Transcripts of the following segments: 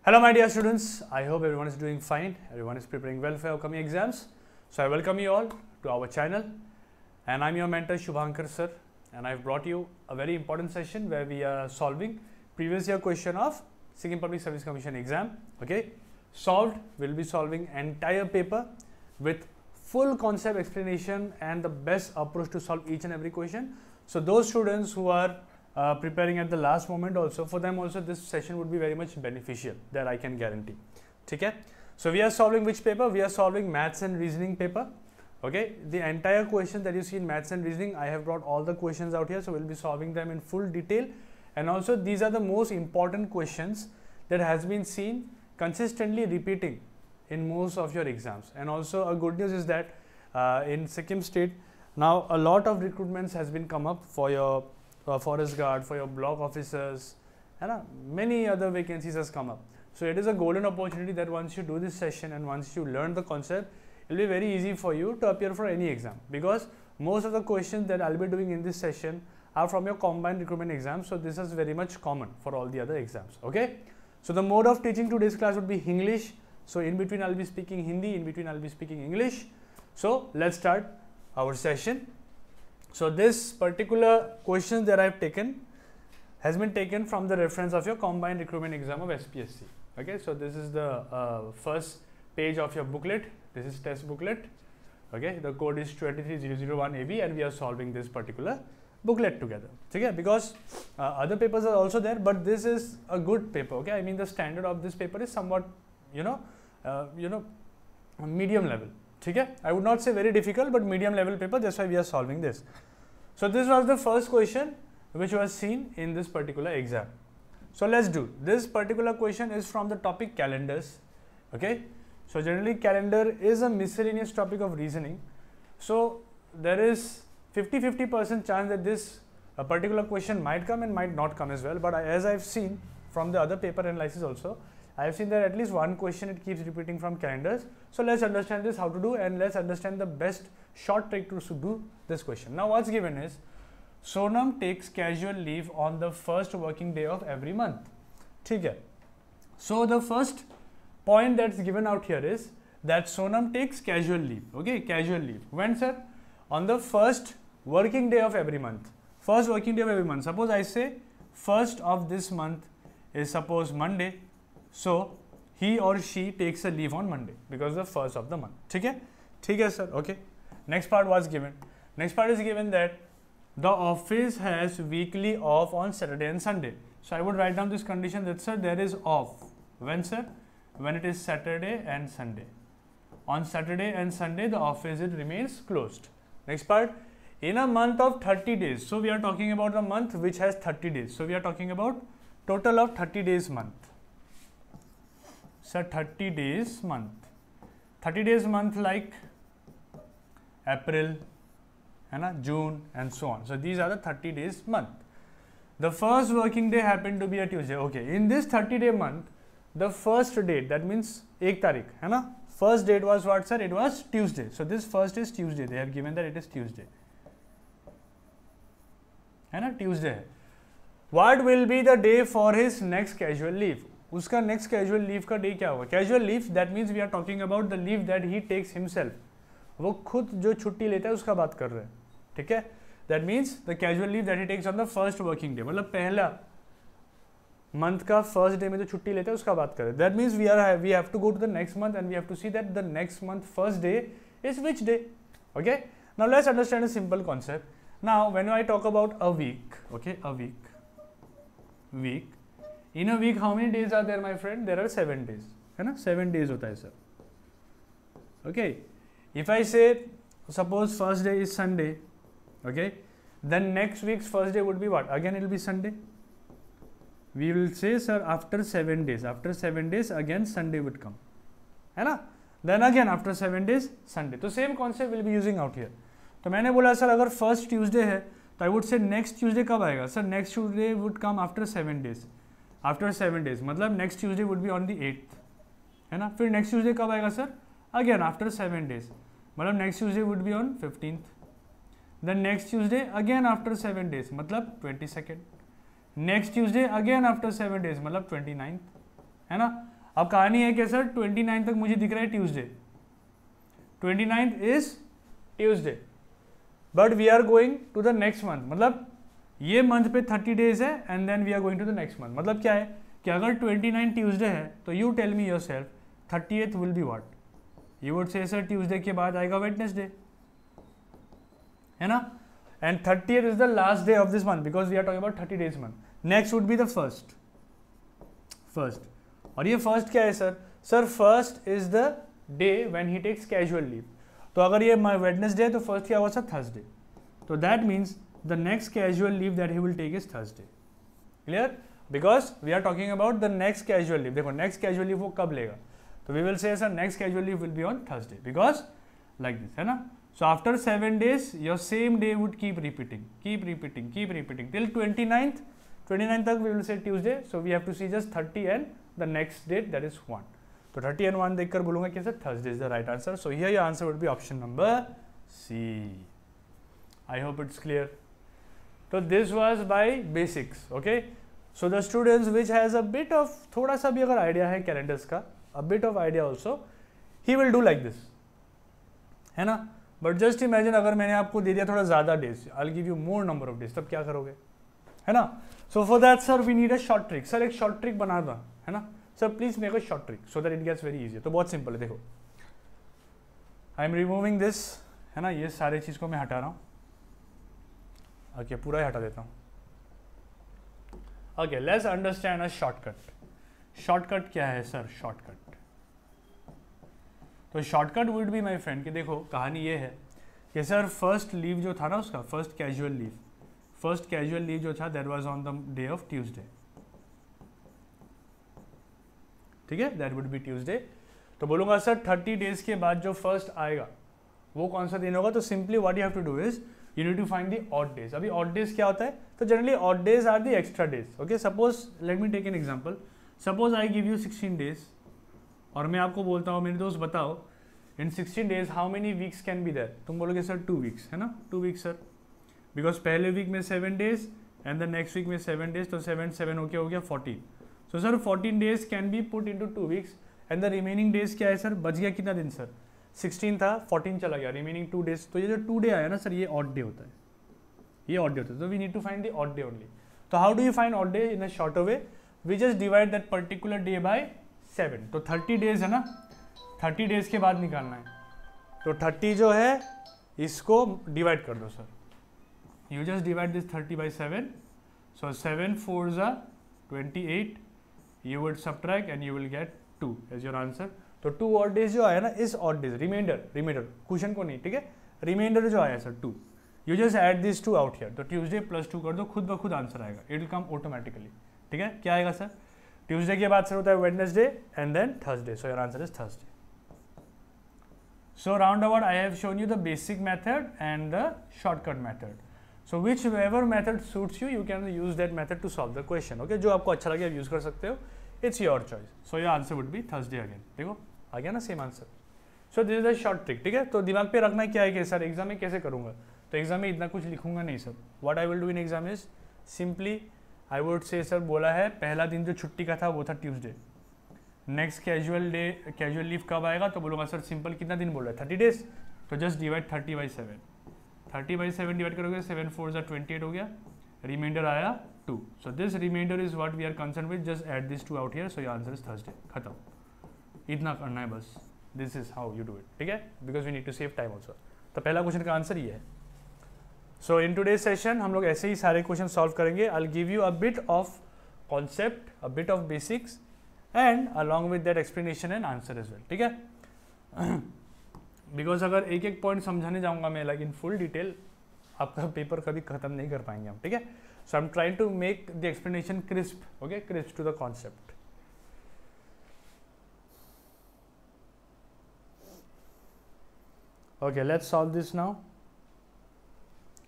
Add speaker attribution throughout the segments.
Speaker 1: Hello my dear students, I hope everyone is doing fine, everyone is preparing well for upcoming exams. So I welcome you all to our channel and I am your mentor Shubhankar sir, and I have brought you a very important session where we are solving previous year question of Sikkim Public Service Commission exam. Okay, solved, we will be solving entire paper with full concept explanation and the best approach to solve each and every question. So those students who are preparing at the last moment also, for them also this session would be very much beneficial, that I can guarantee. Okay, so we are solving which paper? We are solving maths and reasoning paper. Okay, the entire question that you see in maths and reasoning, I have brought all the questions out here, so we will be solving them in full detail. And also these are the most important questions that has been seen consistently repeating in most of your exams. And also a good news is that in Sikkim state now a lot of recruitments has been come up for your forest guard, for your block officers, and many other vacancies has come up. So it is a golden opportunity that once you do this session and once you learn the concept, it will be very easy for you to appear for any exam, because most of the questions that I will be doing in this session are from your combined recruitment exam. So this is very much common for all the other exams. Okay, so the mode of teaching today's class would be English. So in between I will be speaking Hindi, in between I will be speaking English. So let's start our session. So this particular question that I have taken has been taken from the reference of your combined recruitment exam of SPSC. Okay, so this is the first page of your booklet. This is test booklet. Okay, the code is 23001AB and we are solving this particular booklet together. Okay, because other papers are also there, but this is a good paper. Okay, I mean the standard of this paper is somewhat medium level. Okay, I would not say very difficult, but medium level paper. That's why we are solving this. So this was the first question which was seen in this particular exam. So let's do this particular question is from the topic calendars. Okay, so generally calendar is a miscellaneous topic of reasoning. So there is 50-50% chance that this particular question might come and might not come as well. But as I've seen from the other paper analysis also, I have seen that at least one question it keeps repeating from calendars. So let's understand this how to do, and let's understand the best short trick to do this question. Now what's given is Sonam takes casual leave on the first working day of every month. Okay. So the first point that's given out here is that Sonam takes casual leave. Okay, casual leave. When, sir? On the first working day of every month. First working day of every month. Suppose I say first of this month is suppose Monday. So he or she takes a leave on Monday because the first of the month. Okay? Okay, sir. Okay. Next part was given. Next part is given that the office has weekly off on Saturday and Sunday. So I would write down this condition that, sir, there is off. When, sir? When it is Saturday and Sunday. On Saturday and Sunday, the office it remains closed. Next part, in a month of 30 days. So we are talking about a month which has 30 days. So we are talking about total of 30 days month. So 30 days month. 30 days month like April, June and so on. So these are the 30 days month. The first working day happened to be a Tuesday. Okay, in this 30-day month, the first date, that means 1 Tarikh, first date was what, sir? It was Tuesday. So this first is Tuesday. They have given that it is Tuesday. Tuesday. What will be the day for his next casual leave? उसका next casual leave का day क्या होगा? Casual leave, that means we are talking about the leave that he takes himself. वो खुद जो छुट्टी लेता है उसका बात कर रहे हैं, ठीक है? That means the casual leave that he takes on the first working day. मतलब पहला month का first day में जो छुट्टी लेता है उसका बात कर रहे हैं. That means we have to go to the next month and we have to see that the next month first day is which day. Okay? Now let's understand a simple concept. Now when I talk about a week, okay, a week. In a week, how many days are there, my friend? There are 7 days. 7 days होता है, sir. Okay. If I say, suppose first day is Sunday, okay, then next week's first day would be what? Again, it will be Sunday. We will say, sir, after 7 days. After 7 days, again Sunday would come. Then again, after 7 days, Sunday. So same concept we'll be using out here. तो मैंने बोला, sir, अगर first Tuesday है, तो I would say next Tuesday कब आएगा? Sir, next Tuesday would come after 7 days. After 7 days, मतलब next Tuesday would be on the 8th, है ना? फिर next Tuesday कब आएगा sir? Again after 7 days, मतलब next Tuesday would be on 15th. Then next Tuesday again after 7 days, मतलब 22nd. Next Tuesday again after 7 days, मतलब 29th, है ना? अब कहानी है कि सर 29 तक मुझे दिख रहा है Tuesday, 29 is Tuesday, but we are going to the next month, मतलब ये मंथ पे 30 डेज है and then we are going to the next month. मतलब क्या है कि अगर 29 ट्यूसडे है तो you tell me yourself 30th will be what, you would say sir Tuesday के बाद आएगा वेडनेसडे, है ना, and 30th is the last day of this month because we are talking about 30 days month. Next would be the first, और ये first क्या है sir, sir first is the day when he takes casual leave, तो अगर ये Wednesday है तो first क्या होगा सर, थर्सडे, तो that means the next casual leave that he will take is Thursday. Clear, because we are talking about the next casual leave. देखो next casual leave वो कब लेगा, तो we will say sir next casual leave will be on Thursday because like this, है ना। So after 7 days your same day would keep repeating till 29th तक we will say Tuesday, so we have to see just 30 and the next date that is 1, तो 30 and 1 देखकर बोलूंगा कि sir Thursday is the right answer. So here your answer would be option number C. I hope it's clear. तो this was by basics, okay. So the students which has a bit of, थोड़ा सा भी अगर idea है calendars का, a bit of idea also, he will do like this, है ना। But just imagine अगर मैंने आपको दे दिया थोड़ा ज्यादा days, I will give you more number of days, तब क्या करोगे, है ना। So for that sir we need a short trick. Sir एक शॉर्ट ट्रिक बना दो, है ना sir, please make a short trick so that it gets very easy. तो बहुत सिंपल है, देखो आई एम रिमूविंग दिस, है ना, ये सारे चीज को मैं हटा रहा हूँ, ओके पूरा ही हटा देता हूँ। Okay let's understand a shortcut. Shortcut क्या है सर, शॉर्टकट, तो shortcut would be my friend कि देखो कहानी ये है कि सर फर्स्ट लीव जो था ना उसका, फर्स्ट कैजुअल लीव जो था that was on the day of Tuesday, ठीक है, दैट वुड बी ट्यूसडे। तो बोलूंगा सर 30 डेज के बाद जो फर्स्ट आएगा वो कौन सा दिन होगा, तो simply what you have to do is you need to find the odd days. अभी ऑड डेज क्या होता है, तो generally odd days are the extra days, okay. Suppose let me take an example, suppose I give you 16 days और मैं आपको बोलता हूँ मेरे दोस्त बताओ in 16 days how many weeks can be there, तुम बोलोगे सर 2 वीक्स, है ना, 2 वीक्स सर, बिकॉज पहले वीक में 7 days and the next week में 7 डेज, तो 7 हो गया 14। So sir 14 days can be put into 2 weeks and the remaining days क्या है सर, बच गया कितना दिन सर, 16 था 14 चला गया, रिमेनिंग 2 डेज, तो ये जो 2 डे आया ना सर ये ऑड डे होता है, ये ऑड डे होता है, तो we need to find the odd day only. तो how do you find odd day, in a shorter way we just divide that particular day by 7, तो 30 डेज है ना, 30 डेज के बाद निकालना है, तो 30 जो है इसको डिवाइड कर दो sir, you just divide this 30 by 7, so 7 4s are 28, you would subtract and you will get 2 as your answer। तो 2 odd days जो आया ना, इस odd days रिमाइंडर क्वेश्चन को नहीं, ठीक है, रिमाइंडर जो आया sir 2, you just add these 2 out here, तो ट्यूसडे प्लस 2 कर दो, खुद ब खुद आंसर आएगा, it will come automatically, ठीक है। क्या आएगा सर, ट्यूसडे के बाद सर होता है Wednesday and then Thursday, so your answer is Thursday. So round about I have shown you the basic method and the shortcut method, so whichever method suits you, you can use that method to solve the question, okay। जो आपको अच्छा लगे आप use कर सकते हो, it's your choice। so your answer would be Thursday again। देखो आ गया ना same answer. so this is the short trick, ठीक है। तो दिमाग पे रखना क्या है कि सर एग्जाम में कैसे करूंगा, तो एग्जाम में इतना कुछ लिखूंगा नहीं sir, what I will do in exam is simply I would say sir बोला है पहला दिन जो छुट्टी का था वो था ट्यूसडे, नेक्स्ट कैजुअल लीव कब आएगा, तो बोलूंगा सर सिंपल कितना दिन बोल रहा है 30 डेज, तो just divide 30 by 7, 30 by 7 divide करोगे 7 4s are 28 हो गया, रिमाइंडर आया 2, so this reminder is what we are concern with, just add this 2 out here, so your answer is Thursday, खत्म, इतना करना है बस, this is how you do it, ठीक है, because we need to save time also. तो पहला question का आंसर ये है। सो इन टूडे सेशन हम लोग ऐसे ही सारे क्वेश्चन सॉल्व करेंगे, I will give you a bit of concept, a bit of basics and along with that explanation and answer as well, ठीक है। बिकॉज अगर एक एक पॉइंट समझाने जाऊंगा मैं लाइक इन फुल डिटेल, आपका पेपर कभी खत्म नहीं कर पाएंगे हम, ठीक है। So I am trying to make the explanation crisp, okay, crisp to the concept. Okay let's solve this now.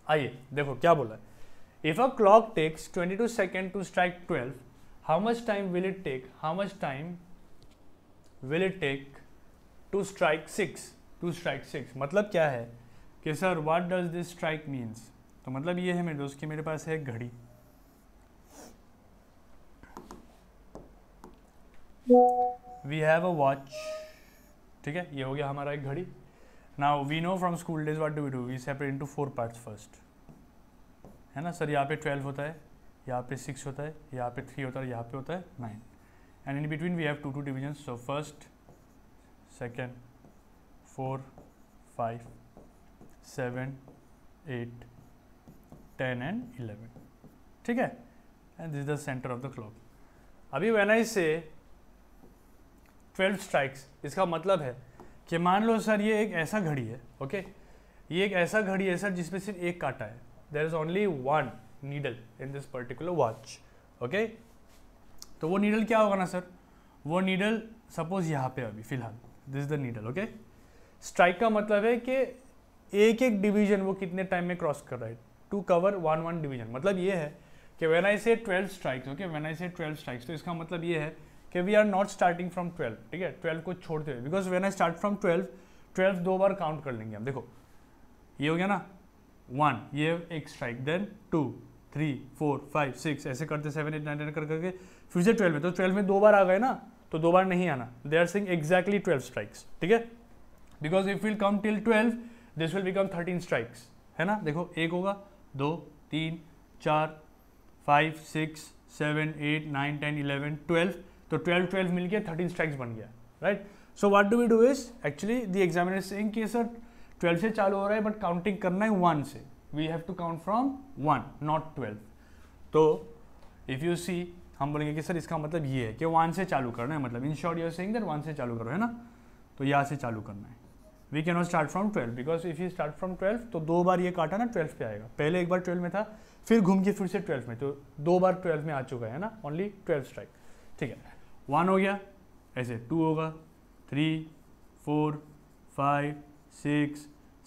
Speaker 1: आइए देखो क्या बोला है, if a clock takes 22 second to strike 12, how much time will it take, to strike 6, मतलब क्या है कि sir what does this strike means, तो मतलब ये है मेरे दोस्त कि मेरे पास है एक घड़ी, वी हैव अ वॉच, ठीक है, ये हो गया हमारा एक घड़ी. Now we know from school days what do we separate into 4 parts first, है ना सर. यहाँ पे 12 होता है, यहाँ पे 6 होता है, यहाँ पे 3 होता है, यहाँ पे होता है 9, and in between we have 2 divisions. So first, second, 4, 5, 7, 8, 10 and 11, ठीक है. And this is the centre of the clock. अभी व्हेन आई से 12 स्ट्राइक्स, इसका मतलब है कि मान लो सर ये एक ऐसा घड़ी है, ओके, ये एक ऐसा घड़ी है सर जिसमें सिर्फ एक कांटा है. There is only one needle in this particular watch, okay. तो वो नीडल क्या होगा ना सर, वो नीडल सपोज यहाँ पे अभी फिलहाल this is the needle, okay. Strike का मतलब है कि एक एक डिवीजन वो कितने टाइम में क्रॉस कर रहा है टू कवर वन डिवीजन. मतलब ये है कि when I say 12 strikes, okay, when I say 12 strikes, तो इसका मतलब ये है कि we are not starting from 12, ठीक है, 12 को छोड़ते हुए, because when I start from 12 दो बार काउंट कर लेंगे हम. देखो ये हो गया ना 1, ये एक स्ट्राइक, देन 2, 3, 4, 5, 6 ऐसे करते 7, 8, 9, 10 कर करके फिर से 12 में, तो 12 में दो बार आ गए ना, तो दो बार नहीं आना. They are saying exactly 12 strikes, ठीक है, because if will come till 12 this will become 13 strikes, है ना. देखो एक होगा, 2, 3, 4, 5, 6, 7, 8, 9, 10, 11, 12, तो 12 मिलके 13 स्ट्राइक्स बन गया, right. So what do we do is actually the examiner saying कि सर 12 से चालू हो रहा है बट काउंटिंग करना है 1 से. We have to count from 1 not 12. तो इफ यू सी हम बोलेंगे कि सर इसका मतलब ये है कि 1 से चालू करना है, मतलब in short you are saying that 1 से चालू करो, है ना. तो यहाँ से चालू करना है. We can not start from 12 because if you start from 12 तो दो बार ये काटा ना 12 पे आएगा. पहले एक बार 12 में था, फिर घूम के फिर से 12 में, तो दो बार 12 में आ चुका है ना, ओनली 12 स्ट्राइक, ठीक है. 1 हो गया, ऐसे 2 होगा, 3, 4, 5, 6,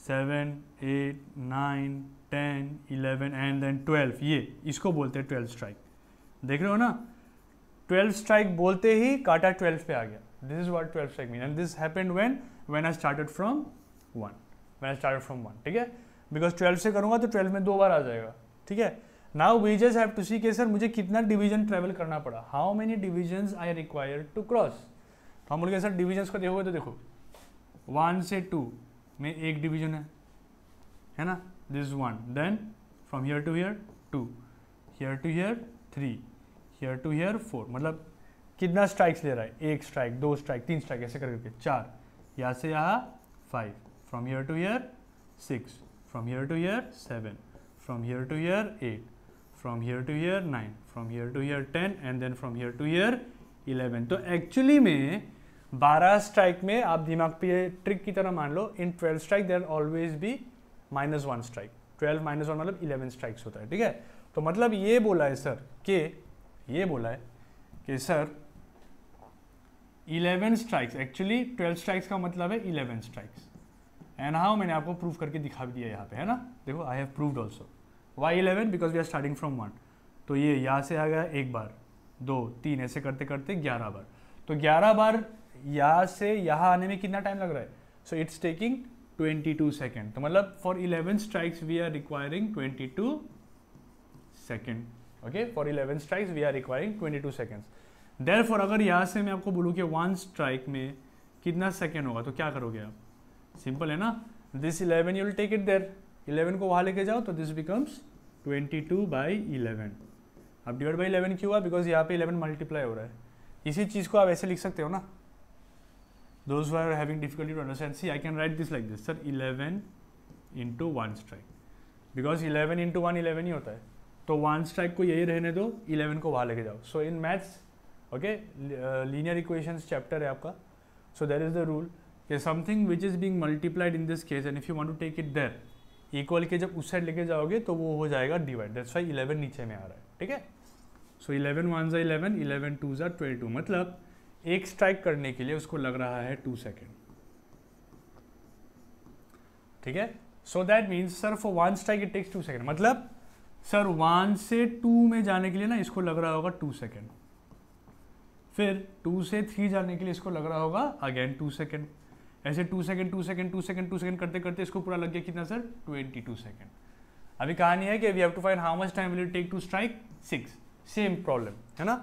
Speaker 1: 7, 8, 9, 10, 11 एंड देन 12. ये इसको बोलते हैं 12 स्ट्राइक. देख रहे हो ना, 12 स्ट्राइक बोलते ही काटा 12 पे आ गया. This is what 12 strike mean, and this happened when I started from 1, ठीक है, बिकॉज 12 से करूंगा तो 12 में दो बार आ जाएगा, ठीक है. Now we just have to see कि सर मुझे कितना डिवीजन ट्रेवल करना पड़ा, how many divisions I required to cross. तो हम बोलेंगे सर डिविजन्स को देखोगे तो देखो 1 से 2 में एक डिवीजन है ना, this 1, then from here to here 2, here to here 3, here to here 4, मतलब कितना स्ट्राइक्स ले रहा है, एक स्ट्राइक, 2 स्ट्राइक, 3 स्ट्राइक ऐसे करके 4, यहाँ से यहाँ 5, from here to here 6, from here to here 7, from here to here 8, from here to here 9, from here to here 10 and then from here to here 11. तो एक्चुअली में 12 स्ट्राइक में आप दिमाग पे ट्रिक की तरह मान लो, in 12 strike there always be -1 strike. 12 -1 मतलब 11 स्ट्राइक्स होता है, ठीक है. तो मतलब ये बोला है सर कि सर 11 स्ट्राइक्स, एक्चुअली 12 स्ट्राइक्स का मतलब है 11 स्ट्राइक्स. एंड हाउ, मैंने आपको प्रूव करके दिखा भी दिया यहाँ पे, है ना. देखो I have proved also. Why 11 because we are starting from 1. तो ये यहाँ से आ गया एक बार, 2, 3 ऐसे करते करते 11 बार. तो 11 बार यहाँ से यहाँ आने में कितना टाइम लग रहा है, सो इट्स टेकिंग 22 सेकेंड. तो मतलब for 11 strikes we are requiring 22 second, okay. For 11 strikes we are requiring 22 seconds. Therefore अगर यहाँ से मैं आपको बोलूँ कि 1 स्ट्राइक में कितना सेकेंड होगा, तो क्या करोगे आप, सिंपल है ना, this 11 you will take it there, 11 को वहाँ लेके जाओ, तो दिस बिकम्स 22/11. अब डिवाइड बाई 11 क्यों हुआ, बिकॉज यहाँ पे 11 मल्टीप्लाई हो रहा है. इसी चीज़ को आप ऐसे लिख सकते हो ना, those who are having difficulty to understand, see I can write this like this, sir 11 into 1 strike, because 11 into 1 11 ही होता है. तो 1 स्ट्राइक को यही रहने दो, 11 को वहाँ लेके जाओ. So in maths, okay, linear equations chapter है आपका. So there is the rule कि something which is being multiplied in this case and if you want to take it there, equal के जब उस साइड लेके जाओगे तो वो हो जाएगा डिवाइड. दैट्स व्हाई 11 नीचे में आ रहा है, ठीक है. सो 11 1s are 11, 11 2s are 22, मतलब एक स्ट्राइक करने के लिए उसको लग रहा है 2 सेकेंड, ठीक है. So that means sir for 1 strike it takes 2 second, मतलब सर 1 से 2 में जाने के लिए ना इसको लग रहा होगा 2 सेकेंड, फिर 2 से 3 जाने के लिए इसको लग रहा होगा अगेन 2 सेकेंड, ऐसे 2 सेकेंड 2 सेकेंड 2 सेकेंड 2 सेकेंड करते करते इसको पूरा लग गया कितना सर, 22 सेकेंड. अभी कहानी है कि we have to find how much time will it take to strike 6. Same problem है ना,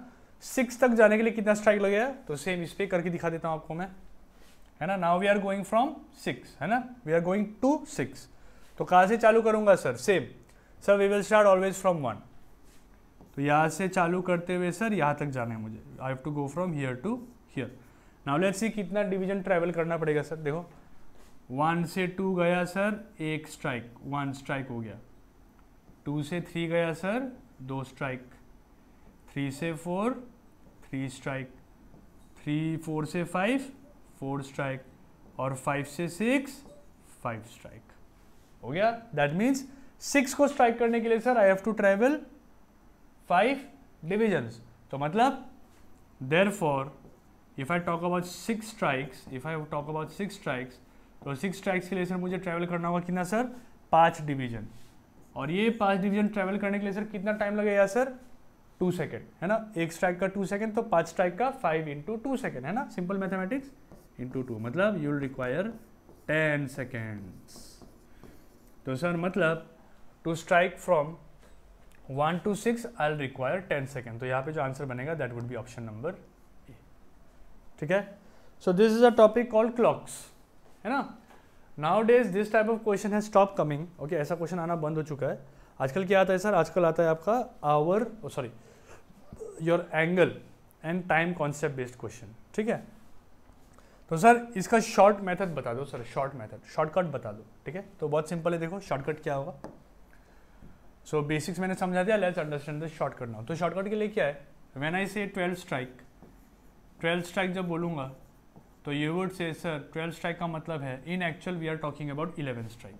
Speaker 1: 6 तक जाने के लिए कितना स्ट्राइक लगेगा, तो सेम इस पे करके दिखा देता हूं आपको मैं, है ना। Now we are going from 6, है ना, वी आर गोइंग टू 6। तो कहाँ से चालू करूंगा sir, same sir we will start always from 1। तो यहाँ से चालू करते हुए सर यहाँ तक जाना है मुझे, I have to go from here to here. Now let's see कितना डिवीजन ट्रैवल करना पड़ेगा सर। देखो 1 से 2 गया सर, 1 स्ट्राइक, 1 स्ट्राइक हो गया। 2 से 3 गया सर, 2 स्ट्राइक। 3 से 4, 3 स्ट्राइक। 4 से 5, 4 स्ट्राइक। और 5 से 6, 5 स्ट्राइक हो गया। दैट मीन्स 6 को स्ट्राइक करने के लिए sir I have to travel 5 divisions. तो मतलब therefore if I talk about 6 strikes, तो 6 स्ट्राइक्स के लिए सर मुझे ट्रैवल करना होगा कितना सर, 5 डिवीजन। और ये 5 डिवीजन ट्रैवल करने के लिए सर कितना टाइम लगेगा सर, 2 सेकेंड, है ना। एक स्ट्राइक का 2 सेकेंड, तो 5 स्ट्राइक का 5 × 2 सेकेंड, है ना। सिंपल मैथमेटिक्स, इंटू 2, मतलब यू विल रिक्वायर 10 सेकेंड्स। तो सर मतलब to strike from 1 to 6 I will require 10 second. तो यहाँ पे जो आंसर बनेगा that would be option number A, ठीक है। So this is a topic called clocks, है ना। Nowadays this type of question has stop coming, okay. ऐसा क्वेश्चन आना बंद हो चुका है। आजकल क्या आता है सर, आजकल आता है आपका hour your angle and time concept based question, ठीक है। तो सर इसका शॉर्ट मेथड बता दो सर, शॉर्टकट बता दो, ठीक है। तो बहुत सिंपल है, देखो शॉर्टकट क्या होगा। सो बेसिक्स मैंने समझा दिया, let's understand the shortcut now. तो शॉर्टकट के लिए क्या है, व्हेन आई से 12 स्ट्राइक जब बोलूँगा तो you would say sir 12 strike का मतलब है, in actual we are talking about 11 strike.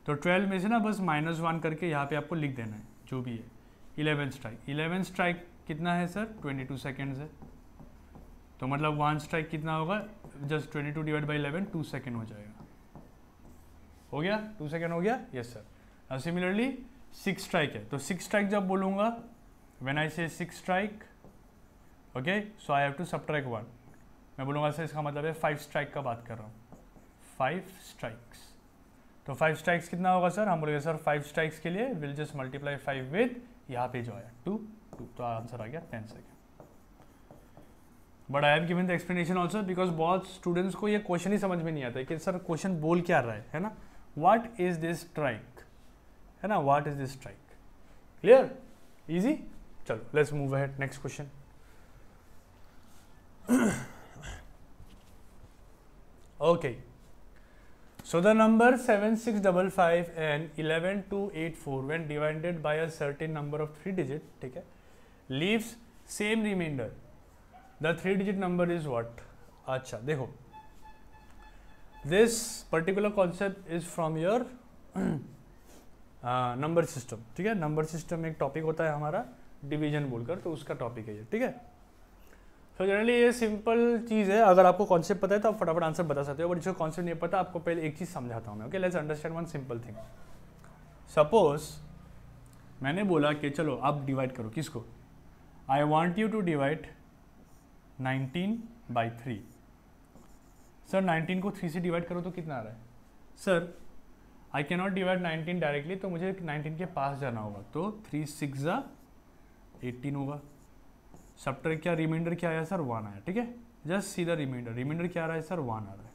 Speaker 1: तो 12 में से ना बस -1 करके यहाँ पे आपको लिख देना है जो भी है। 11 स्ट्राइक कितना है सर, 22 सेकेंड्स है। तो मतलब 1 स्ट्राइक कितना होगा, जस्ट 22 डिवाइड बाई 11, 2 सेकेंड हो जाएगा। हो गया, 2 सेकेंड हो गया, यस सर। सिमिलरली 6 स्ट्राइक है, तो 6 स्ट्राइक जब बोलूँगा, when I say 6 strike, okay, so I have to subtract 1। मैं बोलूँगा सर इसका मतलब है 5 स्ट्राइक का बात कर रहा हूँ, 5 स्ट्राइक्स। तो 5 स्ट्राइक्स कितना होगा सर, हम बोलेंगे सर 5 स्ट्राइक्स के लिए विल जस्ट मल्टीप्लाई 5 विद यहाँ पे जो आया 2, तो आंसर आ गया 10 second. But I have given the explanation also, because बहुत स्टूडेंट्स को ये क्वेश्चन ही समझ में नहीं आता है कि सर क्वेश्चन बोल क्या रहा है ना। व्हाट इज दिस स्ट्राइक, है ना, what is this strike, clear, easy. चलो let's move ahead, next question. Okay, so the number 7655 and 11284 when divided by a certain number of 3 digit, ठीक है, leaves same remainder. The 3 digit number is what? अच्छा देखो, this particular concept is from your number system, ठीक है। number system में एक topic होता है हमारा डिवीजन बोलकर, तो उसका टॉपिक है ये, ठीक है। तो जनरली ये सिंपल चीज़ है, अगर आपको कॉन्सेप्ट पता है तो आप फटाफट आंसर बता सकते हो, बट जिसको कॉन्सेप्ट नहीं पता आपको पहले एक चीज़ समझाता हूँ मैं, okay. Let's understand one simple thing. Suppose मैंने बोला कि चलो आप डिवाइड करो, किसको, I want you to divide 19/3। Sir 19 को 3 से डिवाइड करो तो कितना आ रहा है, sir I can not divide 19 directly, तो मुझे 19 के पास जाना होगा, तो 3 6 18 होगा। सबट्रैक्ट क्या, रिमाइंडर क्या आया सर, 1 आया, ठीक है। जस्ट सी द रिमाइंडर क्या आ रहा है सर, 1 आ रहा है।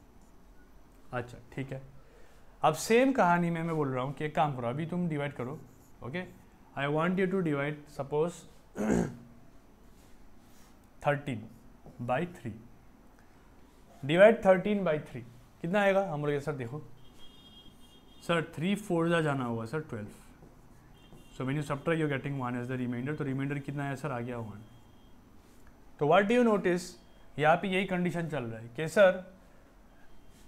Speaker 1: अच्छा ठीक है, अब सेम कहानी में मैं बोल रहा हूँ कि एक काम करो, अभी तुम डिवाइड करो, okay. I want you to divide suppose 13/3। Divide 13/3 कितना आएगा, हम लोग सर देखो सर 3 4 जाना होगा sir 12। So when you subtract you getting 1 as the reminder, तो रिमाइंडर कितना है सर, आ गया 1। तो व्हाट डू यू नोटिस, यहाँ पे यही कंडीशन चल रहा है कि sir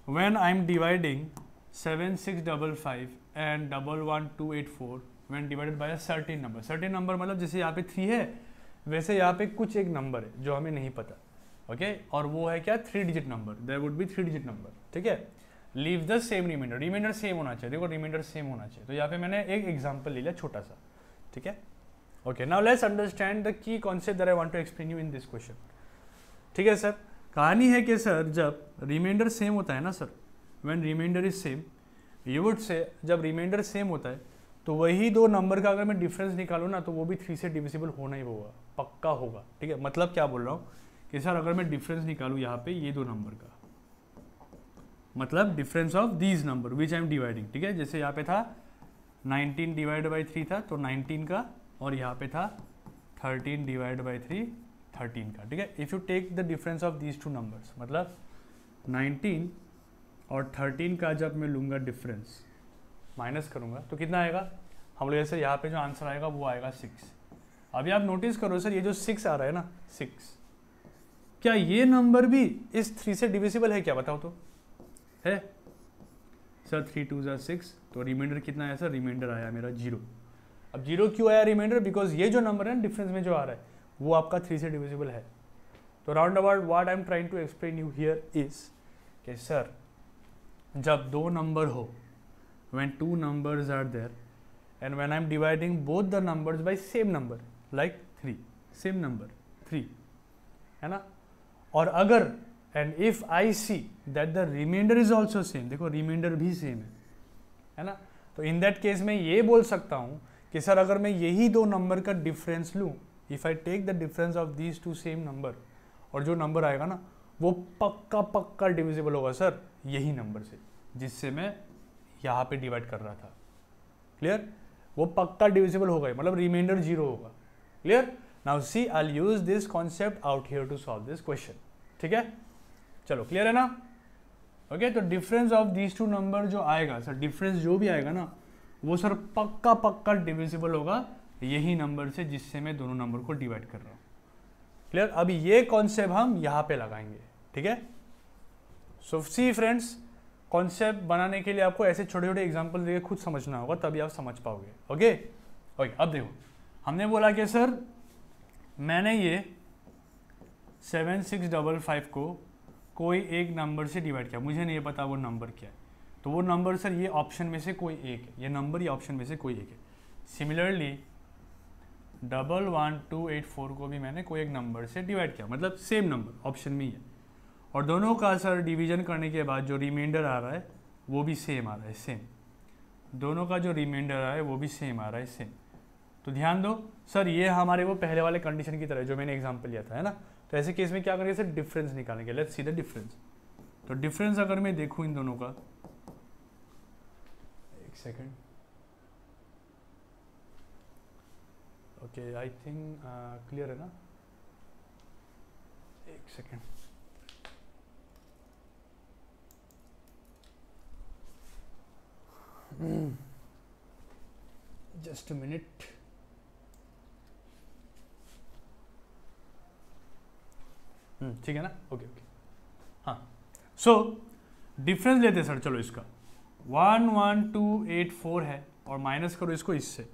Speaker 1: when I am dividing 7655 and 11284 when divided by a certain number मतलब जैसे यहाँ पे 3 है, वैसे यहाँ पे कुछ एक नंबर है जो हमें नहीं पता, ओके। और वो है क्या, 3 digit number, there would be 3 digit number, ठीक है। Leave the same reminder same होना चाहिए, देखो रिमाइंडर सेम होना चाहिए। तो यहाँ पे मैंने एक एग्जाम्पल ले लिया छोटा सा, ठीक है। Okay, now let's understand the key concept that I want to explain you in this question. ठीक है सर, कहानी है कि सर जब रिमाइंडर सेम होता है ना sir, when remainder is same, you would say जब रिमाइंडर सेम होता है तो वही दो नंबर का अगर मैं डिफरेंस निकालूँ ना तो वो भी 3 से डिविजिबल होना ही होगा, पक्का होगा। ठीक है, मतलब क्या बोल रहा हूँ कि सर अगर मैं डिफरेंस निकालूँ यहाँ पे ये दो नंबर का, मतलब difference of these number which I am dividing. ठीक है, जैसे यहाँ पे था 19 डिवाइड बाई 3 था तो 19 का, और यहाँ पे था 13 डिवाइड बाई 3 13 का। ठीक है, if you take the difference of these two numbers, मतलब 19 और 13 का जब मैं लूँगा डिफरेंस माइनस करूँगा तो कितना आएगा, हम लोग जैसे यहाँ पे जो आंसर आएगा वो आएगा 6। अभी आप नोटिस करो सर ये जो 6 आ रहा है ना 6, क्या ये नंबर भी इस 3 से डिविजिबल है क्या, बताओ तो, है सर 3 2 ज़ा 6, तो रिमाइंडर कितना आया सर, रिमाइंडर आया मेरा 0। अब 0 क्यों आया रिमाइंडर, बिकॉज ये जो नंबर है डिफरेंस में जो आ रहा है वो आपका 3 से डिविजिबल है। तो round about what I am trying to explain you here is कि सर जब दो नंबर हो, when two numbers are there and when I am dividing both the numbers by same number like 3, same number 3, है ना, और अगर and if I see that the remainder is also same, देखो remainder भी same है ना, तो in that case मैं ये बोल सकता हूँ कि सर अगर मैं यही दो नंबर का डिफरेंस लूँ, if I take the difference of these two same number, और जो नंबर आएगा ना वो पक्का डिविजिबल होगा सर यही नंबर से जिससे मैं यहाँ पे डिवाइड कर रहा था। क्लियर, वो पक्का डिविजिबल होगा, मतलब रिमाइंडर 0 होगा। Clear, now see I will use this concept out here to solve this question. ठीक है, चलो क्लियर है ना। ओके, तो difference of these two number जो आएगा सर, डिफरेंस जो भी आएगा ना वो सर पक्का डिविजिबल होगा यही नंबर से जिससे मैं दोनों नंबर को डिवाइड कर रहा हूँ। क्लियर, अभी ये कॉन्सेप्ट हम यहाँ पे लगाएंगे। ठीक है, सो सी फ्रेंड्स, कॉन्सेप्ट बनाने के लिए आपको ऐसे छोटे छोटे एग्जाम्पल देके खुद समझना होगा, तभी आप समझ पाओगे। ओके, अब देखो हमने बोला कि सर मैंने ये 7655 को कोई एक नंबर से डिवाइड किया, मुझे नहीं पता वो नंबर क्या है, तो वो नंबर सर ये ऑप्शन में से कोई एक है, ये नंबर ये ऑप्शन में से कोई एक है। सिमिलरली 11284 को भी मैंने कोई एक नंबर से डिवाइड किया, मतलब सेम नंबर ऑप्शन में ही है, और दोनों का सर डिवीजन करने के बाद जो रिमाइंडर आ रहा है वो भी सेम आ रहा है, सेम, दोनों का जो रिमाइंडर आ रहा है वो भी सेम आ रहा है, सेम। तो ध्यान दो सर ये हमारे वो पहले वाले कंडीशन की तरह जो मैंने एग्जांपल लिया था, है ना। तो ऐसे केस में क्या करेंगे सर, डिफरेंस निकालेंगे। Let's see the difference. तो डिफरेंस अगर मैं देखूँ इन दोनों का, एक second, okay I think clear है ना, एक सेकेंड, जस्ट अ मिनट। ठीक है ना, ओके। हाँ, सो डिफरेंस लेते हैं सर, चलो इसका 11284 है और माइनस करो इसको इससे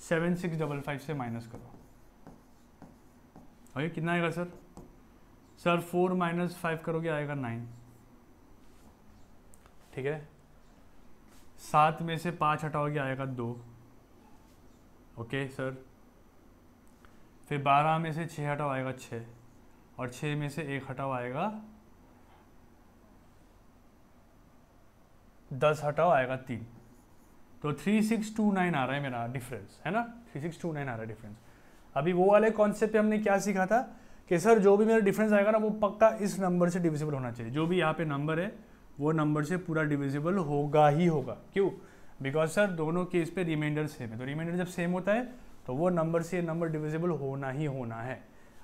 Speaker 1: 7655 से माइनस करो, ओके कितना आएगा सर, 4 माइनस 5 करोगे आएगा 9। ठीक है, 7 में से 5 हटाओगे आएगा 2, ओके सर। फिर 12 में से 6 हटाओ आएगा 6, और 6 में से 1 हटाओ आएगा 10 हटाओ आएगा 3। तो 3629 आ रहा है मेरा डिफरेंस, है ना, 3629 आ रहा है डिफरेंस। अभी वो वाले कॉन्सेप्ट पे हमने क्या सीखा था कि सर जो भी मेरा डिफरेंस आएगा ना वो पक्का इस नंबर से डिविजिबल होना चाहिए, जो भी यहाँ पे नंबर है वो नंबर से पूरा डिविजिबल होगा ही होगा। क्यों, बिकॉज सर दोनों केस पे रिमाइंडर सेम है, तो रिमाइंडर जब सेम होता है तो वो नंबर से नंबर डिविजिबल होना ही होना है।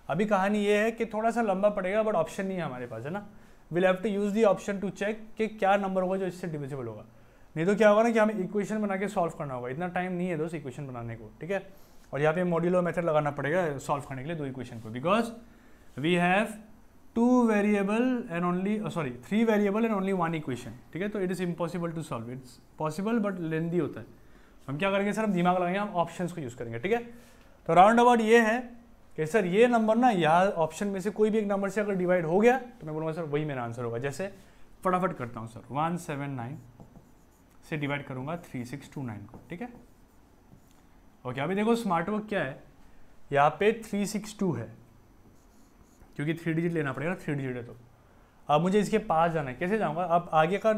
Speaker 1: अभी कहानी ये है कि थोड़ा सा लंबा पड़ेगा, बट ऑप्शन नहीं है हमारे पास, है ना। Will have to use the option to check कि क्या नंबर होगा जो इससे डिविजिबल होगा, नहीं तो क्या होगा ना कि हमें इक्वेशन बना के सॉल्व करना होगा, इतना टाइम नहीं है दोस्त इक्वेशन बनाने को। ठीक है, और यहाँ पे मॉड्यूलर मेथड लगाना पड़ेगा सॉल्व करने के लिए दो इक्वेशन को, because we have 2 variable and only 3 variable and only 1 equation. ठीक है, तो it is impossible to solve, it's possible but lengthy होता है। हम क्या करेंगे सर, हम दिमाग लगाएंगे, हम ऑप्शंस को यूज़ करेंगे। ठीक है, तो राउंड अबाउट ये है कि सर ये नंबर ना यहाँ ऑप्शन में से कोई भी एक नंबर से अगर डिवाइड हो गया तो मैं बोलूँगा सर वही मेरा आंसर होगा। जैसे फटाफट करता हूँ सर, 179 से डिवाइड करूँगा 3629 को। ठीक है, ओके। अभी देखो स्मार्ट वर्क क्या है, यहाँ पे 362 है क्योंकि 3 डिजिट लेना पड़ेगा, 3 डिजिट है, तो अब मुझे इसके पास जाना है, कैसे जाऊँगा। अब आगे का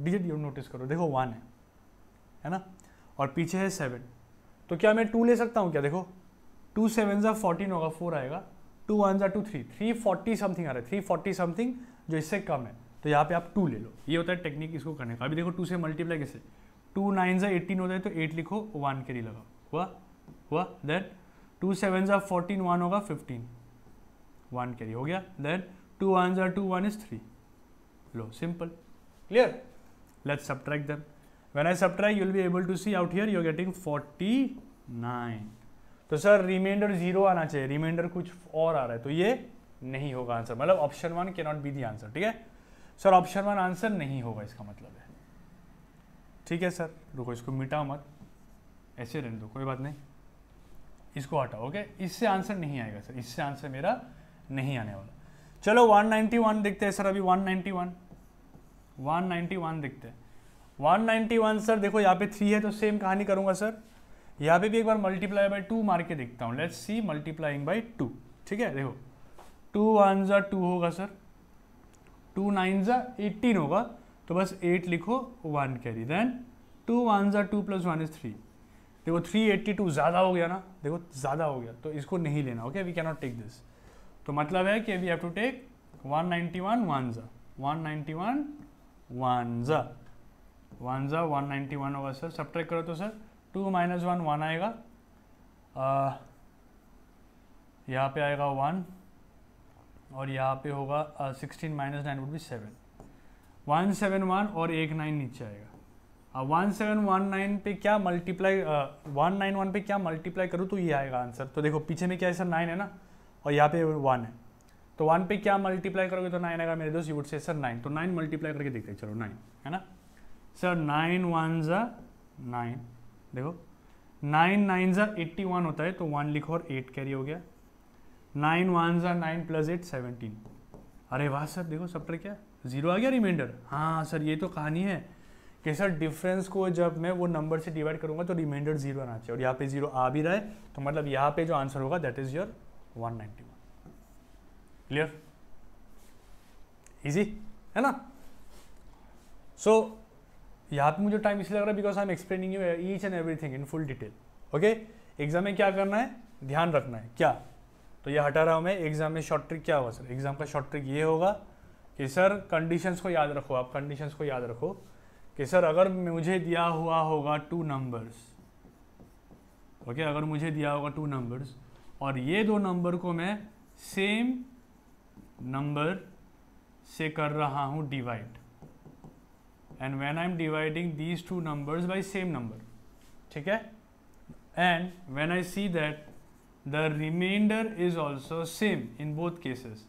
Speaker 1: डिजिट नोटिस करो, देखो 1 है ना, और पीछे है 7, तो क्या मैं 2 ले सकता हूँ क्या? देखो 2 7 ज़ा 14 होगा, 4 आएगा, 2 1 ज़ा 2 3, 340 समथिंग आ रहा है, 340 समथिंग जो इससे कम है, तो यहाँ पे आप 2 ले लो। ये होता है टेक्निक इसको करने का। अभी देखो 2 से मल्टीप्लाई कैसे, 2 9 ज़ा 18 होता है तो 8 लिखो, 1 कैरी लगाओ, हुआ। देन 2 7 ज़ा 14, 1 होगा 15, 1 कैरी हो गया। देन 2 1 ज़ा 2, 1 is 3, लो, simple, clear. Let's subtract them. When I subtract you will be able to see out here you are getting 49। तो सर रिमाइंडर 0 आना चाहिए, रिमाइंडर कुछ और आ रहा है, तो ये नहीं होगा आंसर, मतलब option 1 can not be the answer. ठीक है सर, ऑप्शन 1 आंसर नहीं होगा, इसका मतलब है। ठीक है सर, रुको इसको मिटाओ मत, ऐसे रहने दो, कोई बात नहीं, इसको हटाओ। ओके, इससे आंसर नहीं आएगा सर, इससे आंसर मेरा नहीं आने वाला। चलो 191 देखते हैं सर, अभी 191 देखते हैं। 191 सर देखो यहाँ पे 3 है तो सेम कहानी करूंगा सर, यहाँ पे भी एक बार मल्टीप्लाई बाय 2 मार के देखता हूँ। Let's see multiplying by 2। ठीक है, देखो 2 1 ज़ा 2 होगा सर, 2 9 ज़ा 18 होगा, तो बस 8 लिखो, 1 कैरी। देन 2 1 ज़ा 2 + 1 is 3। देखो 382 ज़्यादा हो गया ना, देखो ज़्यादा हो गया, तो इसको नहीं लेना। Okay, we can not take this, तो मतलब है कि वी हैव टू टेक 191 1 ज़ा, 191 1 ज़ा 191 होगा सर। सब्ट्रैक्ट करो तो सर 2 - 1 1 आएगा, यहाँ पे आएगा 1 और यहाँ पे होगा 16 - 9 वुड बी 7, 171 और 1 9 नीचे आएगा। 1719 पे क्या मल्टीप्लाई 191 पे क्या मल्टीप्लाई करूँ तो ये आएगा आंसर। तो देखो पीछे में क्या है सर, 9 है ना, और यहाँ पे 1 है, तो 1 पे क्या मल्टीप्लाई करोगे तो 9 आएगा मेरे दोस्त। यू वुड से सर 9, तो 9 मल्टीप्लाई करके देखते हैं, चलो 9 है ना सर। 9 1 ज़ा 9, देखो 9 9 ज़ा 81 होता है, तो 1 लिखो और 8 कैरी हो गया। 9 1 ज़ा 9 + 8 17। अरे वाह सर, देखो सब क्या 0 आ गया रिमाइंडर। हाँ सर, ये तो कहानी है कि सर डिफरेंस को जब मैं वो नंबर से डिवाइड करूंगा तो रिमाइंडर 0 आना चाहिए, और यहाँ पे 0 आ भी रहा है, तो मतलब यहाँ पे जो आंसर होगा that is your 191। Clear, easy है ना। सो यहाँ पे मुझे टाइम इसलिए लग रहा है because I am explaining you each and everything in full detail. Okay, exam में क्या करना है, ध्यान रखना है क्या, तो ये हटा रहा हूँ मैं। एग्जाम में शॉर्ट ट्रिक क्या होगा सर, एग्जाम का शॉर्ट ट्रिक ये होगा कि सर कंडीशंस को याद रखो, आप कंडीशंस को याद रखो कि सर अगर मुझे दिया हुआ होगा 2 नंबर्स, ओके, अगर मुझे दिया होगा 2 नंबर्स और ये 2 नंबर को मैं सेम नंबर से कर रहा हूँ divide, and when I am dividing these 2 numbers by same number, ठीक है, and when I see that the remainder is also same in both cases,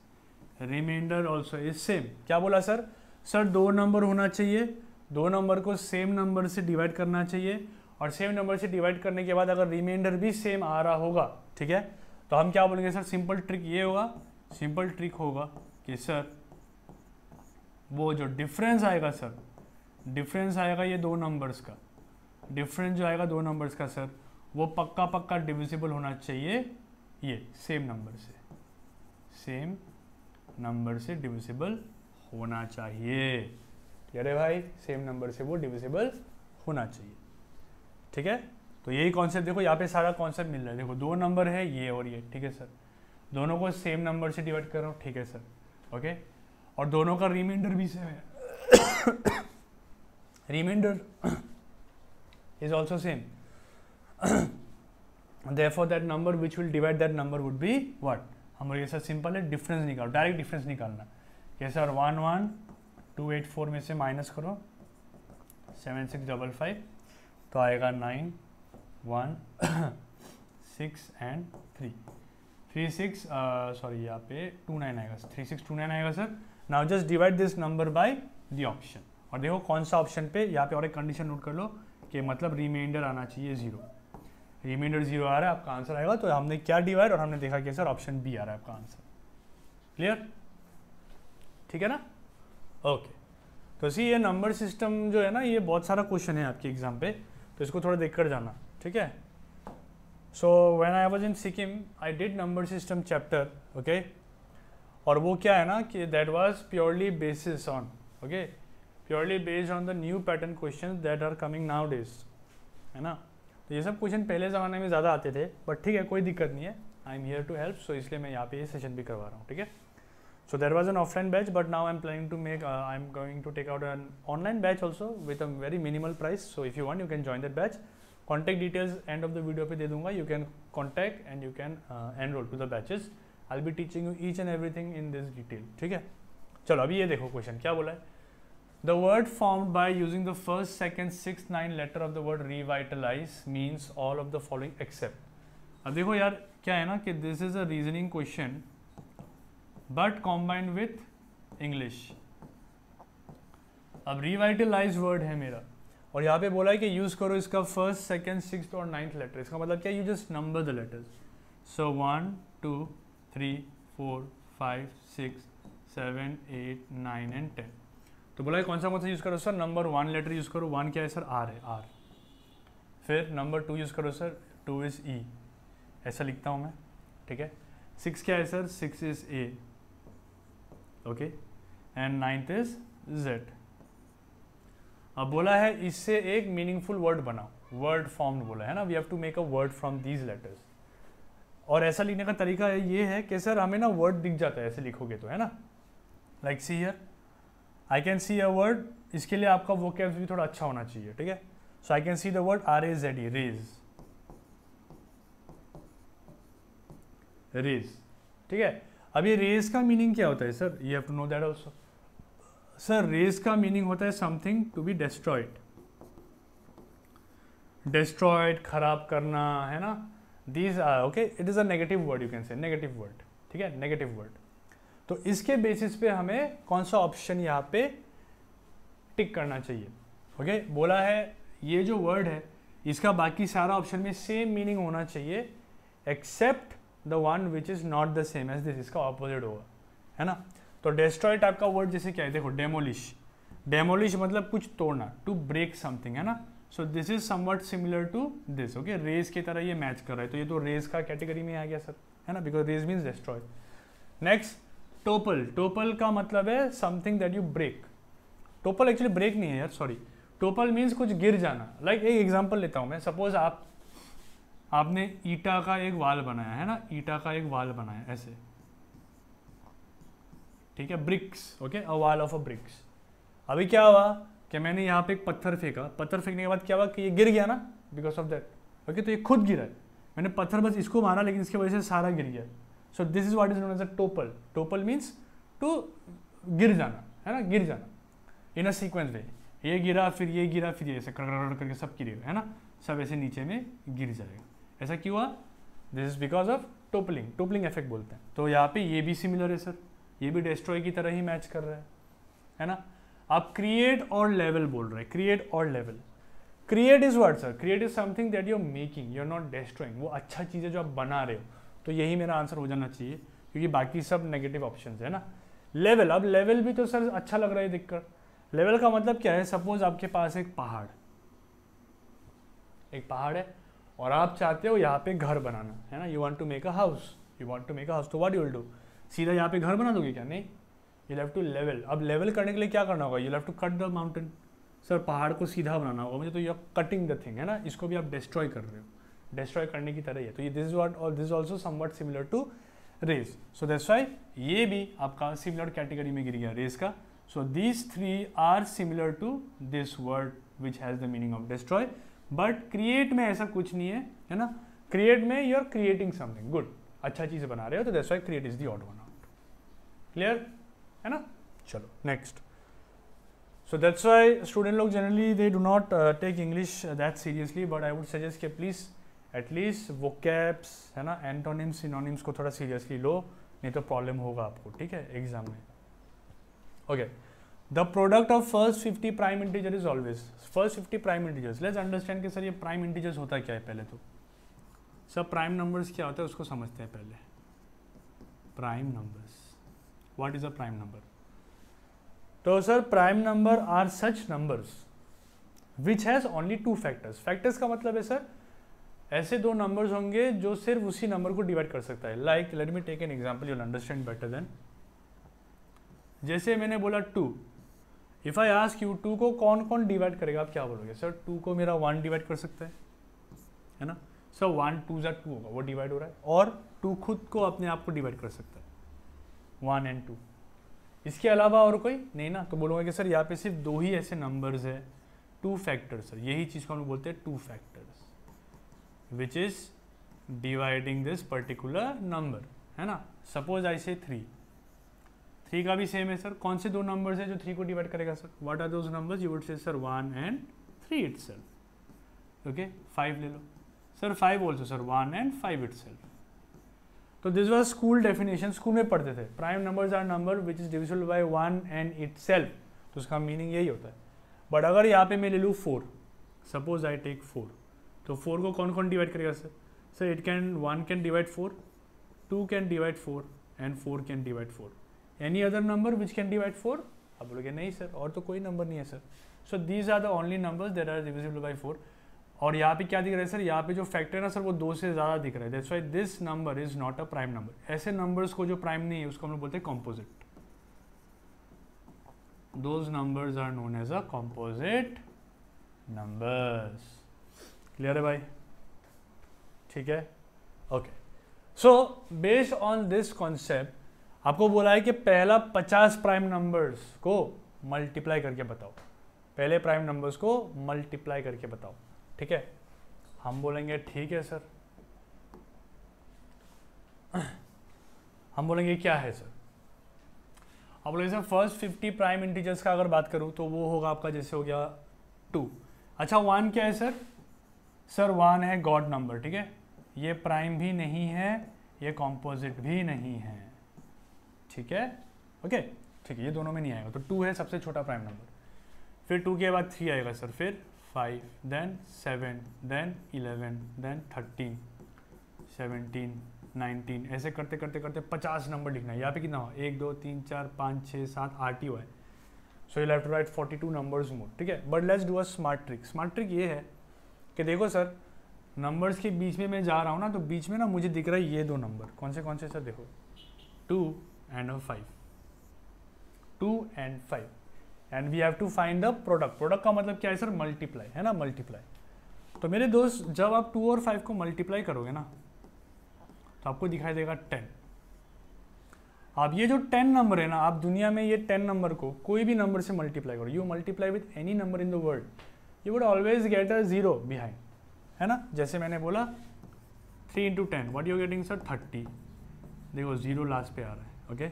Speaker 1: remainder also is same। क्या बोला सर, सर 2 नंबर होना चाहिए, 2 number को same number से divide करना चाहिए, और सेम नंबर से डिवाइड करने के बाद अगर रिमाइंडर भी सेम आ रहा होगा, ठीक है, तो हम क्या बोलेंगे सर, सिंपल ट्रिक ये होगा, सिंपल ट्रिक होगा कि सर वो जो डिफरेंस आएगा सर, डिफरेंस आएगा ये 2 नंबर्स का, डिफरेंस जो आएगा 2 नंबर्स का सर, वो पक्का पक्का डिविजिबल होना चाहिए ये सेम नंबर से, सेम नंबर से डिविजिबल होना चाहिए। अरे भाई सेम नंबर से वो डिविजिबल होना चाहिए, ठीक है। तो यही कॉन्सेप्ट देखो, यहाँ पे सारा कॉन्सेप्ट मिल रहा है। देखो 2 नंबर है ये और ये, ठीक है सर, दोनों को सेम नंबर से डिवाइड कर रहा हूँ, ठीक है सर, ओके, और दोनों का रिमाइंडर भी सेम है, reminder is also same, therefore that number which will divide that number would be what, हमारे ये सर सिंपल है, डिफरेंस निकालो, डायरेक्ट डिफरेंस निकालना। ये सर 11284 में से माइनस करो 7655, तो आएगा 9 1 6 एंड 3 36 सॉरी यहाँ पे 29 आएगा, 3629 आएगा sir. Now just divide this number by the option, और देखो कौन सा ऑप्शन पे, यहाँ पे और एक कंडीशन नोट कर लो कि मतलब रिमाइंडर आना चाहिए 0, रिमाइंडर 0 आ रहा है, आपका आंसर आएगा। तो हमने क्या डिवाइड, और हमने देखा कि सर ऑप्शन बी आ रहा है आपका आंसर। क्लियर, ठीक है ना, ओके। तो सी ये नंबर सिस्टम जो है ना, ये बहुत सारा क्वेश्चन है आपके एग्जाम पे, तो इसको थोड़ा देख कर जाना, ठीक है। So when I was in Sikkim I did number system chapter, okay, और वो क्या है ना कि that was purely basis on, okay, purely based on the new pattern questions that are coming nowadays, है ना। तो ये सब क्वेश्चन पहले ज़माने में ज़्यादा आते थे, बट ठीक है कोई दिक्कत नहीं है, I am here to help, so इसलिए मैं यहाँ पे ये सेशन भी करवा रहा हूँ, ठीक है। So there was an offline batch, but now I'm planning to make, I'm going to take out an online batch also with a very minimal price. So if you want, you can join that batch. Contact details end of the video पे दे दूँगा. You can contact and you can enroll to the batches. I'll be teaching you each and everything in this detail. ठीक है? चलो अभी ये देखो question क्या बोला है. The word formed by using the first, second, sixth, ninth letter of the word revitalize means all of the following except. अब देखो यार क्या है ना कि this is a reasoning question. But combined with English. अब रिवाइटलाइज वर्ड है मेरा और यहाँ पे बोला है कि यूज करो इसका फर्स्ट, सेकंड, सिक्स्थ और नाइन्थ लेटर. इसका मतलब क्या, you just number the letters. So 1 2 3 4 5 6 7 8 9 and 10. तो बोला है कौन सा यूज करो सर. नंबर 1 लेटर यूज करो. 1 क्या है सर, आर है, आर. फिर नंबर 2 यूज करो सर, 2 इज ई, ऐसा लिखता हूँ मैं, ठीक है. 6 क्या है sir, 6 is A, okay. And 9th is Z. अब बोला है इससे एक मीनिंगफुल वर्ड बनाओ. वर्ड फॉर्म बोला है ना, we have to make a word from these letters. और ऐसा लिखने का तरीका ये है कि सर हमें ना वर्ड दिख जाता है ऐसे लिखोगे तो, है ना. Like see here, I can C a word. इसके लिए आपका वोकैब्स भी थोड़ा अच्छा होना चाहिए, ठीक है. So I can see the word RAZE, raze, raze, ठीक है. अब ये रेज का मीनिंग क्या होता है sir, you have to know that also. Sir raze का मीनिंग होता है something to be destroyed. Destroyed, खराब करना, है ना. These are okay, it is a negative word, you can say negative word, ठीक है, नेगेटिव वर्ड. तो इसके बेसिस पे हमें कौन सा ऑप्शन यहाँ पे टिक करना चाहिए. ओके बोला है ये जो वर्ड है इसका बाकी सारा ऑप्शन में सेम मीनिंग होना चाहिए except the one which is not the same as this. इसका ऑपोजिट होगा, है ना. तो डिस्ट्रॉय टाइप का वर्ड जैसे क्या है, देखो डेमोलिश. डेमोलिश मतलब कुछ तोड़ना, टू ब्रेक समथिंग, है ना. So this is somewhat similar to this. Okay raze की तरह ये मैच कर रहा है, तो ये तो रेज का कैटेगरी में आ गया सर, है ना, because raze means destroy. Next topple. Topple का मतलब है something that you break. Topple actually break नहीं है यार, सॉरी. टोपल मीन्स कुछ गिर जाना. लाइक एक एग्जाम्पल लेता हूँ मैं. सपोज आपने ईटा का एक वाल बनाया, है ना, ईटा का एक वाल बनाया ऐसे, ठीक है, BRICS. Okay a wall of a BRICS. अभी क्या हुआ कि मैंने यहाँ पे एक पत्थर फेंका. पत्थर फेंकने के बाद क्या हुआ कि ये गिर गया ना, बिकॉज ऑफ दैट. ओके तो ये खुद गिरा है. मैंने पत्थर बस इसको मारा लेकिन इसकी वजह से सारा गिर गया. So this is what is known as a topple. Topple means to गिर जाना, है ना, गिर जाना इन अ सीक्वेंस वे. ये गिरा, फिर ये गिरा, फिर ये ऐसे करके सब गिरेगा, है ना, सब ऐसे नीचे में गिर जाएगा. ऐसा क्यों हुआ, this is because of toppling. Toppling effect बोलते हैं. तो यहाँ पे ये भी सिमिलर है सर, ये भी डिस्ट्रॉय की तरह ही मैच कर रहा है ना. आप क्रिएट और लेवल बोल रहे हैं, क्रिएट और level. Create is what sir, create is something that you are making, you are not destroying. वो अच्छा चीज़ है जो आप बना रहे हो, तो यही मेरा आंसर हो जाना चाहिए क्योंकि बाकी सब नेगेटिव ऑप्शन है ना. लेवल, अब लेवल भी तो सर अच्छा लग रहा है देखकर. लेवल का मतलब क्या है, सपोज आपके पास एक पहाड़ है और आप चाहते हो यहाँ पे घर बनाना, है ना. You want to make a house, तो व्हाट यू विल डू, सीधा यहाँ पे घर बना दोगे क्या, नहीं. You have to level. अब लेवल करने के लिए क्या करना होगा, you have to cut the mountain. Sir पहाड़ को सीधा बनाना होगा मुझे, तो you are cutting the thing, है ना. इसको भी आप डिस्ट्रॉय कर रहे हो, डिस्ट्रॉय करने की तरह ही है. तो ये दिस व्हाट और this also somewhat similar to raze. So that's why ये भी आपका सिमिलर कैटेगरी में गिर गया रेज का. So these 3 are similar to this word which has the meaning of destroy. But create में ऐसा कुछ नहीं है ना. क्रिएट में you are creating something good, अच्छा चीज़ बना रहे हो, तो that's why create is the odd one out. Clear है ना. चलो next. So that's why student लोग generally they do not take English that seriously, but I would suggest कि प्लीज़ एटलीस्ट वोकैब्स, है ना, एंटोनिम्स, सिनोनिम्स को थोड़ा seriously लो, नहीं तो प्रॉब्लम होगा आपको, ठीक है, एग्जाम में. Okay the product of first 50 prime integer is always. First 50 prime integers, let's understand कि सर ये प्राइम इंटीजर्स होता क्या है. पहले तो सर प्राइम नंबर्स क्या होता है उसको समझते हैं पहले. Prime numbers, what is a prime number. तो sir prime number are such numbers which has only 2 factors. Factors का मतलब है सर ऐसे 2 नंबर्स होंगे जो सिर्फ उसी नंबर को डिवाइड कर सकता है. Like let me take an example, you will understand better then. जैसे मैंने बोला 2. इफ आई आस्क यू 2 को कौन कौन डिवाइड करेगा, आप क्या बोलोगे. सर 2 को मेरा 1 डिवाइड कर सकता है, है ना। सो 1 2 ज़ा 2 होगा, वो डिवाइड हो रहा है, और 2 खुद को अपने आप को डिवाइड कर सकता है, 1 एंड 2। इसके अलावा और कोई नहीं ना, तो बोलूँगा कि सर यहाँ पे सिर्फ 2 ही ऐसे नंबर्स है, 2 फैक्टर्स है, यही चीज़ को हम लोग बोलते हैं 2 factors, which is dividing this particular number, है ना। सपोज आई से 3 का भी सेम है सर, कौन से 2 नंबर्स है जो 3 को डिवाइड करेगा sir, what are those numbers, you would say sir 1 and 3 itself. Okay, 5 ले लो sir, 5 also sir 1 and 5 itself. तो this was school definition, school में पढ़ते थे, prime numbers are number which is divisible by 1 and itself, तो उसका meaning यही होता है। बट अगर यहाँ पे मैं ले लूँ 4, सपोज आई टेक 4, तो 4 को कौन कौन डिवाइड करेगा sir, sir it can 1 can divide 4, 2 can divide 4 and 4 can divide 4। Any other number which can divide 4, आप बोलोगे नहीं सर और तो कोई नंबर नहीं है sir. So these are the only numbers that are divisible by 4। और यहाँ पे क्या दिख रहा है सर, यहाँ पे जो फैक्टर है ना सर वो 2 से ज़्यादा दिख रहा है, that's why this number is not a prime number. ऐसे नंबर्स को जो प्राइम नहीं है उसको हम लोग बोलते हैं composite, those numbers are known as a composite numbers. Clear है भाई, ठीक है, okay. So based on this concept आपको बोला है कि पहला 50 प्राइम नंबर्स को मल्टीप्लाई करके बताओ, पहले प्राइम नंबर्स को मल्टीप्लाई करके बताओ, ठीक है। हम बोलेंगे ठीक है सर, हम बोलेंगे क्या है सर, आप बोलेंगे सर फर्स्ट 50 प्राइम इंटीजर्स का अगर बात करूं तो वो होगा आपका, जैसे हो गया 2। अच्छा 1 क्या है सर, सर 1 है गॉड नंबर, ठीक है, ये प्राइम भी नहीं है, ये कॉम्पोजिट भी नहीं है, ठीक है, ओके, ठीक है, ये दोनों में नहीं आएगा, तो 2 है सबसे छोटा प्राइम नंबर। फिर 2 के बाद 3 आएगा सर, फिर 5, देन 7, देन 11, देन 13, 17, 19, ऐसे करते करते करते 50 नंबर लिखना है। यहाँ पे कितना हुआ, 1 2 3 4 5 6 7 8 ही हुआ है, so you have to write 42 numbers more, ठीक है। But let's do a smart trick. Smart trick ये है कि देखो सर नंबर्स के बीच में मैं जा रहा हूँ ना, तो बीच में ना मुझे दिख रहा है ये 2 नंबर, कौन से सर, देखो 2 and 5, 2 and 5, and we have to find the product. Product का मतलब क्या है सर, मल्टीप्लाई, है ना, मल्टीप्लाई। तो मेरे दोस्त जब आप 2 और 5 को मल्टीप्लाई करोगे ना तो आपको दिखाई देगा 10। अब ये जो 10 नंबर है ना, आप दुनिया में ये 10 नंबर को कोई भी नंबर से मल्टीप्लाई करो, you multiply with any number in the world, you would always get a 0 behind, है ना। जैसे मैंने बोला 3 × 10 व्हाट यू गेटिंग सर, 30, देखो 0 लास्ट पे आ रहा है, ओके।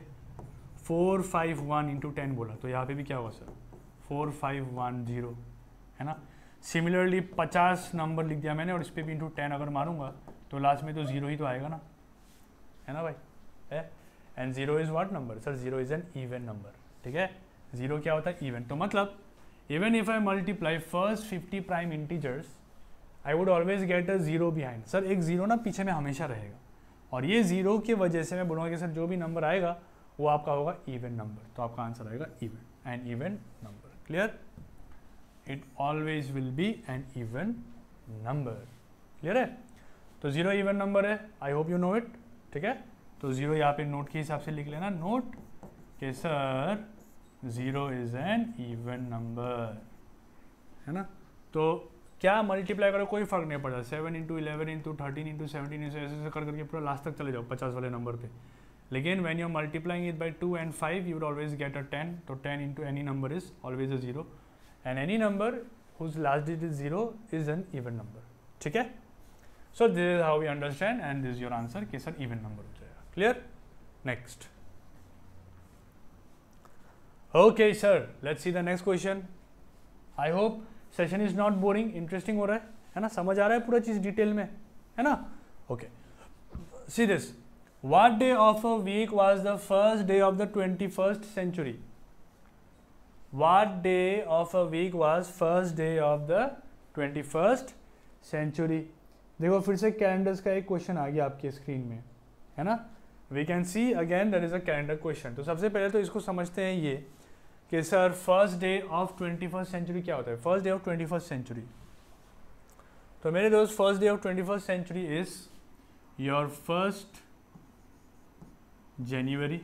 Speaker 1: 4 5 1 × 10 बोला तो यहाँ पे भी क्या होगा सर, 4 5 1 0, है ना। सिमिलरली 50 नंबर लिख दिया मैंने और इस पर भी इंटू 10 अगर मारूंगा तो लास्ट में तो 0 ही तो आएगा ना, है ना भाई, है। And 0 is what number sir, 0 is an even number, ठीक है। 0 क्या होता है, इवन। तो मतलब even if I multiply first 50 prime integers I would always get a 0 behind. Sir एक 0 ना पीछे में हमेशा रहेगा, और ये 0 की वजह से मैं बोलूँगा कि सर जो भी नंबर आएगा वो आपका होगा इवन नंबर, तो आपका आंसर आएगा even, an even number. Clear, it always will be an even number. Clear है, तो 0 इवन नंबर है, I hope you know it, ठीक है। तो 0 यहाँ पे नोट के हिसाब से लिख लेना, नोट कि sir 0 is an even number, है ना। तो क्या मल्टीप्लाई करो कोई फर्क नहीं पड़ता, 7 × 11 × 13 × 17 ऐसे कर करके पूरा लास्ट तक चले जाओ 50 वाले नंबर पे। लेकिन when you are multiplying it by 2 and 5 you would always get a 10, तो 10 into any number is always a 0, and any number whose last digit is 0 is an even number, ठीक है। So this is how we understand and this is your answer कि sir even number हो जाएगा। Clear? Next. Okay sir, let's see the next question. I hope session is not boring, interesting हो रहा है ना, समझ आ रहा है पूरा चीज़ डिटेल में, है ना। Okay, see this. What day of a week was the first day of the 21st century? What day of a week was first day of the 21st century? देखो फिर से कैलेंडर्स का एक क्वेश्चन आ गया आपके स्क्रीन में, है ना। We can see again there is a calendar question. तो सबसे पहले तो इसको समझते हैं ये कि sir first day of 21st century क्या होता है। First day of 21st century, तो मेरे दोस्त first day of 21st century is your first January.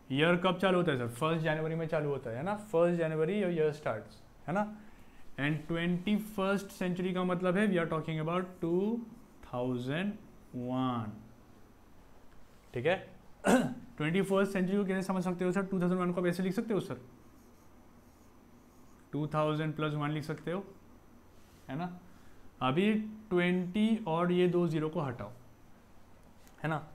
Speaker 1: Year कब चालू होता है सर, 1 जनवरी में चालू होता है ना, 1 जनवरी योर ईयर स्टार्ट्स, है ना। एंड 21st सेंचुरी का मतलब है वी आर टॉकिंग अबाउट 2001, ठीक है। 21st सेंचुरी को कैसे समझ सकते हो सर? 2001 को आप ऐसे लिख सकते हो सर, 2000 + 1 लिख सकते हो, है ना। अभी 20 और ये 2 0 को हटाओ, है ना।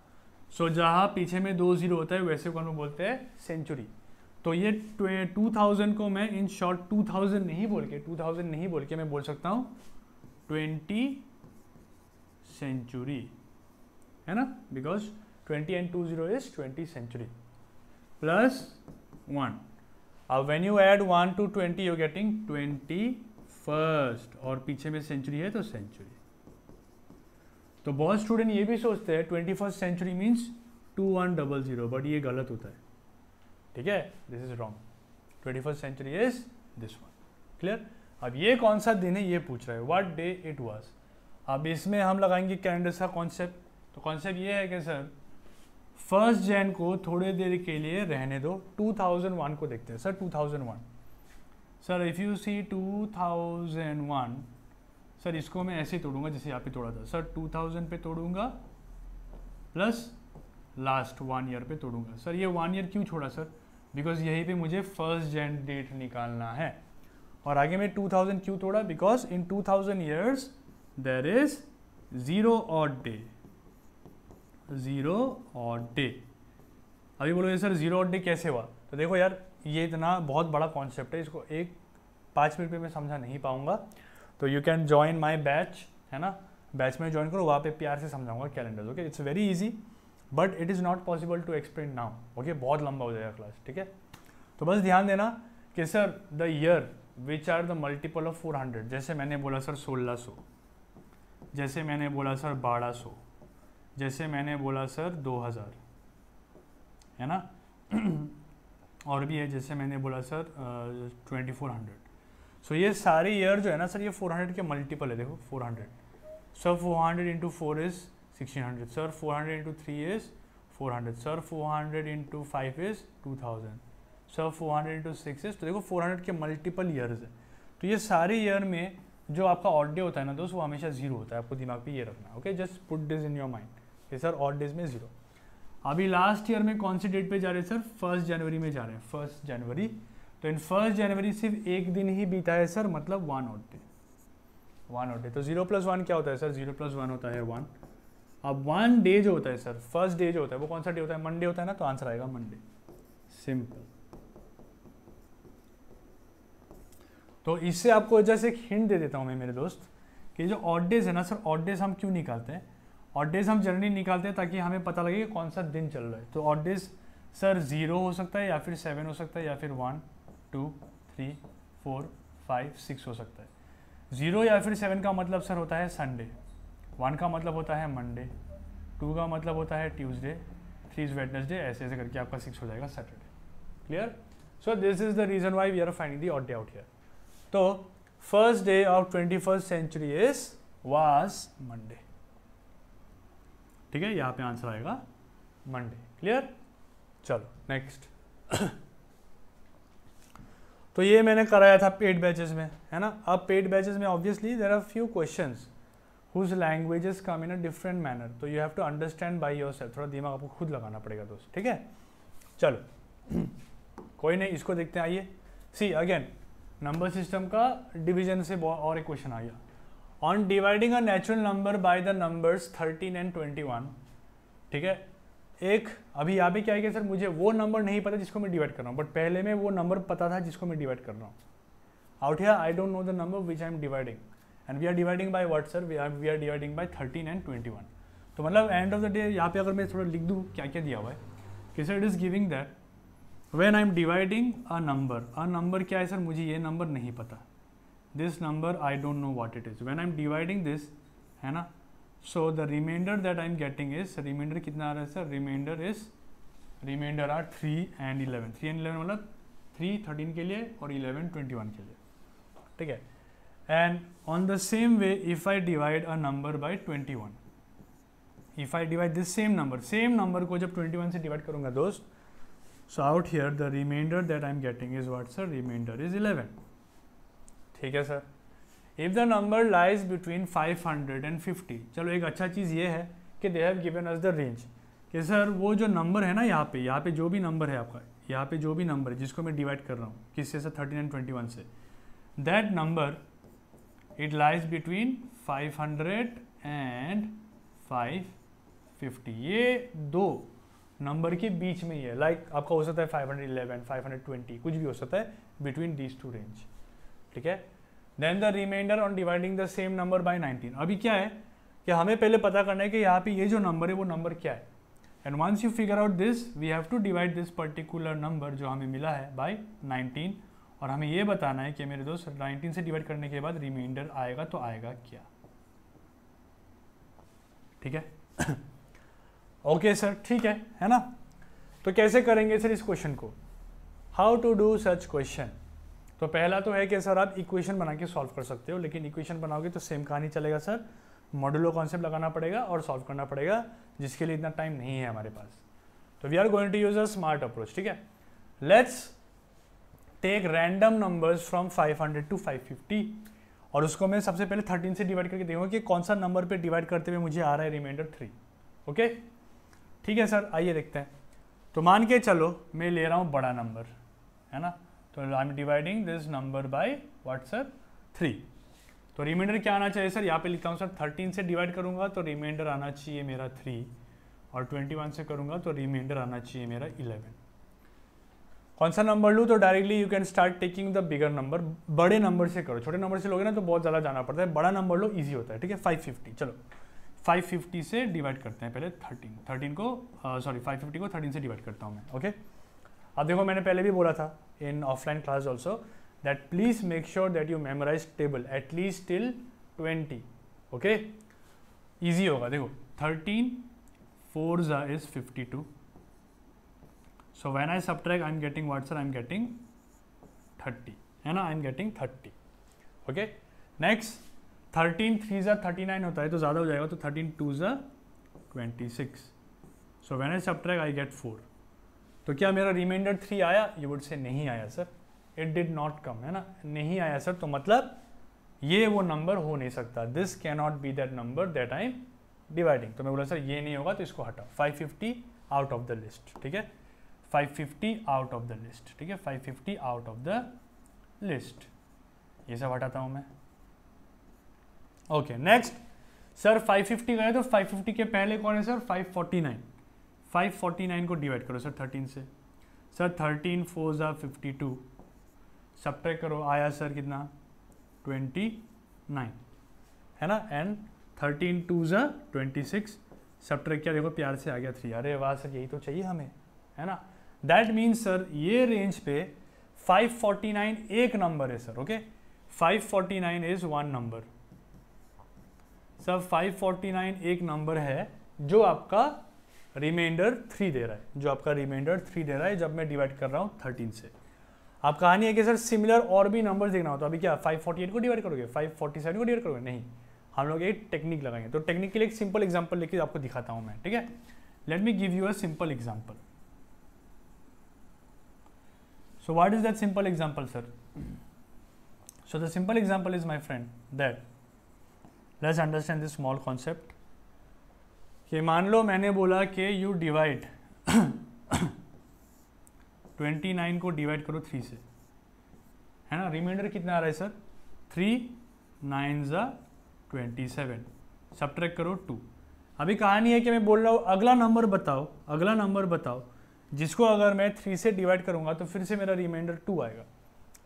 Speaker 1: सो जहाँ पीछे में 2 0 होता है वैसे को हम बोलते हैं सेंचुरी। तो ये 2000 को मैं इन शॉर्ट 2000 नहीं बोल के मैं बोल सकता हूँ 20 सेंचुरी, है ना, because 20 and 20 is 20 century plus 1. When you add 1 to 20 you're getting 21st और पीछे में सेंचुरी है तो सेंचुरी। तो बहुत स्टूडेंट ये भी सोचते हैं 21st सेंचुरी मीन्स 2100, बट ये गलत होता है, ठीक है, this is wrong. 21st century is this one, clear. अब ये कौन सा दिन है ये पूछ रहा है, व्हाट डे इट वाज। अब इसमें हम लगाएंगे कैलेंडर का कॉन्सेप्ट। तो कॉन्सेप्ट ये है कि सर 1 जैन को थोड़ी देर के लिए रहने दो, 2001 को देखते हैं sir. 2001 sir, if you see 2001 sir, इसको मैं ऐसे तोड़ूंगा जैसे यहाँ पे तोड़ा था सर, 2000 पे तोड़ूंगा प्लस लास्ट 1 ईयर पे तोड़ूंगा। सर ये 1 ईयर क्यों छोड़ा सर? बिकॉज यहीं पे मुझे 1 जैन डेट निकालना है। और आगे में 2000 क्यों तोड़ा? Because in 2000 years there is 0 odd day, 0 odd day. अभी बोलोगे सर 0 ऑड डे कैसे हुआ? तो देखो यार, ये इतना बहुत बड़ा कॉन्सेप्ट है, इसको 5 मिनट में मैं समझा नहीं पाऊंगा। तो you can join my batch, है ना, बैच में ज्वाइन करो, वहाँ पे प्यार से समझाऊंगा calendar. Okay, it's very easy but it is not possible to explain now. Okay, बहुत लंबा हो जाएगा क्लास, ठीक है। तो बस ध्यान देना कि sir the year which are the multiple of 400, जैसे मैंने बोला सर 1600, जैसे मैंने बोला सर 1200, जैसे मैंने बोला सर 2000, है ना। और भी है, जैसे मैंने बोला सर 2400। सो ये सारे ईयर जो है ना सर, ये 400 के मल्टीपल है। देखो 400, sir 400 into 4 is 1600, sir 400 into 3 is 400, sir 400 into 5 is 2000, sir 400 into 6 is, तो देखो 400 के मल्टीपल ईयर्स है। तो ये सारे ईयर में जो आपका ऑड डे होता है ना दोस्त, वो हमेशा 0 होता है, आपको दिमाग पे ये रखना है। Okay, just put this in your mind कि सर ऑड डेज में 0। अभी लास्ट ईयर में कौन सी डेट पे जा रहे हैं सर? 1 जनवरी में जा रहे हैं, 1 जनवरी। तो इन 1 जनवरी सिर्फ एक दिन ही बीता है सर, मतलब 1 ऑड डे, 1 ऑड डे। तो 0 + 1 क्या होता है सर? 0 + 1 होता है 1। अब 1 डे जो होता है सर, फर्स्ट डे जो होता है वो कौन सा डे होता है? मंडे होता है ना, तो आंसर आएगा मंडे, सिंपल। तो इससे आपको जैसे एक हिंट दे देता हूँ मैं मेरे दोस्त, कि जो ऑड डेज है ना सर, ऑड डेज हम क्यों निकालते हैं? ऑड डेज हम जनरली निकालते हैं ताकि हमें पता लगे कि कौन सा दिन चल रहा है। तो ऑड डेज सर 0 हो सकता है, या फिर 7 हो सकता है, या फिर 1 2 3 4 5 6 हो सकता है। 0 या फिर 7 का मतलब सर होता है संडे, 1 का मतलब होता है मंडे, 2 का मतलब होता है ट्यूसडे, 3 इज वेडनेसडे, ऐसे ऐसे करके आपका 6 हो जाएगा Saturday. Clear? So this is the reason why we are finding the odd day out here. तो first day of 21st century is was Monday, ठीक है, यहाँ पे आंसर आएगा मंडे। क्लियर? चलो नेक्स्ट। तो ये मैंने कराया था पेड बैचेस में, है ना। अब पेड बैचेस में obviously there are few questions whose languages come in a different manner, तो you have to understand by yourself, थोड़ा दिमाग आपको खुद लगाना पड़ेगा दोस्त, ठीक है। चलो कोई नहीं, इसको देखते हैं, आइए। सी अगेन नंबर सिस्टम का डिवीजन से और एक क्वेश्चन आ गया। On dividing a natural number by the numbers 13 and 21, ठीक है। एक अभी यहाँ पे क्या है कि सर मुझे वो नंबर नहीं पता जिसको मैं डिवाइड कर रहा हूँ, बट पहले में वो नंबर पता था जिसको मैं डिवाइड कर रहा हूँ। Out here I don't know the number which I am dividing, and we are dividing by what sir? We are dividing by 13 and 21। तो मतलब एंड ऑफ द डे यहाँ पे अगर मैं थोड़ा लिख दूँ क्या क्या दिया हुआ है कि sir it is giving that when I am dividing a number क्या है सर? मुझे ये नंबर नहीं पता, this number I don't know what it is. When I am dividing this, है ना, so the reminder that I am getting is, reminder कितना आ रहा है सर? रिमाइंडर आर 3 and 11, 3 and 11 मतलब 3 13 के लिए और 11 21 के लिए, ठीक है। And on the same way if I divide a number by 21, if I divide this same number को जब 21 से डिवाइड करूंगा दोस्त, so out here the reminder that I am getting is what sir? Reminder is 11, ठीक है sir. If the number lies between 500 and 50, चलो एक अच्छा चीज़ ये है कि they have given us the range कि सर वो जो नंबर है ना यहाँ पे जो भी नंबर है आपका, यहाँ पे जो भी नंबर है जिसको मैं डिवाइड कर रहा हूँ किससे सर 13 and 21 से, that number it lies between 500 and 550, ये दो नंबर के बीच में ही है। लाइक आपका हो सकता है 511, 520, कुछ भी हो सकता है बिटवीन दीज टू रेंज, ठीक है। Then the reminder on dividing the same number by 19। अभी क्या है कि हमें पहले पता करना है कि यहाँ पे ये जो नंबर है वो नंबर क्या है, and once you figure out this we have to divide this particular number जो हमें मिला है बाय 19, और हमें ये बताना है कि मेरे दोस्त 19 से डिवाइड करने के बाद रिमाइंडर आएगा तो आएगा क्या, ठीक है। ओके सर, ठीक है ना। तो कैसे करेंगे सर इस क्वेश्चन को, how to do such question. तो पहला तो है कि सर आप इक्वेशन बना के सॉल्व कर सकते हो, लेकिन इक्वेशन बनाओगे तो सेम कहानी चलेगा सर, मॉड्यूलो कॉन्सेप्ट लगाना पड़ेगा और सॉल्व करना पड़ेगा, जिसके लिए इतना टाइम नहीं है हमारे पास। तो we are going to use a smart approach, ठीक है। Let's take random numbers from 500 to 550, और उसको मैं सबसे पहले 13 से डिवाइड करके देखूंगा कि कौन सा नंबर पे डिवाइड करते हुए मुझे आ रहा है रिमाइंडर 3। ओके, ठीक है सर, आइए देखते हैं। तो मान के चलो मैं ले रहा हूँ बड़ा नंबर, है ना, तो आई am dividing this number bye what sir 3। तो रिमाइंडर क्या आना चाहिए सर, यहाँ पे लिखता हूँ सर 13 से डिवाइड करूँगा तो रिमाइंडर आना चाहिए मेरा 3, और 21 से करूँगा तो रिमाइंडर आना चाहिए मेरा 11। कौन सा नंबर लूँ, तो directly you can start taking the bigger number, बड़े नंबर से करो, छोटे नंबर से लोगे ना तो बहुत ज़्यादा जाना पड़ता है, बड़ा नंबर लो ईजी होता है, ठीक है। 550, चलो 550 से डिवाइड करते हैं पहले 13 को, सॉरी 550 को 13 से डिवाइड करता हूँ मैं, ओके। अब देखो मैंने पहले भी बोला था in offline class also that please make sure that you memorise table at least till 20, okay, easy होगा। देखो 13 4 is 52, so when I subtract I am getting what sir, I am getting 30, है ना, I am getting 30, okay। next 13 3 39 होता है तो ज़्यादा हो जाएगा, तो 13 2 26, so when I subtract I get 4। तो क्या मेरा रिमाइंडर 3 आया, यू वुड से नहीं आया sir, it did not come, है ना, नहीं आया सर, तो मतलब ये वो नंबर हो नहीं सकता, this can not be that number that I am dividing. तो मैं बोला सर ये नहीं होगा तो इसको हटाओ, 550 आउट ऑफ द लिस्ट, ठीक है, 550 आउट ऑफ द लिस्ट, ठीक है, 550 आउट ऑफ द लिस्ट, ये सब हटाता हूँ मैं। ओके नेक्स्ट सर 550 गए तो 550 के पहले कौन है सर, 549, 549 को डिवाइड करो सर 13 से, सर 13 4 52, सब्ट्रैक्ट करो, आया सर कितना 29, है ना, एंड 13 2 26, सब्ट्रैक्ट किया, देखो प्यार से आ गया 3, अरे वाह सर यही तो चाहिए हमें, है ना। दैट मीन्स सर ये रेंज पे 549 एक नंबर है sir, okay, 549 is one number sir, 549 एक नंबर है जो आपका रिमाइंडर 3 दे रहा है, जो आपका रिमाइंडर 3 दे रहा है जब मैं डिवाइड कर रहा हूँ 13 से। आप कहानी है कि सर सिमिलर और भी नंबर्स देखना हो तो अभी क्या 548 को डिवाइड करोगे, 547 को डिवाइड करोगे, नहीं, हम लोग एक टेक्निक लगाएंगे। तो टेक्निक के लिए एक सिंपल एग्जांपल लेके आपको दिखाता हूँ मैं, ठीक है। Let me give you a simple example. So what is that simple example sir, so the simple example is my friend that let's understand this small concept कि मान लो मैंने बोला कि यू डिवाइड 29 को डिवाइड करो 3 से, है ना, रिमाइंडर कितना आ रहा है सर, 3 9 27, सब्ट्रैक्ट करो 2। अभी कहानी है कि मैं बोल रहा हूँ अगला नंबर बताओ, अगला नंबर बताओ जिसको अगर मैं 3 से डिवाइड करूँगा तो फिर से मेरा रिमाइंडर 2 आएगा,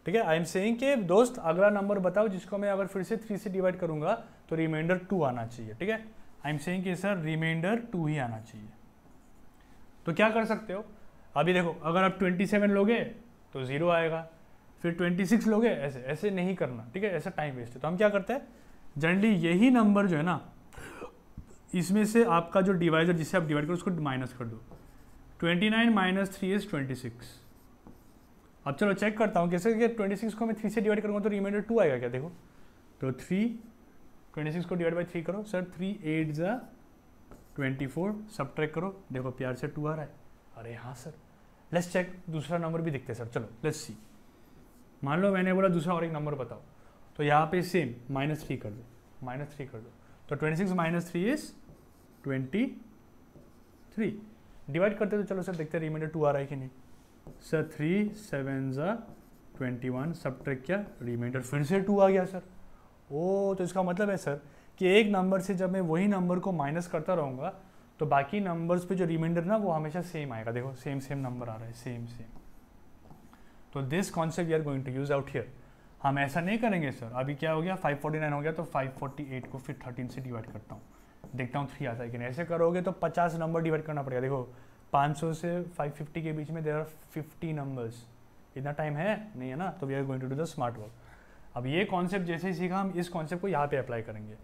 Speaker 1: ठीक है। आई एम सेइंग कि दोस्त अगला नंबर बताओ जिसको मैं अगर फिर से 3 से डिवाइड करूँगा तो रिमाइंडर 2 आना चाहिए, ठीक है। आई एम सेइंग कि सर रिमाइंडर 2 ही आना चाहिए। तो क्या कर सकते हो, अभी देखो अगर आप 27 लोगे तो 0 आएगा, फिर 26 लोगे, ऐसे ऐसे नहीं करना, ठीक है, ऐसा टाइम वेस्ट है। तो हम क्या करते हैं, जनरली यही नंबर जो है ना इसमें से आपका जो डिवाइजर जिससे आप डिवाइड करो उसको माइनस कर दो, 29 माइनस 3 इज 26। अब चलो चेक करता हूँ कैसे कि 26 को मैं 3 से डिवाइड करूँगा तो रिमाइंडर 2 आएगा क्या, देखो तो 26 को डिवाइड बाई 3 करो सर, 3 8 24, सब्ट्रैक्ट करो, देखो प्यार से 2 आ रहा है, अरे हाँ सर। लेट्स चेक दूसरा नंबर भी देखते हैं सर, चलो लेट्स सी। मान लो मैंने बोला दूसरा और एक नंबर बताओ, तो यहाँ पे सेम -3 कर दो, -3 कर दो, तो 26 - 3 इज 23। डिवाइड करते तो चलो सर देखते हैं रिमाइंडर 2 आ रहा है कि नहीं। सर 3 7 21, सब्ट्रैक्ट क्या, रिमाइंडर फिर से 2 आ गया सर। ओ तो इसका मतलब है सर कि एक नंबर से जब मैं वही नंबर को माइनस करता रहूँगा तो बाकी नंबर्स पे जो रिमाइंडर ना वो हमेशा सेम आएगा। देखो सेम नंबर आ रहा है, सेम। तो this concept we are going to use out here. हम ऐसा नहीं करेंगे सर। अभी क्या हो गया, 549 हो गया, तो 548 को फिर 13 से डिवाइड करता हूँ, देखता हूँ 3 आता है कि नहीं। ऐसे करोगे तो 50 नंबर डिवाइड करना पड़ेगा। देखो 500 से 550 के बीच में देयर आर 50 नंबर्स। इतना टाइम है नहीं है ना, तो we are going to do the smart work. अब ये कॉन्सेप्ट जैसे ही सीखा हम इस कॉन्सेप्ट को यहाँ पे अप्लाई करेंगे।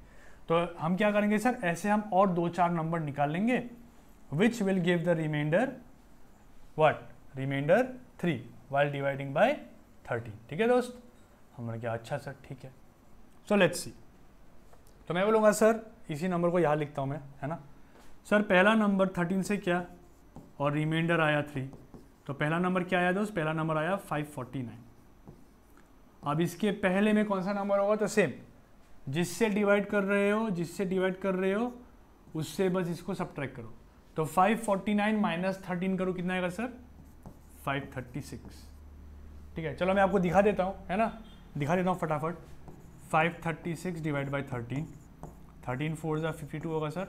Speaker 1: तो हम क्या करेंगे सर, ऐसे हम और 2-4 नंबर निकाल लेंगे which will give the reminder what, reminder 3 while dividing by 30। ठीक है दोस्त, हमने क्या, अच्छा सर ठीक है। So let's see. तो मैं बोलूँगा सर इसी नंबर को यहाँ लिखता हूँ मैं, है ना। सर पहला नंबर 13 से क्या और रिमाइंडर आया 3, तो पहला नंबर क्या आया दोस्त, पहला नंबर आया 549। अब इसके पहले में कौन सा नंबर होगा, तो सेम जिससे डिवाइड कर रहे हो उससे बस इसको सब्ट्रैक्ट करो। तो 549 - 13 करो, कितना आएगा सर, 536। ठीक है, चलो मैं आपको दिखा देता हूँ, है ना, दिखा देता हूँ फटाफट। 536 डिवाइड बाई 13, 13 4 ज़ा 52 होगा सर।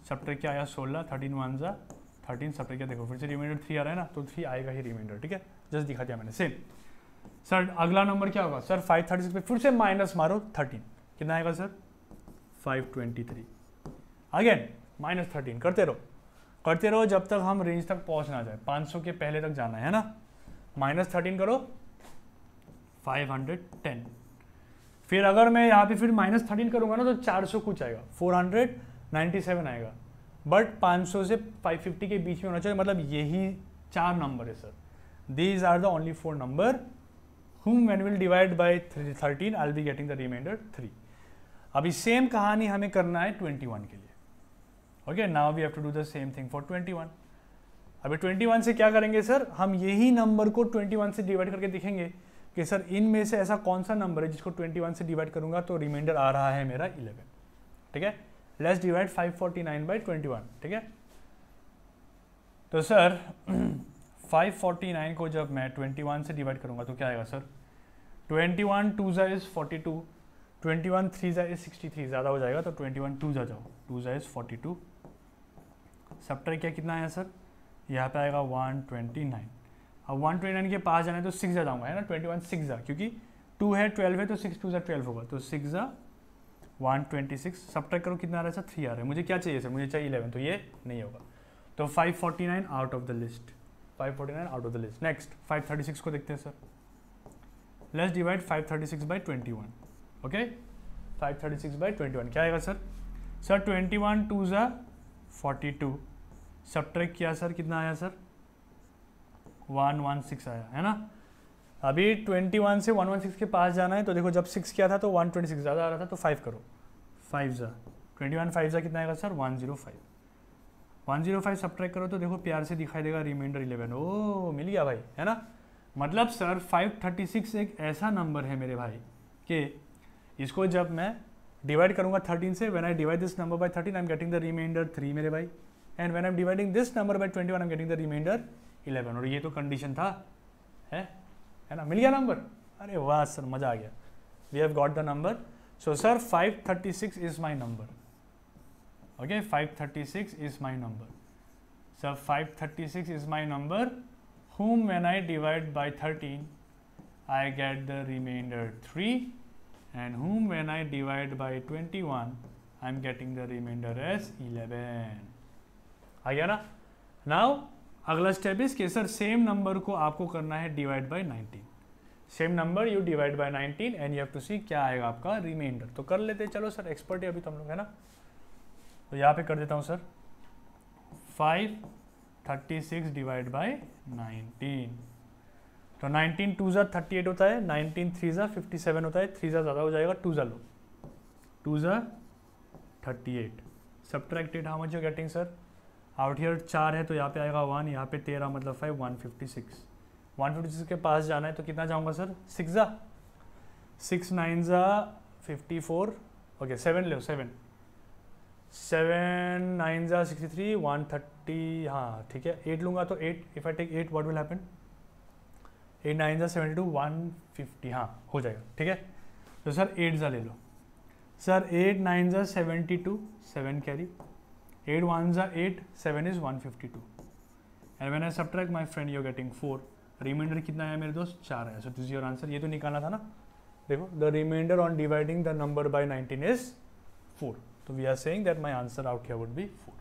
Speaker 1: सब्ट्रैक्ट क्या आया 16, 13 1 ज़ा 13, सब्ट्रैक्ट क्या, देखो फिर से रिमाइंडर 3 आ रहा है ना, तो 3 आएगा ही रिमाइंडर। ठीक है, जस्ट दिखा दिया मैंने, सेम। सर अगला नंबर क्या होगा सर, 536 पे फिर से माइनस मारो 13, कितना आएगा सर, 523। अगेन -13 करते रहो जब तक हम रेंज तक पहुंच ना जाए। 500 के पहले तक जाना है ना। -13 करो 510। फिर अगर मैं यहाँ पे फिर -13 करूँगा ना तो 400 कुछ आएगा, 497 आएगा। बट 500 से 550 के बीच में होना चाहिए, मतलब यही 4 नंबर है sir. These are the only 4 number whom when will divide by 13 I'll be getting the remainder 3। अभी सेम कहानी हमें करना है 21 के लिए। Okay, now we have to do the same thing for 21। अभी 21 से क्या करेंगे सर, हम यही नंबर को 21 से डिवाइड करके देखेंगे कि सर इनमें से ऐसा कौन सा नंबर है जिसको 21 से डिवाइड करूंगा तो रिमाइंडर आ रहा है मेरा 11। ठीक है, लेट्स डिवाइड 549 बाई 21। ठीक है, तो सर 549 को जब मैं 21 से डिवाइड करूंगा तो क्या आएगा सर, 21 2 ज़ा इज 42, 21 3 ज़ा इज 63, ज़्यादा हो जाएगा तो 21 2 ज़ा जाओ, 2 ज़ा इज 42। सब्ट्रैक्ट क्या कितना आया सर, यहाँ पे आएगा 129। अब 129 के पास जाना है तो 6 ज़ा जाऊँगा, है ना, 21 6 ज़ा, क्योंकि 2 है 12 है तो 6 2 ज़ा 12 होगा, तो 6 ज़ा 126। सब्ट्रैक्ट करो कितना आ रहा है सर, 3 आ रहा है। मुझे क्या चाहिए सर, मुझे चाहिए 11, तो ये नहीं होगा, तो 549 out of the list, 549 out of the list. Next 536 को देखते हैं sir. Let's divide 536 by 21। Okay, 536 by 21 क्या आएगा सर, 21 2 ज़ा 42। सब्ट्रैक्ट किया सर, कितना आया सर, 116 आया, है ना। अभी 21 से 116 के पास जाना है, तो देखो जब 6 किया था तो 126 ज़्यादा आ रहा था, तो 5 करो, 5 ज़ा 21 5 ज़ा कितना आएगा सर, 105। 105 सब्ट्रैक्ट करो तो देखो प्यार से दिखाई देगा रिमाइंडर 11। ओ मिल गया भाई, है ना। मतलब सर 536 एक ऐसा नंबर है मेरे भाई कि इसको जब मैं डिवाइड करूंगा 13 से, when I divide this number by 13 I am getting the reminder 3 मेरे भाई, and when I am dividing this number by 21 I am getting the reminder 11। और ये तो कंडीशन था, है ना, मिल गया नंबर। अरे वाह सर, मजा आ गया, we have got the number. So sir 536 is my number. Okay, 536 is my number. So 536 is my number whom when I divide by 13 I get the remainder 3, and whom when I divide by 21 I am getting the remainder as 11। आ गया ना। Now अगला step is कि sir same number को आपको करना है divide by 19। Same number you divide by 19 and you have to see क्या आएगा आपका रिमाइंडर। तो कर लेते चलो सर, एक्सपर्ट है अभी तो हम लोग, है ना। तो यहाँ पे कर देता हूँ सर 536 डिवाइड बाई 19। तो 19 2 ज़ा 38 होता है, 19 3 ज़ा 57 होता है, 3 ज़ा ज़्यादा हो जाएगा, 2 ज़ा लो, 2 ज़ा 38। Subtracted how much you getting sir, out here 4 है तो यहाँ पे आएगा 1, यहाँ पे 13 मतलब 5, 156। 156 के पास जाना है तो कितना जाऊँगा सर, 6 ज़ा 6 9 54, ओके 7 लो, 7 9 63, 130, हाँ ठीक है। 8 लूँगा तो 8, if I take 8 what will happen, 8 9 72, 150, हाँ हो जाएगा ठीक है। तो सर 8 ले लो sir, 8 9 72, 7 carry, 8 1 8, 7 is 152 and when I subtract my friend you are getting 4, reminder कितना है मेरे दोस्त, 4 है। So this is your answer. ये तो निकालना था ना, देखो the reminder on dividing the number by 19 is 4, तो we are saying that my answer out here would be 4,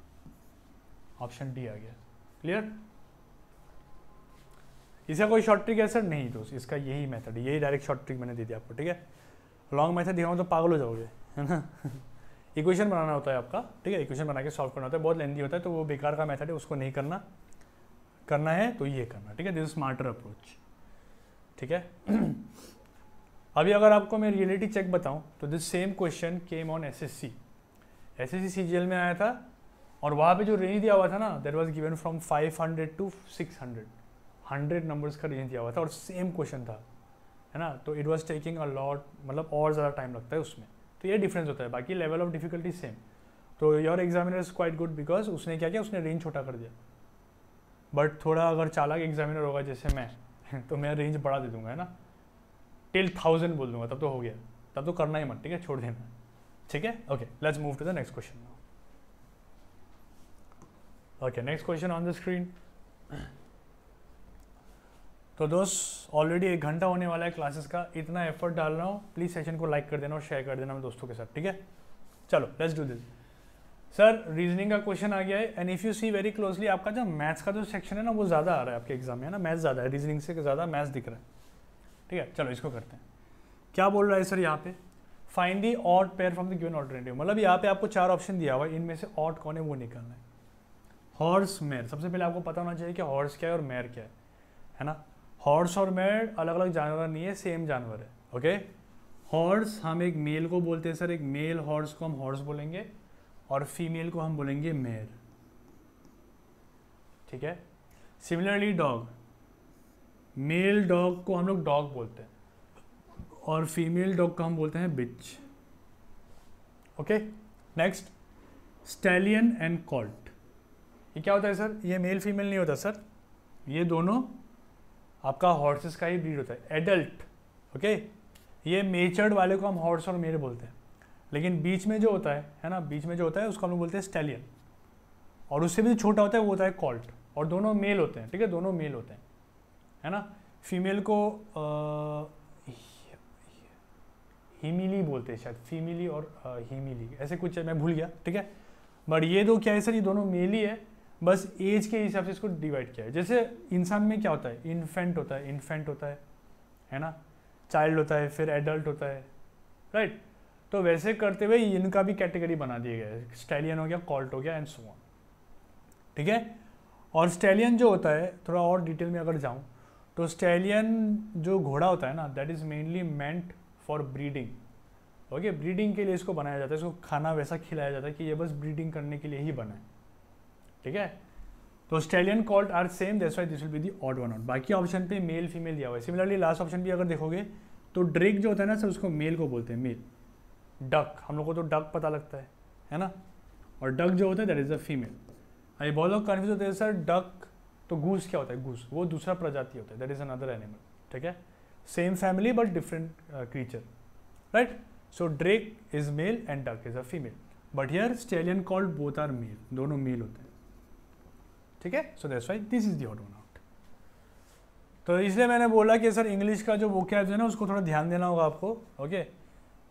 Speaker 1: option D आ गया। क्लियर? इसका कोई शॉर्ट ट्रिक है सर? नहीं दोस्त, इसका यही मेथड, यही डायरेक्ट शॉर्ट ट्रिक मैंने दे दिया आपको, ठीक है। लॉन्ग मेथड दिखाऊँ तो पागल हो जाओगे, है ना। इक्वेशन बनाना होता है आपका, ठीक है, इक्वेशन बना के सॉल्व करना होता है, बहुत लेंथी होता है, तो वो बेकार का मेथड है, उसको नहीं करना है तो ये करना, ठीक है। दिस इज स्मार्टर अप्रोच, ठीक है। अभी अगर आपको मैं रियलिटी चेक बताऊं तो this same question came on SSC CGL में आया था, और वहाँ पे जो रेंज दिया हुआ था ना, that was given from 500 to 600, 100 numbers का रेंज दिया हुआ था और सेम क्वेश्चन था, है ना। तो it was taking a lot, मतलब और ज़्यादा टाइम लगता है उसमें, तो ये डिफरेंस होता है, बाकी लेवल ऑफ डिफिकल्टी सेम। तो your examiner is quite good because उसने क्या किया, उसने रेंज छोटा कर दिया। बट थोड़ा अगर चालाक एग्जामिनर होगा जैसे मैं तो मैं रेंज बढ़ा दे दूंगा, है ना, टिल 1000 बोल दूंगा, तब तो हो गया, तब तो करना ही मत, ठीक है, छोड़ देना, ठीक है। Okay, let's move to the next question now. Okay, next question on the screen. तो दोस्त ऑलरेडी 1 घंटा होने वाला है क्लासेस का, इतना एफर्ट डाल रहा हूँ, प्लीज़ सेशन को लाइक कर देना और शेयर कर देना मेरे दोस्तों के साथ, ठीक है। चलो let's do this. Sir reasoning का क्वेश्चन आ गया है, and if you see very closely आपका जो मैथ्स का जो सेक्शन है ना वो ज़्यादा आ रहा है आपके एग्जाम में, है ना, मैथ्स ज़्यादा है, रीजनिंग से ज़्यादा मैथ्स दिख रहा है, ठीक है। चलो इसको करते हैं। क्या बोल रहा है सर यहाँ पे, find the odd pair from the given alternative, मतलब यहाँ पे आपको 4 ऑप्शन दिया हुआ है, इनमें से ऑड कौन है वो निकालना है। हॉर्स मेयर, सबसे पहले आपको पता होना चाहिए कि हॉर्स क्या है और मेयर क्या है ना। हॉर्स और मेयर अलग अलग जानवर नहीं है, सेम जानवर है, ओके। हॉर्स हम एक मेल को बोलते हैं सर, एक मेल हॉर्स को हम हॉर्स बोलेंगे और फीमेल को हम बोलेंगे मेयर, ठीक है। सिमिलरली डॉग, मेल डॉग को हम लोग डॉग बोलते हैं और फीमेल डॉग को हम बोलते हैं bitch, okay. Next, stallion and colt, ये क्या होता है सर, ये मेल फीमेल नहीं होता सर, ये दोनों आपका हॉर्सेस का ही ब्रीड होता है, एडल्ट, ओके। ये मेचर्ड वाले को हम हॉर्स और मेयर बोलते हैं, लेकिन बीच में जो होता है ना, बीच में जो होता है उसको हम लोग बोलते हैं स्टैलियन, और उससे भी जो छोटा होता है वो होता है कॉल्ट, और दोनों मेल होते हैं, ठीक है, दोनों मेल होते हैं, है ना। फीमेल को हीमिली बोलते हैं शायद, फीमिली और हीमिली ऐसे कुछ है, मैं भूल गया, ठीक है। बट ये दो क्या है सर, ये दोनों मेल ही है, बस एज के हिसाब से इसको डिवाइड किया है। जैसे इंसान में क्या होता है, इन्फेंट होता है ना, चाइल्ड होता है, फिर एडल्ट होता है, राइट। तो वैसे करते हुए इनका भी कैटेगरी बना दिया गया है, स्टैलियन हो गया, कॉल्ट हो गया एंड सो ऑन, ठीक है। और स्टैलियन जो होता है, थोड़ा और डिटेल में अगर जाऊँ तो स्टैलियन जो घोड़ा होता है ना, that is mainly meant for breeding, okay. Breeding के लिए इसको बनाया जाता है, इसको खाना वैसा खिलाया जाता है कि ये बस ब्रीडिंग करने के लिए ही बना है, ठीक है। तो stallion colt are same, that's why this will be the odd one out. बाकी ऑप्शन पे मेल फीमेल दिया हुआ है। सिमिलरली लास्ट ऑप्शन भी अगर देखोगे तो ड्रेक जो होता है ना सर, उसको मेल को बोलते हैं, मेल। डक, हम लोग को तो डक पता लगता है ना, और डक जो होता है दैट इज अ फीमेल। अभी बहुत लोग कन्फ्यूज होते हैं सर, डक तो गूस क्या होता है, गूस वो दूसरा प्रजाति होता है, दैट इज अनदर एनिमल, ठीक है, same family but different creature, right. So drake is male and duck is a female, but here stallion colt both are male, दोनों मेल होते हैं, ठीक है। So that's why this is the odd one out. तो इसलिए मैंने बोला कि सर इंग्लिश का जो वोकैब्स है ना उसको थोड़ा ध्यान देना होगा आपको, ओके।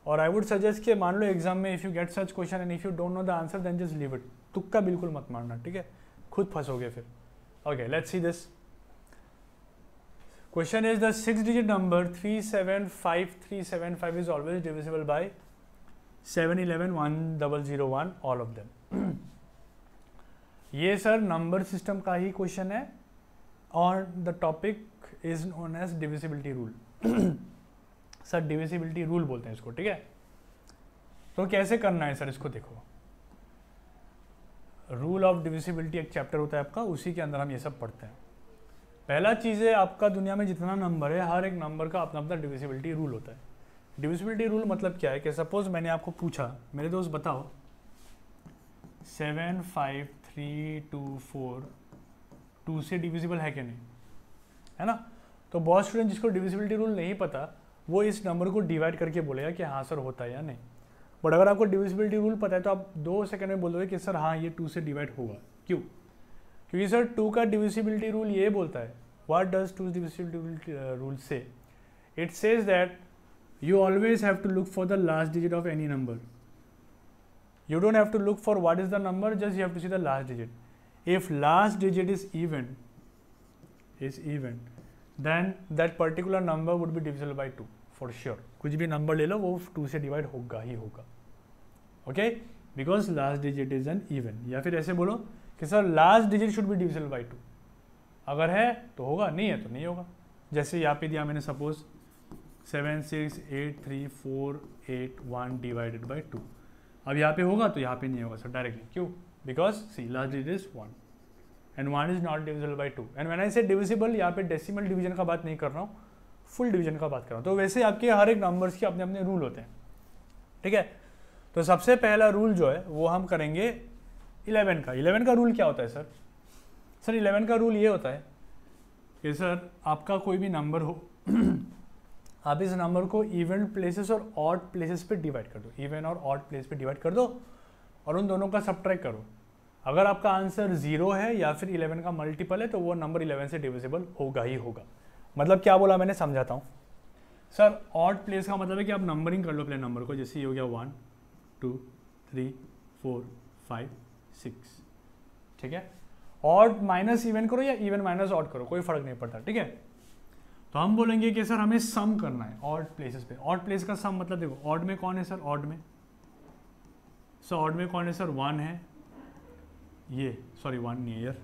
Speaker 1: और आई वुड सजेस्ट कि मान लो एग्जाम में if you get such question and if you don't know the answer then just leave it, तुक्का बिल्कुल मत मारना, ठीक है, खुद फंसोगे फिर, okay. Let's see this question is the 6 digit number 375375 is always divisible by 7 11 1001 all of them. ये सर नंबर सिस्टम का ही क्वेश्चन है और the topic is known as divisibility rule. Sir divisibility rule बोलते हैं इसको, ठीक है। तो कैसे करना है सर, इसको देखो, रूल ऑफ डिविजिबिलिटी एक चैप्टर होता है आपका, उसी के अंदर हम ये सब पढ़ते हैं। पहला चीज़ है आपका दुनिया में जितना नंबर है, हर एक नंबर का अपना अपना डिविजिबिलिटी रूल होता है। डिविजिबिलिटी रूल मतलब क्या है कि सपोज मैंने आपको पूछा मेरे दोस्त बताओ 7, 5, 3, 2, 4 2 से डिविजिबल है कि नहीं, है ना। तो बहुत स्टूडेंट जिसको डिविजिबिलिटी रूल नहीं पता वो इस नंबर को डिवाइड करके बोलेगा कि हाँ सर होता है या नहीं। बट अगर आपको डिविजिबिलिटी रूल पता है तो आप 2 सेकंड में बोल दोगे कि सर हाँ ये 2 से डिवाइड होगा। क्यों? क्योंकि सर 2 का डिविजिबिलिटी रूल ये बोलता है, व्हाट डज 2 डिविजिबिलिटी रूल से, it says that you always have to look for the last digit of any number. You don't have to look for what is the number, just you have to see the last digit. If last digit is even, then that particular number would be divisible by 2 for sure. कुछ भी number ले लो वो 2 से divide होगा ही होगा, okay? Because last digit is an even. या फिर ऐसे बोलो कि sir last digit should be divisible by 2. अगर है तो होगा, नहीं है तो नहीं होगा। जैसे यहाँ पे दिया मैंने सपोज 7, 6, 8, 3, 4, 8, 1 डिवाइडेड बाई 2। अब यहाँ पे होगा तो यहाँ पे नहीं होगा सर डायरेक्टली। क्यों? Because see last digit is 1 and 1 is not divisible by 2। And when I say divisible, यहाँ पे डेसिमल डिवीजन का बात नहीं कर रहा हूँ, फुल डिवीजन का बात कर रहा हूँ। तो वैसे आपके हर एक नंबर्स के अपने अपने रूल होते हैं, ठीक है। तो सबसे पहला रूल जो है वो हम करेंगे 11 का। 11 का रूल क्या होता है सर? सर 11 का रूल ये होता है कि सर आपका कोई भी नंबर हो आप इस नंबर को इवन प्लेसेस और ऑड प्लेसेस पे डिवाइड कर दो, इवन और ऑड प्लेस पे डिवाइड कर दो और उन दोनों का सबट्रैक्ट करो। अगर आपका आंसर 0 है या फिर 11 का मल्टीपल है तो वो नंबर 11 से डिविजिबल होगा ही होगा। मतलब क्या बोला मैंने, समझाता हूँ। सर ऑड प्लेस का मतलब है कि आप नंबरिंग कर लो पहले नंबर को, जैसे ये हो गया 1, 2, 3, 4, 5, 6, ठीक है। ऑड माइनस इवन करो या इवन माइनस ऑड करो, कोई फर्क नहीं पड़ता, ठीक है। तो हम बोलेंगे कि सर हमें सम करना है ऑड प्लेसेस पे। ऑड प्लेस का सम मतलब देखो ऑड में कौन है सर, ऑड में सर ऑड में कौन है सर, 1 है, ये सॉरी 1 नहीं है यार,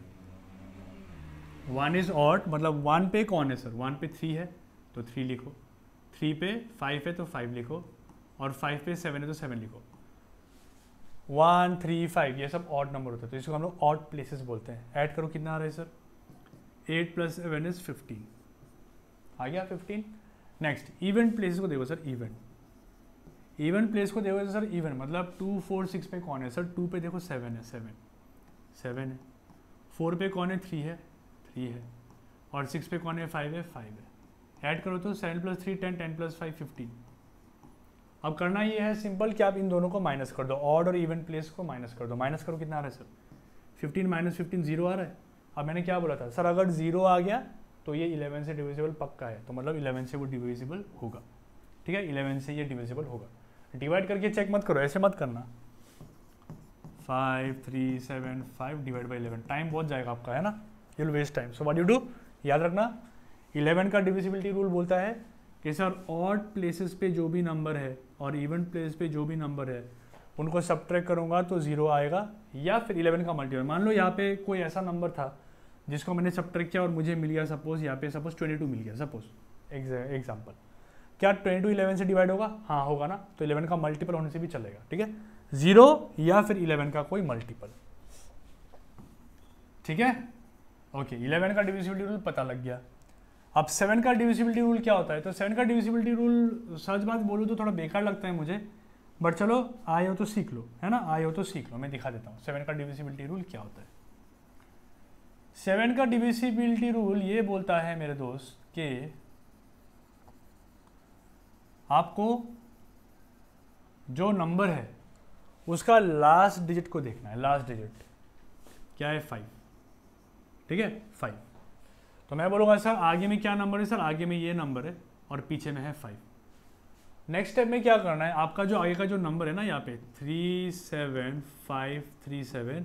Speaker 1: 1 इज ऑड, मतलब 1 पे कौन है सर, 1 पे 3 है तो 3 लिखो, 3 पे 5 है तो 5 लिखो, और 5 पे 7 है तो 7 लिखो। 1, 3, 5 ये सब ऑड नंबर होते हैं तो इसको हम लोग ऑड प्लेसेस बोलते हैं। ऐड करो कितना आ रहा है सर, 8 + 7 इज 15, आ गया 15। नेक्स्ट इवन प्लेसेस को देखो सर, इवन प्लेस को देखो सर, इवन मतलब 2, 4, 6 पे कौन है सर, 2 पे देखो 7 है, 7 है, 4 पे कौन है, 3 है, 3 है, और 6 पे कौन है, 5 है, 5 है। ऐड करो तो 7 + 3 10, 10 + 5 15। अब करना ये है सिंपल कि आप इन दोनों को माइनस कर दो, ऑड और इवन प्लेस को माइनस कर दो। माइनस करो कितना आ रहा है सर, 15 - 15 0 आ रहा है। अब मैंने क्या बोला था सर, अगर 0 आ गया तो ये 11 से डिविजिबल पक्का है, तो मतलब 11 से वो डिविजिबल होगा, ठीक है। 11 से ये डिविजिबल होगा। डिवाइड करके चेक मत करो, ऐसे मत करना। 5, 3, 7, 5 डिवाइड बाई 11, टाइम बहुत जाएगा आपका, है ना, you will waste time. So what you do, याद रखना 11 का डिविजिबिलिटी रूल बोलता है कि सर ऑड प्लेसेस पे जो भी नंबर है और इवन प्लेस पे जो भी नंबर है उनको सबट्रैक्ट करूँगा तो 0 आएगा, या फिर 11 का मल्टीपल। मान लो यहाँ पे कोई ऐसा नंबर था जिसको मैंने सबट्रैक्ट किया और मुझे मिल गया सपोज यहाँ पे सपोज 22 मिल गया, सपोज एग्जाम्पल। क्या 22 11 से डिवाइड होगा? हाँ होगा ना, तो 11 का मल्टीपल होने से भी चलेगा, ठीक है। 0 या फिर 11 का कोई मल्टीपल, ठीक है। ओके, 11 का डिविजिबिलिटी रूल पता लग गया। अब 7 का डिविजिबिलिटी रूल क्या होता है? तो 7 का डिविजिबिलिटी रूल सच बात बोलूँ तो थोड़ा बेकार लगता है मुझे, बट चलो आए हो तो सीख लो, है ना, आए हो तो सीख लो। मैं दिखा देता हूँ 7 का डिविजिबिलिटी रूल क्या होता है। 7 का डिविजिबिलिटी रूल ये बोलता है मेरे दोस्त कि आपको जो नंबर है उसका लास्ट डिजिट को देखना है। लास्ट डिजिट क्या है? 5, ठीक है, 5। तो मैं बोलूँगा सर आगे में क्या नंबर है? सर आगे में ये नंबर है और पीछे में है 5। नेक्स्ट स्टेप में क्या करना है, आपका जो आगे का जो नंबर है ना यहाँ पे 37537,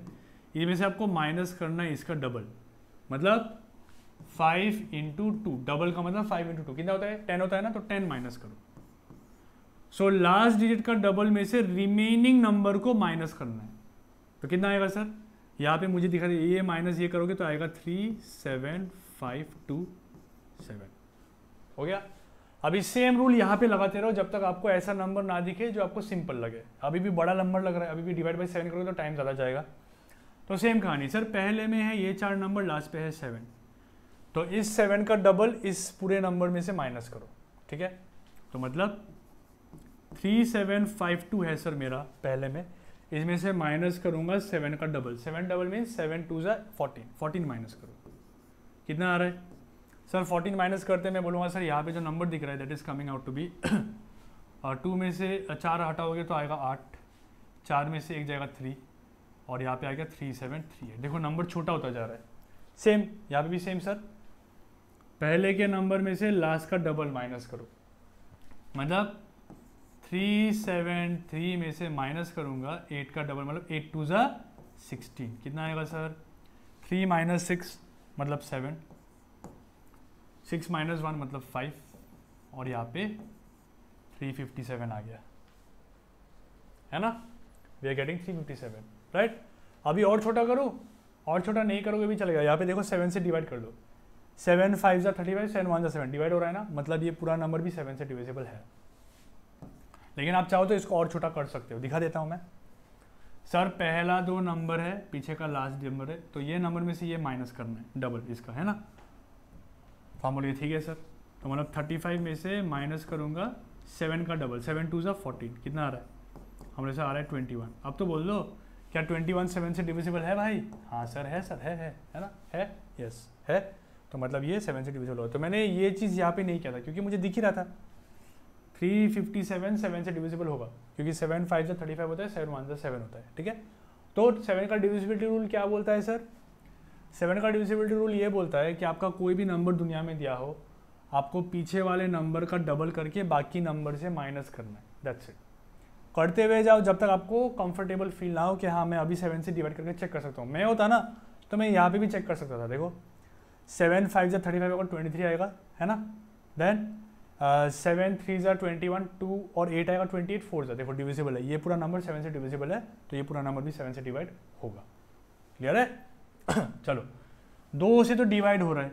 Speaker 1: इसमें से आपको माइनस करना है इसका डबल, मतलब 5 × 2, डबल का मतलब 5 × 2 कितना होता है? 10 होता है ना, तो 10 माइनस करो। सो लास्ट डिजिट का डबल में से रिमेनिंग नंबर को माइनस करना है, तो कितना आएगा सर? यहाँ पे मुझे दिखा दे, ये माइनस ये करोगे तो आएगा 37527। हो गया। अभी सेम रूल यहाँ पे लगाते रहो जब तक आपको ऐसा नंबर ना दिखे जो आपको सिंपल लगे। अभी भी बड़ा नंबर लग रहा है, अभी भी डिवाइड बाई 7 करोगे तो टाइम ज़्यादा जाएगा। तो सेम कहानी सर, पहले में है ये 4 नंबर, लास्ट पे है 7, तो इस 7 का डबल इस पूरे नंबर में से माइनस करो, ठीक है। तो मतलब 3752 है सर मेरा पहले में, इसमें से माइनस करूंगा 7 का डबल, 7 डबल मीन्स 7 2 ज़ा 14, 14 माइनस करो कितना आ रहा है सर? 14 माइनस करते मैं बोलूँगा सर यहाँ पे जो नंबर दिख रहा है that is coming out to be, और 2 में से 4 हटाओगे तो आएगा 8, 4 में से एक जाएगा 3 और यहाँ पे आएगा 373 है। देखो नंबर छोटा होता जा रहा है, सेम यहाँ पे भी सेम सर, पहले के नंबर में से लास्ट का डबल माइनस करो, मतलब 373 में से माइनस करूंगा 8 का डबल, मतलब 8 2 ज़ा 16, कितना आएगा सर? 3 माइनस 6 मतलब 7, 6 माइनस 1 मतलब 5 और यहाँ पे 357 आ गया है ना, वी आर गेटिंग 357 राइट। अभी और छोटा करो, और छोटा नहीं करोगे भी चलेगा, यहाँ पे देखो 7 से डिवाइड कर दो, 7 5 ज़ा 35, 7 1 ज़ा 7 डिवाइड हो रहा है ना, मतलब ये पूरा नंबर भी 7 से डिविजिबल है। लेकिन आप चाहो तो इसको और छोटा कर सकते हो, दिखा देता हूँ मैं सर। पहला 2 नंबर है, पीछे का लास्ट नंबर है, तो ये नंबर में से ये माइनस करना है डबल इसका, है ना, फॉर्मूला ठीक है सर। तो मतलब 35 में से माइनस करूँगा 7 का डबल, 7 2 ज़ा 14, कितना आ रहा है हमारे से? आ रहा है 21। अब तो बोल दो क्या 21 7 से डिविजिबल है भाई? हाँ सर है सर, है ना, है, यस है, तो मतलब ये 7 से डिविजिबल हो। तो मैंने ये चीज़ यहाँ पे नहीं किया था क्योंकि मुझे दिख ही रहा था 357 7 से डिविजिबल होगा, क्योंकि 7 5 ज़ा 35 होता है, 7 1 ज़ा 7 होता है, ठीक है। तो 7 का डिविजिबिलिटी रूल क्या बोलता है सर? 7 का डिविजिबिलिटी रूल ये बोलता है कि आपका कोई भी नंबर दुनिया में दिया हो, आपको पीछे वाले नंबर का डबल करके बाकी नंबर से माइनस करना है, दैट्स इट। करते हुए जाओ जब तक आपको कंफर्टेबल फील ना हो कि हाँ मैं अभी 7 से डिवाइड करके चेक कर सकता हूँ। मैं होता ना तो मैं यहाँ पे भी चेक कर सकता था, देखो 7 5 ज़ा 35 होगा, 23 आएगा, है ना, देन 7 3 ज़ा 21, 2 और 8 आएगा 28, 4 ज़ा, देखो डिविजिबल है, ये पूरा नंबर 7 से डिविजिबल है, तो ये पूरा नंबर भी 7 से डिवाइड होगा, क्लियर है। चलो 2 से तो डिवाइड हो रहा है,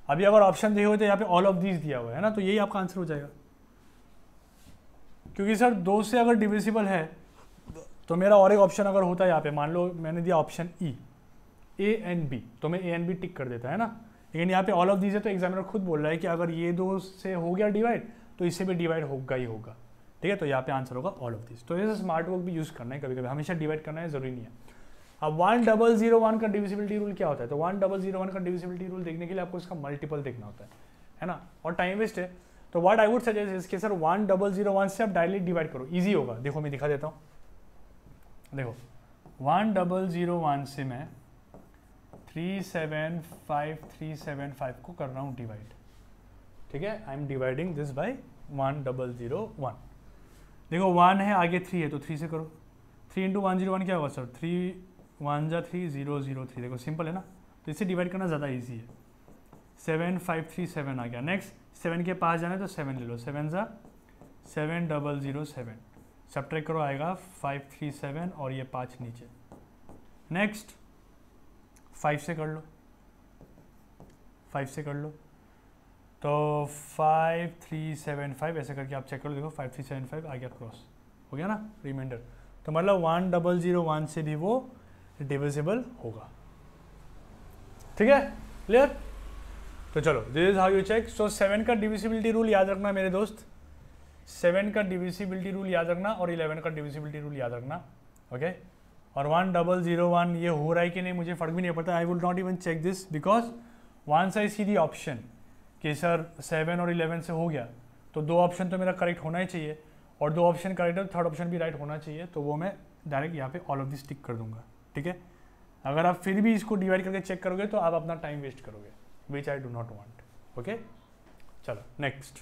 Speaker 1: अभी अगर ऑप्शन दिए हुए तो यहाँ पे ऑल ऑफ दीज दिया हुआ है ना, तो यही आपका आंसर हो जाएगा, क्योंकि सर 2 से अगर डिविजिबल है तो मेरा और एक ऑप्शन अगर होता है यहाँ पे, मान लो मैंने दिया option E, A and B, तो मैं ए एंड बी टिक कर देता है ना, लेकिन यहाँ पे ऑल ऑफ दीज है तो एग्जामिनर खुद बोल रहा है कि अगर ये 2 से हो गया डिवाइड तो इससे भी डिवाइड होगा ही होगा, ठीक है, तो यहाँ पे आंसर होगा ऑल ऑफ दीज। तो ऐसे स्मार्ट वर्क भी यूज़ करना है, कभी कभी हमेशा डिवाइड करना है, जरूरी नहीं है। अब 1001 का डिविजिबिलिटी रूल क्या होता है? तो 1001 का डिविजिबिलिटी रूल देखने के लिए आपको इसका मल्टीपल देखना होता है ना, और टाइम वेस्ट है। तो व्हाट आई वुड सजेस्ट इसके सर 1001 से आप डायरेक्टली डिवाइड करो, इजी होगा। देखो मैं दिखा देता हूँ, देखो 1001 से मैं 375 को कर रहा हूँ डिवाइड, ठीक है, I am dividing this by 1001। देखो 1 है, आगे 3 है, तो 3 से करो, 3 इंटू 101 क्या होगा सर? 3 1 ज़ा 3 0 0 3, देखो सिंपल है ना, तो इससे डिवाइड करना ज़्यादा ईजी है। 7537 आ गया। नेक्स्ट 7 के पास जाना है तो 7 ले लो, 7 ज़ा 7007, सब्ट्रैक्ट करो आएगा 537 और ये 5 नीचे। नेक्स्ट 5 से कर लो, 5 से कर लो, तो 5375 ऐसे करके आप चेक कर लो, देखो 5375 आ गया, क्रॉस हो गया ना रिमाइंडर। तो मतलब 1001 से भी वो डिविजिबल होगा, ठीक है, क्लियर। तो चलो this is how you check. So 7 का डिविजिबिलिटी रूल याद रखना मेरे दोस्त, 7 का डिविजिबिलिटी रूल याद रखना और 11 का डिविजिबिलिटी रूल याद रखना, ओके। और 1001 ये हो रहा है कि नहीं मुझे फर्क भी नहीं पड़ता, I will not even check this because once I see the option कि सर 7 और 11 से हो गया, तो 2 ऑप्शन तो मेरा करेक्ट होना ही चाहिए, और 2 ऑप्शन करेक्ट है तो 3rd ऑप्शन भी राइट होना चाहिए, तो वो मैं डायरेक्ट यहाँ पे ऑल ऑफ दिस टिक कर दूंगा, ठीक है। अगर आप फिर भी इसको डिवाइड करके चेक करोगे तो आप अपना टाइम वेस्ट करोगे, which I do not want, okay. चलो नेक्स्ट,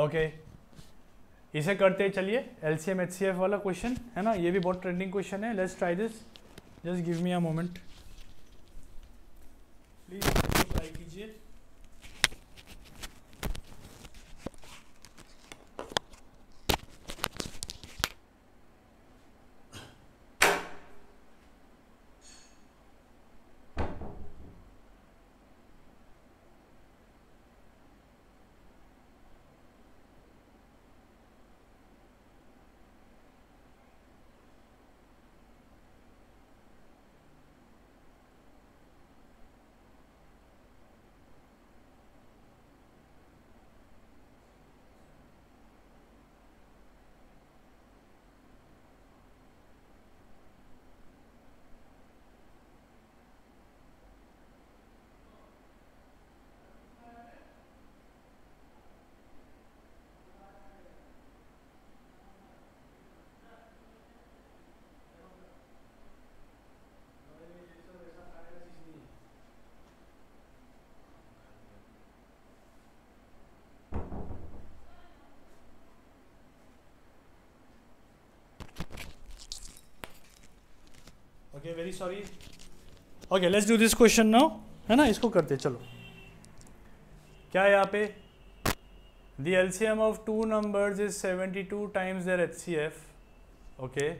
Speaker 1: ओके इसे करते चलिए। LCM HCF वाला क्वेश्चन है ना, ये भी बहुत ट्रेंडिंग क्वेश्चन है। Let's try this, just give me a moment please, try कीजिए। Okay very sorry. Okay let's do this question now, है ना, इसको करते चलो। क्या है यहाँ पे, the LCM of two numbers is 72 times their HCF. Okay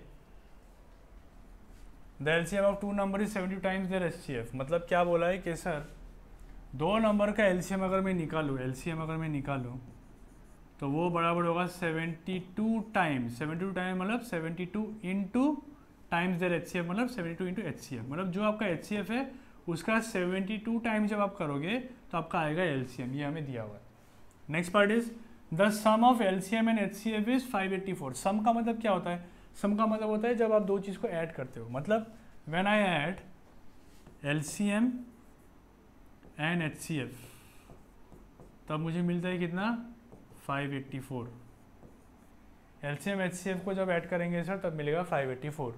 Speaker 1: the LCM of two number is 72 times their HCF. मतलब क्या बोला है कि सर दो नंबर का एलसीएम अगर मैं निकालूँ, तो वो बराबर होगा 72 टाइम्स। 72 टाइम मतलब 72 इंटू टाइम्स देयर एचसीएफ, मतलब 72 इंटू एचसीएफ, मतलब जो आपका एचसीएफ है उसका 72 टाइम्स जब आप करोगे तो आपका आएगा एलसीएम। ये हमें दिया हुआ है। Next part is the sum of LCM and HCF is 584। Sum का मतलब क्या होता है, सम का मतलब होता है जब आप दो चीज़ को ऐड करते हो। मतलब when I add LCM and HCF तब मुझे मिलता है कितना, 584। एलसीएम एचसीएफ को जब ऐड करेंगे सर तब मिलेगा 584।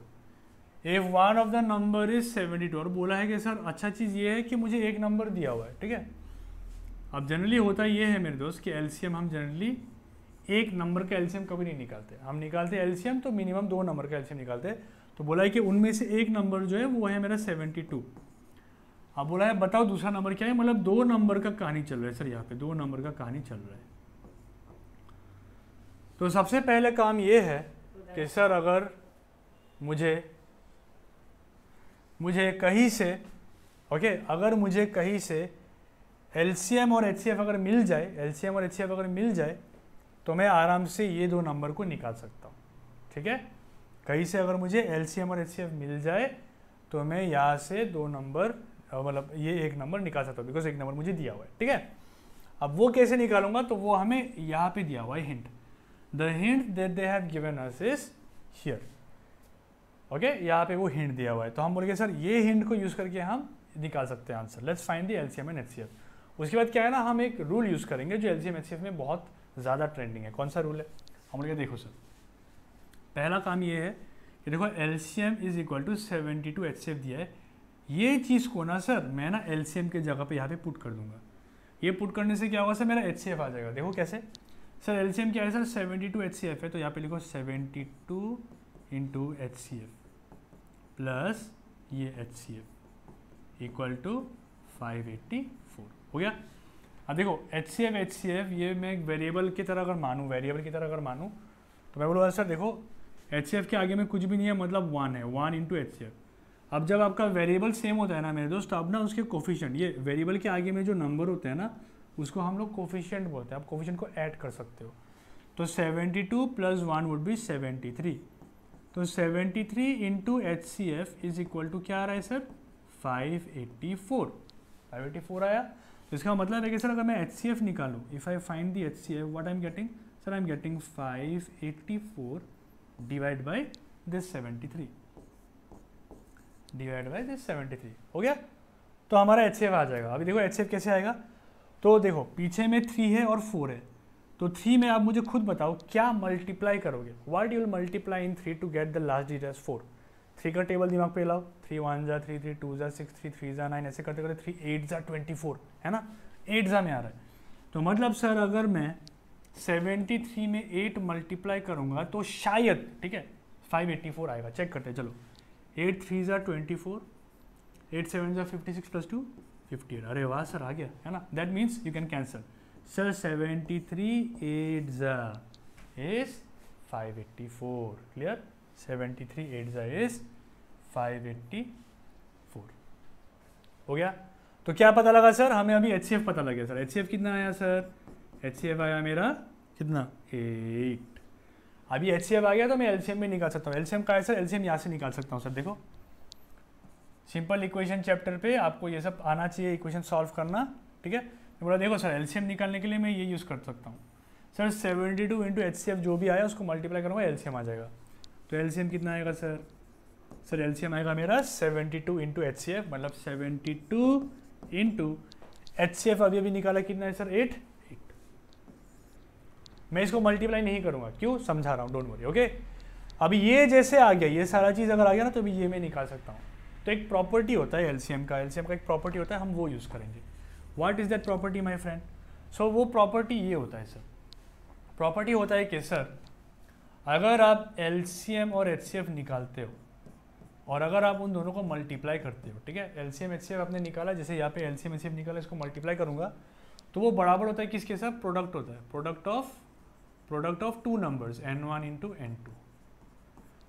Speaker 1: If one of the number is 72, और बोला है कि सर अच्छा चीज़ ये है कि मुझे एक नंबर दिया हुआ है, ठीक है। अब जनरली होता ये है मेरे दोस्त कि एलसीएम हम जनरली एक नंबर का एलसीएम कभी नहीं निकालते, हम निकालते एलसीएम तो मिनिमम दो नंबर का एलसीएम निकालते हैं। तो बोला है कि उनमें से एक नंबर जो है वो है मेरा 72। अब बोला है बताओ दूसरा नंबर क्या है, मतलब दो नंबर का कहानी चल रहा है सर, यहाँ पे दो नंबर का कहानी चल रहा है। तो सबसे पहले काम ये है कि सर अगर मुझे कहीं से अगर मुझे कहीं से एलसीएम और एचसीएफ अगर मिल जाए, तो मैं आराम से ये दो नंबर को निकाल सकता हूँ, ठीक है। कहीं से अगर मुझे एलसीएम और एचसीएफ मिल जाए तो मैं यहाँ से दो नंबर मतलब ये एक नंबर निकाल सकता हूँ, बिकॉज एक नंबर मुझे दिया हुआ है, ठीक है। अब वो कैसे निकालूंगा, तो वो हमें यहाँ पे दिया हुआ है hint. The hint that they have given us is here. Okay यहाँ पे वो हिंट दिया हुआ है, तो हम बोलेंगे सर ये हिंट को यूज़ करके हम निकाल सकते हैं answer. Let's find the LCM and HCF. उसके बाद क्या है ना, हम एक रूल यूज़ करेंगे जो एलसीएम एचसीएफ में बहुत ज़्यादा ट्रेंडिंग है। कौन सा रूल है, हम बोलेंगे देखो सर पहला काम ये है कि देखो LCM is equal to 72 HCF दिया है। ये चीज़ को ना सर मैं ना एलसीएम के जगह पे यहाँ पे पुट कर दूंगा। ये पुट करने से क्या होगा सर, मेरा एचसीएफ आ जाएगा। देखो कैसे सर, एलसीएम क्या है सर, 72 एचसीएफ है, तो यहाँ पे लिखो 72 इंटू एचसीएफ प्लस ये एचसीएफ इक्वल टू 584 हो गया। अब देखो एचसीएफ ये मैं एक वेरिएबल की तरह अगर मानूँ तो मैं बोलूँगा सर देखो एचसीएफ के आगे में कुछ भी नहीं है, मतलब 1 है, 1 इंटू एचसीएफ। अब जब आपका वेरिएबल सेम होता है ना मेरे दोस्त, अब ना उसके कोफिशिएंट, ये वेरिएबल के आगे में जो नंबर होते हैं ना उसको हम लोग कोफिशिएंट बोलते हैं। आप कोफिशिएंट को ऐड कर सकते हो, तो 72 प्लस 1 वुड बी 73। तो 73 into HCF is equal to क्या आ रहा है सर, 584 आया। तो इसका मतलब है कि सर अगर मैं एचसीएफ निकालूँ, if I find the HCF what I am getting sir, I am getting 584 divide by this 73 हो गया। तो हमारा एचसीएफ आ जाएगा। अभी देखो एचसीएफ कैसे आएगा, तो देखो पीछे में 3 है और 4 है, तो 3 में आप मुझे खुद बताओ क्या मल्टीप्लाई करोगे, what you will multiply in 3 to get the last digit as 4। 3 का टेबल दिमाग पे लाओ, 3 1 जा 3, 3 2 जा 6, 3 3 जा 9, ऐसे करते करते 3 8 जा 24 है ना, 8 जा में आ रहा है। तो मतलब सर अगर मैं 73 में 8 मल्टीप्लाई करूंगा तो शायद, ठीक है, 584 आएगा। चेक करते हैं चलो, 8 3 जा 24, 8 7 जा 56 प्लस 2 58। अरे वाह सर आ गया है ना, that means you can cancel sir. 73 8 जा इज 584, क्लियर। 73 8 जा इज 584 हो गया। तो क्या पता लगा सर, हमें अभी एचसीएफ पता लग गया सर। एचसीएफ कितना आया सर, एचसीएफ आया मेरा कितना, 8। अभी एचसीएफ आ गया तो मैं एलसीएम भी निकाल सकता हूँ। एलसीएम का है सर, एलसीएम यहाँ से निकाल सकता हूँ सर। देखो सिंपल इक्वेशन चैप्टर पे आपको ये सब आना चाहिए, इक्वेशन सॉल्व करना, ठीक है। तो बोला देखो सर एलसीएम निकालने के लिए मैं ये यूज़ कर सकता हूँ सर, 72 इंटू एचसीएफ जो भी आया उसको मल्टीप्लाई करूँगा, एलसीएम आ जाएगा। तो एलसीएम कितना आएगा सर, सर एलसीएम आएगा मेरा 72 इंटू एचसीएफ, मतलब 72 इंटू एचसीएफ अभी निकाला कितना है सर, 8। मैं इसको मल्टीप्लाई नहीं करूँगा, क्यों, समझा रहा हूँ, डोंट वरी। ओके अभी ये जैसे आ गया, ये सारा चीज़ अगर आ गया ना तो अभी ये मैं निकाल सकता हूँ। तो एक प्रॉपर्टी होता है एलसीएम का एक प्रॉपर्टी होता है, हम वो यूज़ करेंगे। What is that property my friend, so वो प्रॉपर्टी ये होता है सर, प्रॉपर्टी होता है कि सर अगर आप एलसीएम और एचसीएफ निकालते हो और अगर आप उन दोनों को मल्टीप्लाई करते हो, ठीक है, एलसीएम एचसीएफ आपने निकाला, जैसे यहाँ पे एलसीएम एचसीएफ निकाला, इसको मल्टीप्लाई करूँगा तो वो बराबर होता है किसके साथ, प्रोडक्ट होता है, product of two numbers n1 into n2।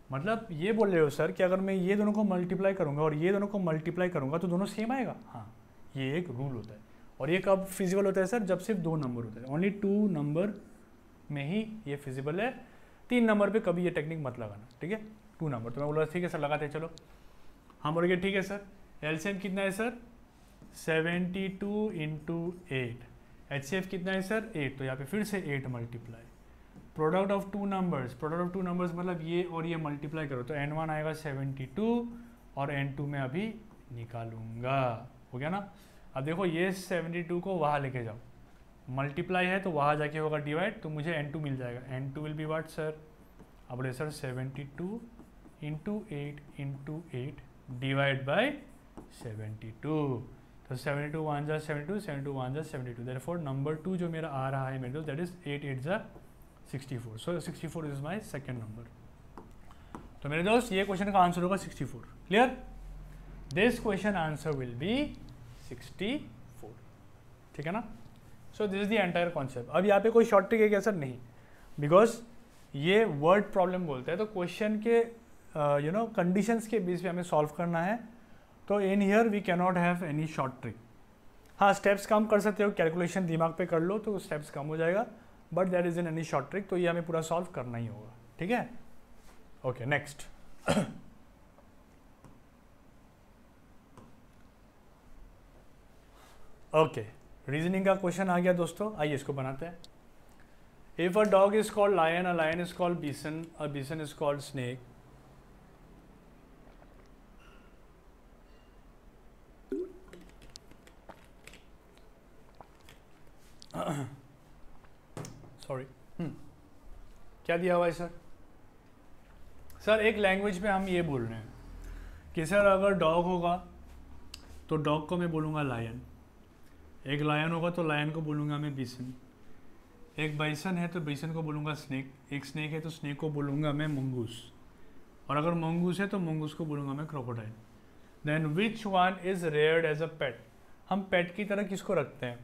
Speaker 1: मतलब ये बोल रहे हो सर कि अगर मैं ये दोनों को मल्टीप्लाई करूँगा और ये दोनों को मल्टीप्लाई करूँगा तो दोनों सेम आएगा। हाँ, ये एक रूल होता है। और ये कब फिजिबल होता है सर, जब सिर्फ 2 नंबर होते हैं, ओनली 2 नंबर में ही ये फिजिबल है, 3 नंबर पे कभी ये टेक्निक मत लगाना, ठीक है। 2 नंबर तो मैं बोला ठीक है सर लगाते हैं, चलो हम बोलेंगे ठीक है सर। एलसीएम कितना है सर, 72 इंटू 8, एचसीएफ कितना है सर 8, तो यहाँ पे फिर से 8 multiply, product of two numbers मतलब ये और ये मल्टीप्लाई करो तो n1 आएगा 72 और n2 में अभी निकालूंगा, हो गया ना। अब देखो ये 72 को वहाँ लेके जाओ, मल्टीप्लाई है तो वहाँ जाके होगा डिवाइड, तो मुझे n2 मिल जाएगा, n2 will be what sir, अब बोले सर 72 इंटू 8 डिवाइड बाई 72, तो 72 1 जा 72, 72 1 जा 72, देयरफॉर नंबर 2 जो मेरा आ रहा है मेरे दोस्त, दैट इज 8 8 जा 64, सो 64 इज माई सेकेंड नंबर। तो मेरे दोस्त ये क्वेश्चन का आंसर होगा 64, clear. This question answer will be 64, ठीक है ना। So this is the entire concept. अब यहाँ पे कोई शॉर्ट ट्रिक है क्या सर, नहीं, बिकॉज ये वर्ड प्रॉब्लम बोलते हैं तो क्वेश्चन के यू नो कंडीशंस के बेस पे हमें सॉल्व करना है, तो in here we can not have any short trick. हाँ, स्टेप्स कम कर सकते हो, कैलकुलेशन दिमाग पे कर लो तो स्टेप्स कम हो जाएगा, but that is in any short trick, तो ये हमें पूरा सॉल्व करना ही होगा, ठीक है। Okay, next. ओके, रीजनिंग का क्वेश्चन आ गया दोस्तों, आइए इसको बनाते हैं। If a dog is called lion, a lion is called bison, a bison is called snake, sorry क्या दिया हुआ है सर, सर एक लैंग्वेज में हम ये बोल रहे हैं कि सर अगर डॉग होगा तो डॉग को मैं बोलूँगा लायन, एक लायन होगा तो लायन को बोलूँगा मैं बीसन, एक बाइसन है तो बाइसन को बोलूँगा स्नेक, एक स्नेक है तो स्नेक को बोलूँगा मैं मंगूस, और अगर मंगूस है तो मंगूस को बोलूँगा मैं crocodile. Then which one is reared as a pet, हम पेट की तरह किसको रखते हैं,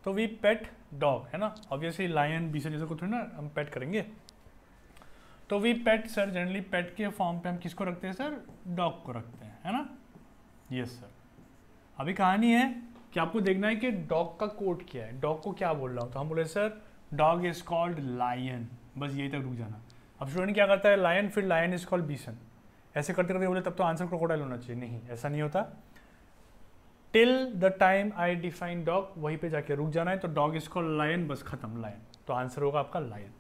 Speaker 1: तो वी पेट डॉग, है ना, ऑब्वियसली लायन बीसन जैसे को थोड़ी ना हम पेट करेंगे, तो वी पेट सर जनरली पेट के फॉर्म पे हम किसको रखते हैं सर, डॉग को रखते हैं, है ना। Yes sir. अभी कहानी है कि आपको देखना है कि डॉग का कोड क्या है, डॉग को क्या बोल रहा हूँ, तो हम बोले sir dog is called lion, बस यही तक रुक जाना। अब स्टूडेंट क्या करता है, लायन, फिर लायन इज कॉल्ड बीसन, ऐसे करते करते बोले तब तो आंसर क्रोकोडाइल होना चाहिए, नहीं ऐसा नहीं होता। Till the time I define dog, वहीं पे जाके रुक जाना है, तो डॉग इज कॉल्ड लायन, बस खत्म, लायन, तो आंसर होगा आपका lion,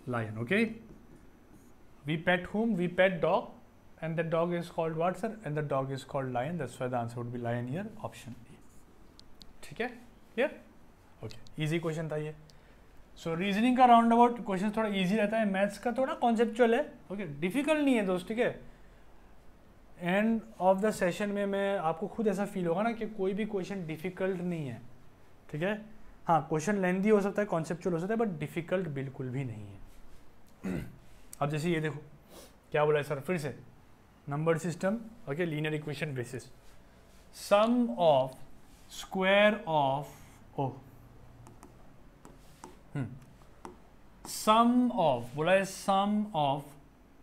Speaker 1: lion. Okay, we pet whom, we pet dog and the dog is called what sir, and the dog is called lion, that's why the answer would be lion here, option A, ठीक है, clear. Okay, easy question था ये। सो reasoning का round about question थोड़ा easy रहता है, maths का थोड़ा कॉन्सेप्चुअल है, ओके, डिफिकल्ट नहीं है दोस्त, ठीक है। एंड ऑफ द सेशन में मैं आपको खुद ऐसा फील होगा ना कि कोई भी क्वेश्चन डिफिकल्ट नहीं है, ठीक है। हाँ, क्वेश्चन लेंथी हो सकता है, कॉन्सेप्चुअल हो सकता है, बट डिफिकल्ट बिल्कुल भी नहीं है। अब जैसे ये देखो क्या बोला है सर, फिर से number system, okay, linear equation basis, sum of square of sum of, बोला है sum of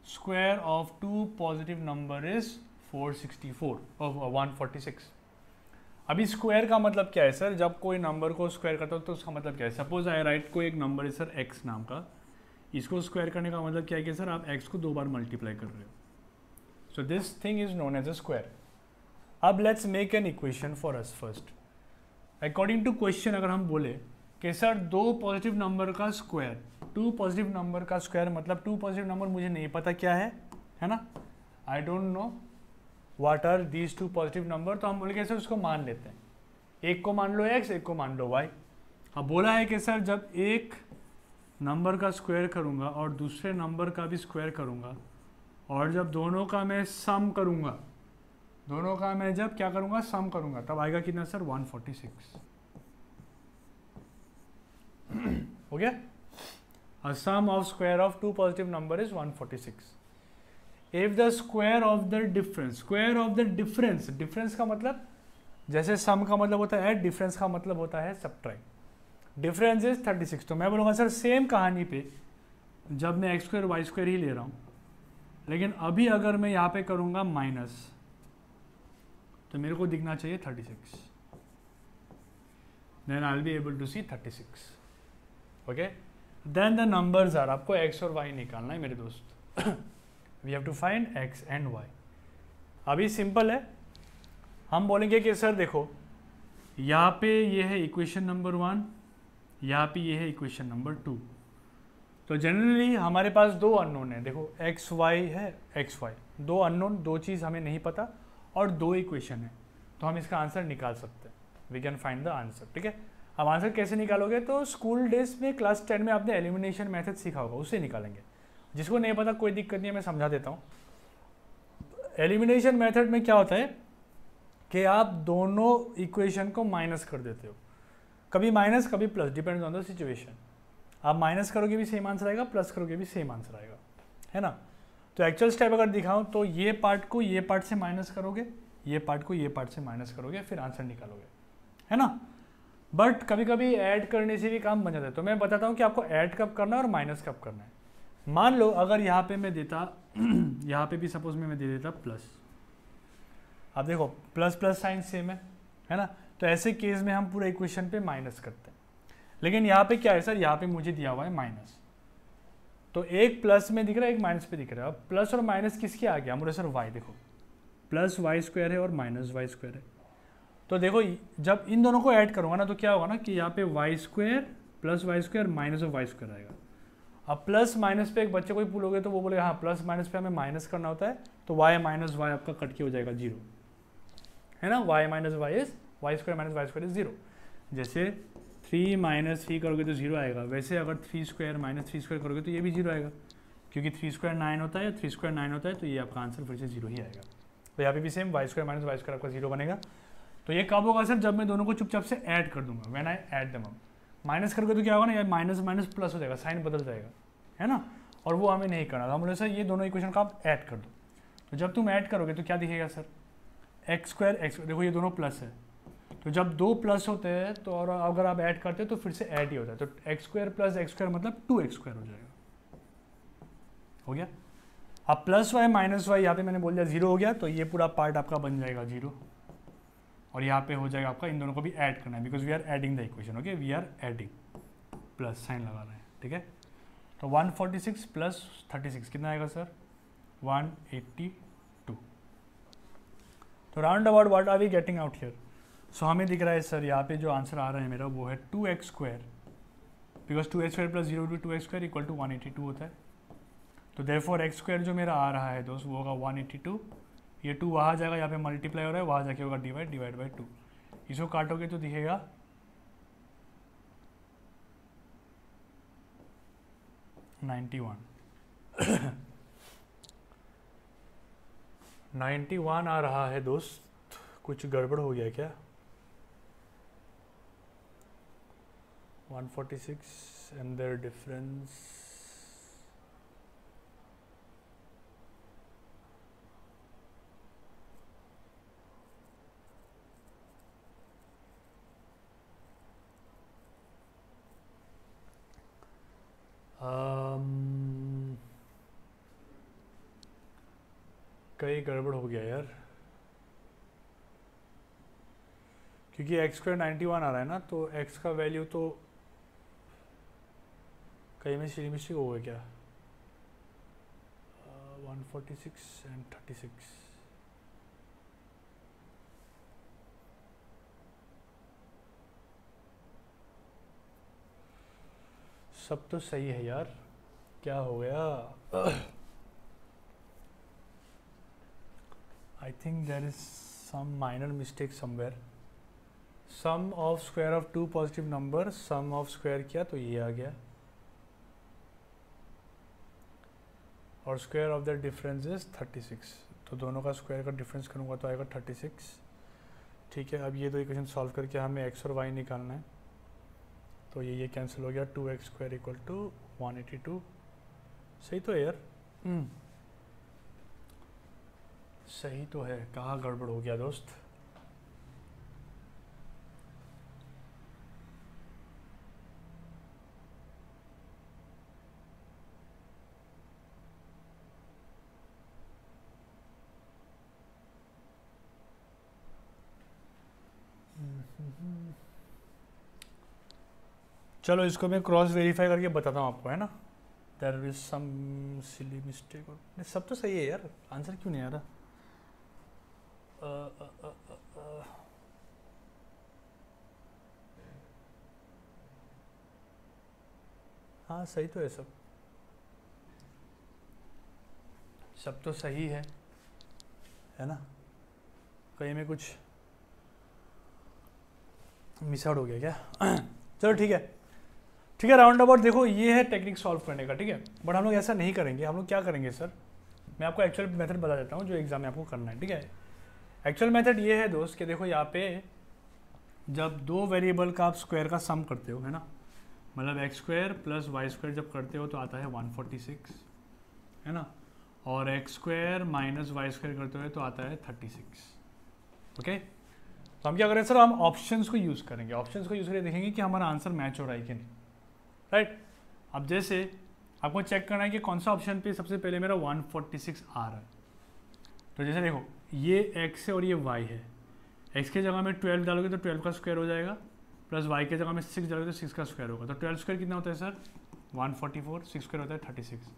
Speaker 1: square of two positive number is 464 और 146। अभी स्क्वायर का मतलब क्या है सर, जब कोई नंबर को स्क्वायर करता हो तो उसका मतलब क्या है, सपोज आई राइट कोई एक नंबर है सर x नाम का, इसको स्क्वायर करने का मतलब क्या है कि सर आप x को 2 बार मल्टीप्लाई कर रहे हो, so this thing is known as a square. अब let's make an equation for us first, according to question अगर हम बोले कि सर 2 पॉजिटिव नंबर का स्क्वायर, 2 पॉजिटिव नंबर का स्क्वायर मतलब 2 पॉजिटिव नंबर मुझे नहीं पता क्या है ना, I don't know what are these 2 positive number, तो हम बोले कि सर उसको मान लेते हैं, एक को मान लो x, एक को मान लो y। अब बोला है कि सर जब एक नंबर का स्क्वायर करूंगा और दूसरे नंबर का भी स्क्वायर करूंगा, और जब दोनों का मैं सम करूंगा, दोनों का मैं जब क्या करूंगा, सम करूंगा, तब आएगा कितना सर 146, हो गया। A sum of square of 2 positive number is 146. If the square of the difference, square of the difference, difference का मतलब जैसे सम का मतलब होता है ऐड, डिफरेंस का मतलब होता है सब्ट्रैक्ट। Difference is 36। तो मैं बोलूँगा सर सेम कहानी पे जब मैं एक्स स्क्वायर वाई स्क्वायर ही ले रहा हूँ, लेकिन अभी अगर मैं यहाँ पे करूँगा माइनस तो मेरे को दिखना चाहिए 36, then I will be able to see 36। Okay, then the numbers are, आपको एक्स और वाई निकालना है मेरे दोस्त। We have to find X and Y. अभी सिंपल है, हम बोलेंगे कि सर देखो यहाँ पे ये है इक्वेशन नंबर 1, यहाँ पे ये है इक्वेशन नंबर 2। तो जनरली हमारे पास दो अननोन है, देखो एक्स वाई है, एक्स वाई, दो अननोन, दो चीज़ हमें नहीं पता और दो इक्वेशन है, तो हम इसका आंसर निकाल सकते हैं। We can find the answer. ठीक है, अब आंसर कैसे निकालोगे, तो स्कूल डेज में क्लास 10 में आपने एलिमिनेशन मेथड सीखा होगा, उससे निकालेंगे। जिसको नहीं पता कोई दिक्कत नहीं है, मैं समझा देता हूँ। एलिमिनेशन मेथड में क्या होता है कि आप दोनों इक्वेशन को माइनस कर देते हो, कभी माइनस कभी plus, depends on the situation. आप माइनस करोगे भी सेम आंसर आएगा, प्लस करोगे भी सेम आंसर आएगा, है ना। तो एक्चुअल स्टेप अगर दिखाऊं तो ये पार्ट को ये पार्ट से माइनस करोगे, ये पार्ट को ये पार्ट से माइनस करोगे, फिर आंसर निकालोगे, है ना। बट कभी कभी ऐड करने से भी काम बन जाता है, तो मैं बताता हूँ कि आपको ऐड कब करना है और माइनस कब करना है। मान लो अगर यहाँ पे मैं देता यहाँ पे भी सपोज में दे देता प्लस, अब देखो प्लस प्लस साइन सेम है ना, तो ऐसे केस में हम पूरे इक्वेशन पे माइनस करते हैं। लेकिन यहाँ पे क्या है सर, यहाँ पे मुझे दिया हुआ है माइनस, तो एक प्लस में दिख रहा है, एक माइनस पे दिख रहा है। अब प्लस और माइनस किसके आ गया, मुझे सर वाई, देखो प्लस वाई स्क्वायर है और माइनस वाई स्क्वायर है। तो देखो जब इन दोनों को ऐड करूँगा ना तो क्या होगा ना कि यहाँ पे Y square plus Y square minus of Y square आएगा। अब प्लस माइनस पे एक बच्चे को ही पूछोगे तो वो बोलेगा हाँ प्लस माइनस पे हमें माइनस करना होता है, तो वाई माइनस वाई आपका कट के हो जाएगा 0, है ना। Y minus Y is Y square minus Y square is 0। जैसे 3 माइनस 3 करोगे तो 0 आएगा, वैसे अगर 3 स्क्वायर माइनस 3 स्क्वायर करोगे तो ये भी 0 आएगा, क्योंकि 3 स्क्वायर 9 होता है, 3 स्क्वायर 9 होता है, तो ये आपका आंसर फिर से 0 ही आएगा। तो यहाँ पे भी same Y square minus Y square आपका 0 बनेगा। तो ये कब होगा सर, जब मैं दोनों को चुपचाप से ऐड कर दूंगा, when I add them up. Minus करोगे तो क्या होगा ना, यार माइनस माइनस प्लस हो जाएगा, साइन बदल जाएगा, है ना, और वो हमें नहीं करना था। हम बोले सर ये दोनों इक्वेशन का आप ऐड कर दो, तो जब तुम ऐड करोगे तो क्या दिखेगा सर, एक्स स्क्वायर एक्स, देखो ये दोनों प्लस है, तो जब दो प्लस होते हैं तो और अगर आप ऐड करते हैं तो फिर से ऐड ही होता है, तो x square plus x square मतलब 2x स्क्वायर हो जाएगा, हो गया। अब प्लस वाई माइनस वाई यहाँ पे मैंने बोल दिया 0 हो गया, तो ये पूरा पार्ट आपका बन जाएगा 0, और यहाँ पे हो जाएगा आपका, इन दोनों को भी ऐड करना है, because we are adding the equation. Okay, we are adding, plus sign लगा रहे हैं, ठीक है। तो 146 प्लस 36 कितना आएगा सर, 182। तो round about what are we getting out here. So हमें दिख रहा है सर यहाँ पे जो आंसर आ रहा है मेरा वो है 2x square, because 2x square plus 0 to 2x square equal to 182 होता है। तो देयरफॉर x स्क्वायर जो मेरा आ रहा है दोस्त वो होगा 182, ये 2 वहाँ जाएगा, यहाँ पे मल्टीप्लाई हो रहा है, वहाँ जाके होगा डिवाइड बाई 2। इसको काटोगे तो दिखेगा 91 91 आ रहा है दोस्त, कुछ गड़बड़ हो गया क्या। 146 and their difference, कहीं गड़बड़ हो गया यार, क्योंकि एक्स स्क्वायर 91 आ रहा है ना, तो एक्स का वैल्यू तो कहीं में सीधी मिस्टेक हो गया क्या। 146 एंड 36, सब तो सही है यार, क्या हो गया। I think there is some minor mistake somewhere. Sum of square of two positive numbers, sum of square किया तो ये आ गया, और square of the difference is 36, तो दोनों का स्क्वायर का डिफरेंस करूँगा तो आएगा 36। ठीक है, अब ये दो इक्वेशन सॉल्व करके हमें x और y निकालना है, तो ये कैंसिल हो गया, 2x स्क्वायर इक्वल टू 182। सही तो है यार। सही तो है, कहाँ गड़बड़ हो गया दोस्त? चलो इसको मैं क्रॉस वेरीफाई करके बताता हूँ आपको, है ना। There is some silly mistake. नहीं, सब तो सही है यार, आंसर क्यों नहीं आ रहा? हाँ सही तो है, सब तो सही है ना। कहीं में कुछ मिस आउट हो गया क्या? चलो ठीक है, ठीक है। राउंड अबाउट देखो, ये है टेक्निक सॉल्व करने का, ठीक है। बट हम लोग ऐसा नहीं करेंगे। हम लोग क्या करेंगे सर, मैं आपको एक्चुअल मेथड बता देता हूँ जो एग्जाम में आपको करना है, ठीक है। एक्चुअल मेथड ये है दोस्त कि देखो यहाँ पे जब दो वेरिएबल का आप स्क्वायर का सम करते हो, है ना, मतलब X square plus Y square जब करते हो तो आता है 146, है ना, और X square minus Y square करते हो तो आता है 36। ओके, तो हम क्या करें सर, हम ऑप्शंस को यूज़ करेंगे। ऑप्शंस को यूज़ करके देखेंगे कि हमारा आंसर मैच हो रहा है कि नहीं, राइट। अब जैसे आपको चेक करना है कि कौन सा ऑप्शन पे सबसे पहले मेरा 146 आ रहा है। तो जैसे देखो, ये x है और ये y है। x के जगह में 12 डालोगे तो 12 का स्क्वायर हो जाएगा, प्लस y के जगह में 6 डालोगे तो 6 का स्क्वायर होगा। तो 12 स्क्वायर कितना होता है सर? 144। 6 स्क्वायर होता है 36।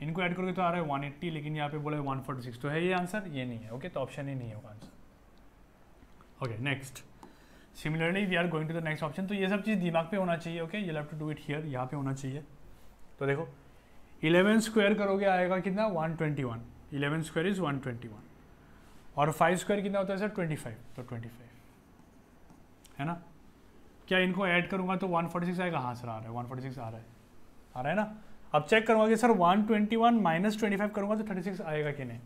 Speaker 1: इनको ऐड करोगे तो आ रहा है 180, लेकिन यहाँ पे बोला है 146। तो है ये आंसर? ये नहीं है। ओके, तो ऑप्शन ही नहीं होगा answer. Okay, next. Similarly we are going to the next option. तो ये सब चीज़ दिमाग पे होना चाहिए। Okay, you have to do it here, यहाँ पे होना चाहिए। तो देखो 11 स्क्वायर करोगे आएगा कितना? 121। 11 स्क्वायर इज 121। और 5 स्क्वायर कितना होता है सर? 25। तो 25, है ना। क्या इनको ऐड करूंगा तो 146 आएगा? हाँ सर आ रहा है, 146 आ रहा है ना। अब चेक करूंगा कि सर 121 माइनस 25 करूंगा तो 36 आएगा कि नहीं।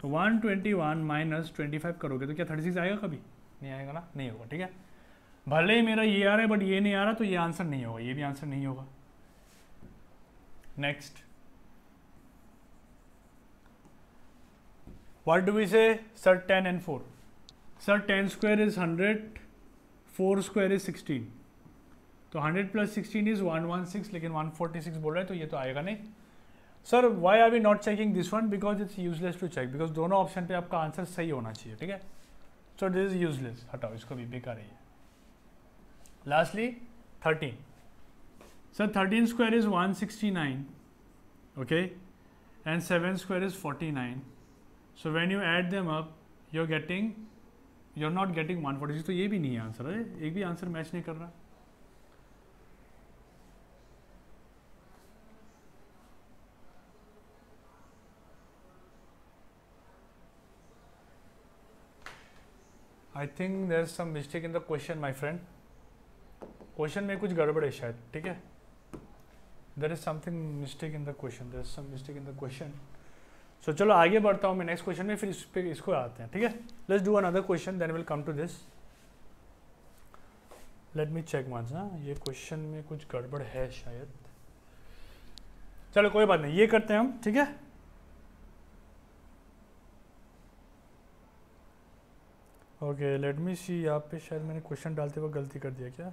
Speaker 1: तो 121 माइनस 25 करोगे तो क्या 36 आएगा? कभी नहीं आएगा ना, नहीं होगा, ठीक है। भले ही मेरा ये आ रहा है बट ये नहीं आ रहा, तो ये आंसर नहीं होगा, ये भी आंसर नहीं होगा। Next, what do we say sir? 10 and 4. Sir 10 square is 100, 4 square is 16. तो 100 plus 16 is 116, लेकिन 146 बोल रहा है तो ये तो आएगा नहीं। Sir why are we not checking this one? Because it's useless to check, because दोनों ऑप्शन पे आपका आंसर सही होना चाहिए, ठीक है। सो दिस इज यूजलेस, हटाओ इसको भी, बेकार है ये। Lastly 13। Sir 13 square is 169, okay, and 7 square is 49. So when you add them up, you're not getting 146. तो ये भी नहीं है आंसर है, एक भी आंसर मैच नहीं कर रहा। I think there's some mistake in the question, my friend. Question में कुछ गड़बड़ है शायद, ठीक है। There is something mistake in the question. There is some mistake in the question. सो चलो आगे बढ़ता हूँ मैं नेक्स्ट क्वेश्चन में, फिर इस पे इसको आते हैं, ठीक है। Let's do another question, then will come to this. Let me check once ना, ये क्वेश्चन में कुछ गड़बड़ है शायद। चलो कोई बात नहीं, ये करते हैं हम, ठीक है। ओके, लेट मी सी, यहाँ पे शायद मैंने क्वेश्चन डालते वक्त गलती कर दिया क्या?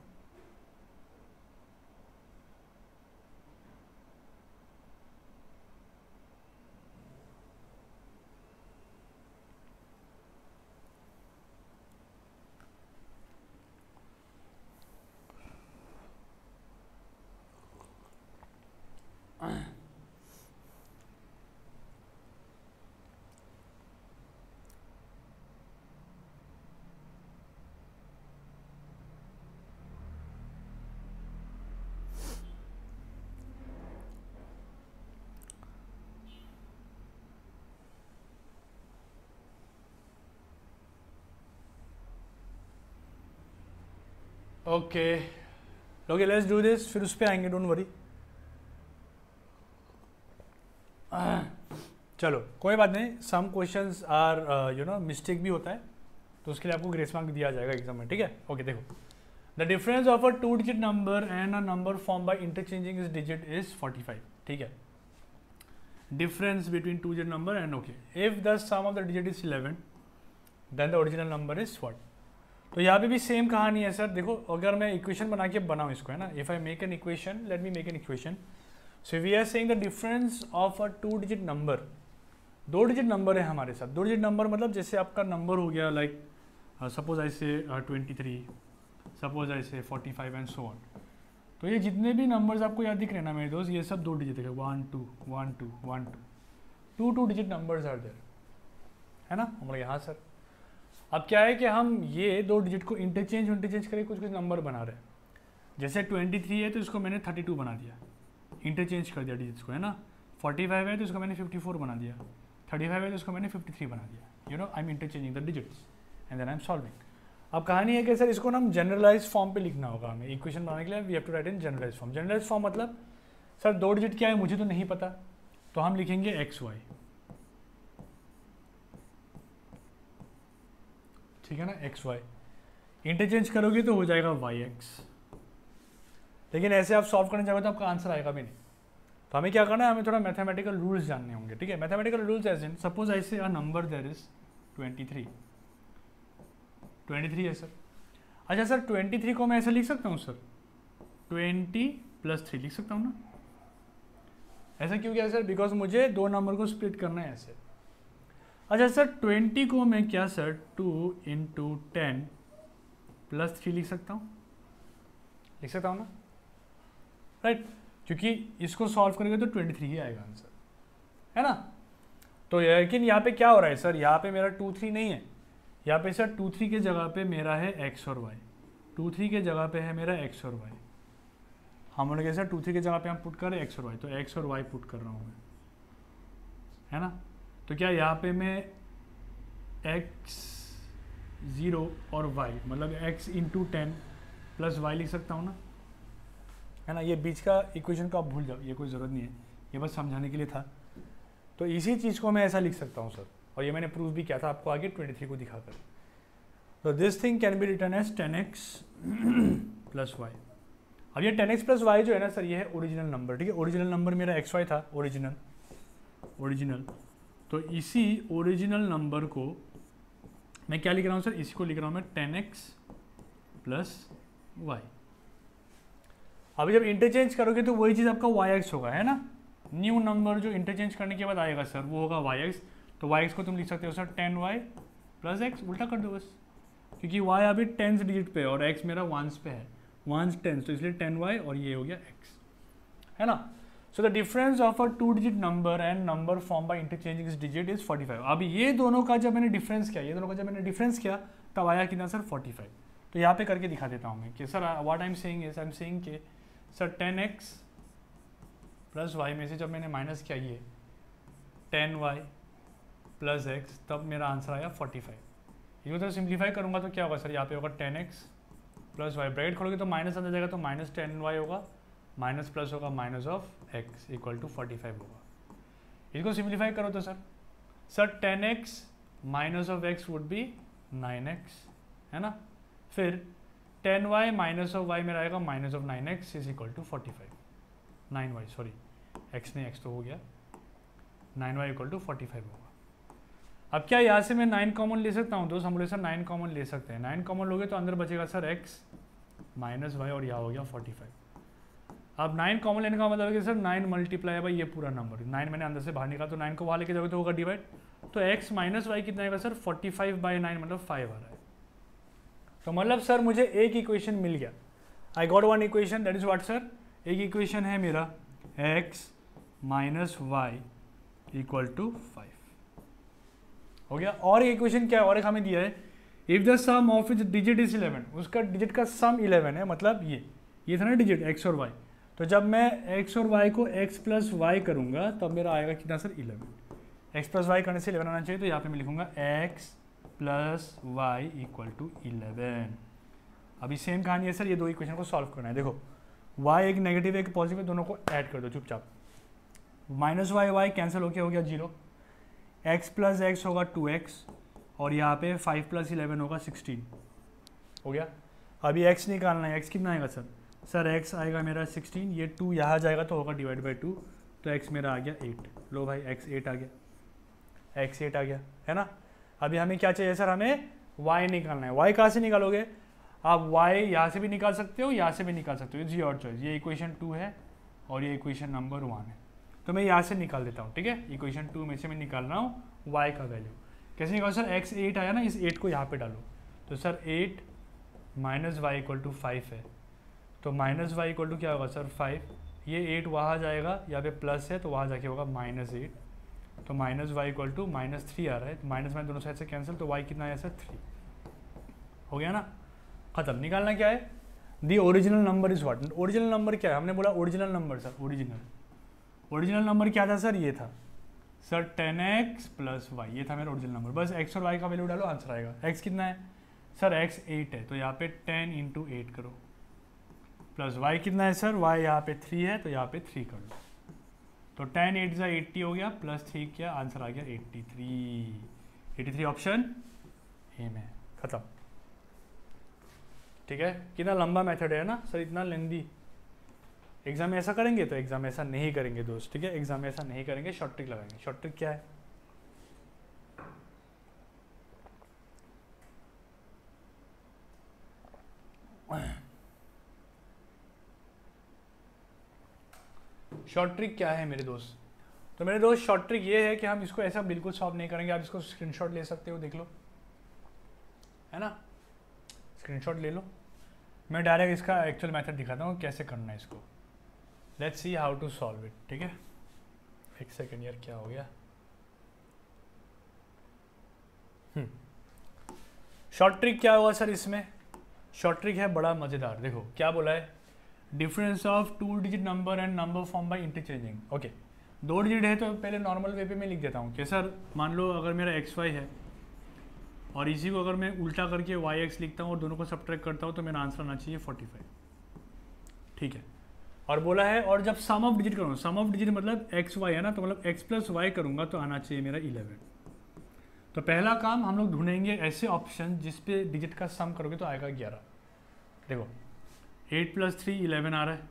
Speaker 1: Okay okay, let's do this, फिर उस पर आएंगे, डोंट वरी। चलो कोई बात नहीं, some questions are you know mistake भी होता है, तो उसके लिए आपको ग्रेस मार्क दिया जाएगा एग्जाम में, ठीक है। ओके देखो, the difference of a 2 digit number and a number form by interchanging is digit is 45, ठीक है। difference between two digit number and okay. If the sum of the digit is 11, then the original number is what? तो यहाँ पे भी same कहानी है sir. देखो अगर मैं इक्वेशन बना के बनाऊँ इसको, है ना, if I make an equation, let me make an equation. So we are saying the difference of a 2 digit number. 2 digit number है हमारे साथ. 2 डिजिट नंबर मतलब जैसे आपका नंबर हो गया लाइक सपोज आई से 23, सपोज आई से 45 एंड सो ऑन. तो ये जितने भी नंबर्स आपको याद दिख रहे हैं ना मेरे दोस्त, ये सब 2 डिजिट है. 1 2 1 2 1 2 2 डिजिट नंबर्स आर देयर, है ना. हम लोग यहाँ सर अब क्या है कि हम ये 2 डिजिट को इंटरचेंज करके कुछ नंबर बना रहे हैं. जैसे 23 है तो इसको मैंने 32 बना दिया, इंटरचेंज कर दिया डिजिट्स को, है ना. 45 है तो इसको मैंने 54 बना दिया. 35 है तो इसको मैंने 53 बना दिया. You know, I am interchanging the digits and then I am solving. अब कहानी है कि सर इसको ना हम जनरलाइज फॉर्म पे लिखना होगा हमें. इक्वेशन बनाने के लिए we have to write in generalize form. Generalize form मतलब सर 2 डिजिट क्या है मुझे तो नहीं पता, तो हम लिखेंगे एक्स वाई. ठीक है ना, एक्स वाई. इंटरचेंज करोगे तो हो जाएगा वाई एक्स. लेकिन ऐसे आप सॉल्व करने जाओगे तो आपका आंसर आएगा भी नहीं. तो हमें क्या करना है, हमें थोड़ा मैथमेटिकल रूल्स जानने होंगे. ठीक है, mathematical rules as in suppose I say a number there is 23 है सर. अच्छा सर 23 को मैं ऐसे लिख सकता हूँ सर, 20 + 3 लिख सकता हूँ ना. ऐसा क्यों किया सर? बिकॉज मुझे 2 नंबर को स्प्लिट करना है ऐसे. अच्छा सर 20 को मैं क्या सर 2 × 10 + 3 लिख सकता हूँ ना, राइट. क्योंकि इसको सॉल्व करेंगे तो 23 ही आएगा आंसर, है ना. तो लेकिन यहाँ पे क्या हो रहा है सर, यहाँ पे मेरा 2 3 नहीं है. यहाँ पे सर 2 3 के जगह पे मेरा है x और y. 2 3 के जगह पे है मेरा x और y. हम लोग सर 2 3 के जगह पे हम पुट कर रहे हैं x और y, तो x और y पुट कर रहा हूँ मैं, है ना. तो क्या यहाँ पे मैं x 0 और y मतलब x × 10 + y लिख सकता हूँ ना, है ना. ये बीच का इक्वेशन को आप भूल जाओ, ये कोई ज़रूरत नहीं है, ये बस समझाने के लिए था. तो इसी चीज़ को मैं ऐसा लिख सकता हूँ सर, और ये मैंने प्रूव भी किया था आपको आगे 23 को दिखाकर. तो this thing can be written as 10x + y. अब ये 10x + y जो है ना सर, ये है ओरिजिनल नंबर. ठीक है, ओरिजिनल नंबर मेरा xy था, ओरिजिनल. तो इसी ओरिजिनल नंबर को मैं क्या लिख रहा हूँ सर, इसी को लिख रहा हूँ मैं 10x + y. अभी जब इंटरचेंज करोगे तो वही चीज़ आपका yx होगा, है ना. न्यू नंबर जो इंटरचेंज करने के बाद आएगा सर वो होगा yx. तो yx को तुम लिख सकते हो सर 10y + x, उल्टा कर दो बस, क्योंकि y अभी 10th डिजिट पे है और x मेरा 1s पे है, 1s 10, तो इसलिए 10y और ये हो गया x, है ना. So the difference of a 2 digit number and number form by interchanging this digit is 45. अभी ये दोनों का जब मैंने डिफरेंस किया तब आया कितना सर 45. तो यहाँ पे करके दिखा देता हूँ मैं कि sir what I am saying कि सर 10x + y में से जब मैंने माइनस किया ये 10y + x, तब मेरा आंसर आया 45. इसको तो सिंप्लीफाई करूँगा तो क्या होगा सर, यहाँ पे होगा 10x + y, ब्रैकेट खोलोगे तो माइनस अंदर जाएगा तो -10y होगा, माइनस प्लस होगा -(x) = 45 होगा. इसको सिंप्लीफाई करो तो sir 10x - (x) would be 9x, है ना. फिर 10y - (y) मेरा आएगा -(9x) = 45. 9y सॉरी, x नहीं, x तो हो गया, 9y = 45 होगा. अब क्या यहाँ से मैं 9 कॉमन ले सकता हूँ दोस्त? हम लोग सर 9 कॉमन ले सकते हैं. 9 कॉमन लोगे तो अंदर बचेगा सर x - y और यहाँ हो गया 45. अब 9 कॉमन लेने का मतलब है कि सर 9 मल्टीप्लाई बाई ये पूरा नंबर, 9 मैंने अंदर से बाहर निकाला तो 9 को वहाँ लेके जाओगे तो होगा डिवाइड. तो x - y कितना आएगा सर 45/9 मतलब 5 आ रहा है. तो मतलब सर मुझे एक इक्वेशन मिल गया. I got one equation, that is what sir, एक इक्वेशन है मेरा x - y = 5 हो गया. और एक इक्वेशन क्या है, और एक हमें दिया है, if the sum of its digit is 11, उसका डिजिट का सम 11 है, मतलब ये था ना डिजिट x और y. तो जब मैं x और y को x + y करूंगा तब मेरा आएगा कितना सर 11. x + y करने से 11 आना चाहिए, तो यहाँ पे मैं लिखूंगा x + y = 11. अभी सेम कहानी है सर, ये दो इक्वेशन को सॉल्व करना है. देखो y एक नेगेटिव एक पॉजिटिव है, दोनों को ऐड कर दो चुपचाप. -y कैंसिल होके हो गया 0, x + x होगा 2x और यहाँ पे 5 + 11 होगा 16 हो गया. अभी x निकालना है, x कितना आएगा सर x आएगा मेरा 16, ये 2 यहाँ जाएगा तो होगा डिवाइड बाई 2, तो x मेरा आ गया 8। लो भाई x 8 आ गया, x 8 आ गया, है ना। अभी हमें क्या चाहिए सर, हमें y निकालना है। y कहाँ से निकालोगे आप, y यहाँ से भी निकाल सकते हो, यहाँ से भी निकाल सकते हो, इट्स योर चॉइस। ये इक्वेशन 2 है और ये इक्वेशन नंबर 1 है, तो मैं यहाँ से निकाल देता हूँ, ठीक है। इक्वेशन 2 में से मैं निकाल रहा हूँ y का वैल्यू। कैसे निकालो सर, x 8 आया ना, इस 8 को यहाँ पे डालो, तो sir 8 minus Y equal to 5 है, तो माइनस वाई इक्वल टू क्या होगा सर 5। ये 8 वहाँ जाएगा, यहाँ पे प्लस है तो वहाँ जाके होगा -8, तो माइनस वाई इक्वल टू -3 आ रहा है, तो माइनस दोनों साइड से कैंसिल, तो y कितना आया सर 3। हो गया ना, खत्म। निकालना क्या है, the original number is what. Original number क्या है, हमने बोला original number sir, original number क्या था सर, ये था सर 10x प्लस वाई, ये था मेरा ओरिजिनल नंबर। बस x और y का वैल्यू डालो, आंसर आएगा। x कितना है सर, x 8 है, तो यहाँ पे 10 × 8 करो, प्लस y कितना है सर, y यहाँ पे 3 है, तो यहाँ पे 3 कर लो, तो 10 8 × 80 हो गया, प्लस 3 क्या, आंसर आ गया 83 ऑप्शन ए में, खत्म। ठीक है, कितना लंबा मेथड है ना सर, इतना लेंदी। एग्जाम में ऐसा करेंगे तो एग्जाम में ऐसा नहीं करेंगे दोस्त, ठीक है। एग्जाम में ऐसा नहीं करेंगे, शॉर्ट ट्रिक लगाएंगे। शॉर्ट ट्रिक क्या है, शॉर्ट ट्रिक क्या है मेरे दोस्त, तो मेरे दोस्त शॉर्ट ट्रिक ये है कि हम इसको ऐसा बिल्कुल सॉल्व नहीं करेंगे। आप इसको स्क्रीनशॉट ले सकते हो, देख लो, है ना, स्क्रीनशॉट ले लो। मैं डायरेक्ट इसका एक्चुअल मेथड दिखाता हूँ कैसे करना है इसको। Let's see how to solve it, ठीक है। एक सेकेंड यार, क्या हो गया। शॉर्ट ट्रिक क्या हुआ सर इसमें, शॉर्ट ट्रिक है बड़ा मज़ेदार। देखो क्या बोला है, difference of 2 digit number and number form by interchanging. Okay, 2 digit है तो पहले नॉर्मल वे पे मैं लिख देता हूँ कि सर मान लो अगर मेरा XY है और इसी को अगर मैं उल्टा करके YX लिखता हूँ और दोनों को सब्ट्रैक्ट करता हूँ तो मेरा आंसर आना चाहिए 45, ठीक है। और बोला है, और जब सम ऑफ डिजिट करूँ, सम ऑफ डिजिट मतलब XY है ना, तो मतलब x प्लस वाई करूँगा तो आना चाहिए मेरा 11। तो पहला काम हम लोग ढूंढेंगे ऐसे ऑप्शन जिस पे डिजिट का सम करोगे तो आएगा 11। देखो 8 + 3 11 आ रहा है,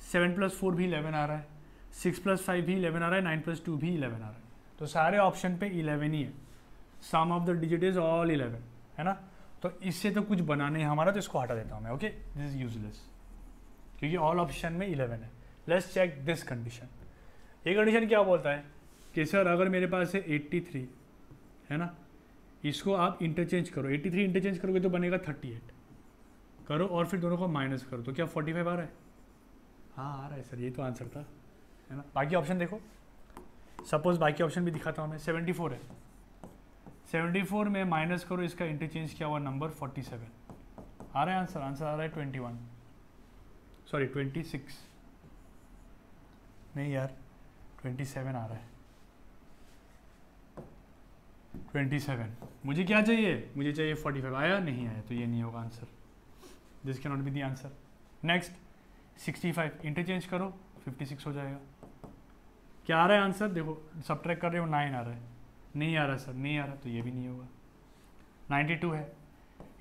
Speaker 1: 7 + 4 भी 11 आ रहा है, 6 + 5 भी 11 आ रहा है, 9 + 2 भी 11 आ रहा है, तो सारे ऑप्शन पे 11 ही है। Sum of the digit is all 11, है ना। तो इससे तो कुछ बना नहीं हमारा, तो इसको हटा देता हूँ मैं, ओके, दिस इज यूजलेस, क्योंकि ऑल ऑप्शन में 11 है। Let's check this condition. ये कंडीशन क्या बोलता है कि सर अगर मेरे पास है 83, है ना, इसको आप इंटरचेंज करो, 83 इंटरचेंज करोगे तो बनेगा 38 करो, और फिर दोनों को माइनस करो, तो क्या 45 आ रहा है? हाँ आ रहा है सर, ये तो आंसर था, है ना। बाकी ऑप्शन देखो, सपोज बाकी ऑप्शन भी दिखाता हूँ मैं। 74 है, 74 में माइनस करो इसका इंटरचेंज किया हुआ नंबर 47 आ रहा है आंसर। आंसर आ रहा है 21, सॉरी 26 नहीं यार, 27 आ रहा है, 27। मुझे क्या चाहिए, मुझे चाहिए 45। आया नहीं आया, तो ये नहीं होगा answer, this can not be the answer. Next 65 interchange करो 56 हो जाएगा। क्या आ रहा है आंसर, देखो सब्ट्रैक्ट कर रहे हो 9 आ रहा है, नहीं आ रहा सर, नहीं आ रहा, तो ये भी नहीं होगा। 92 है,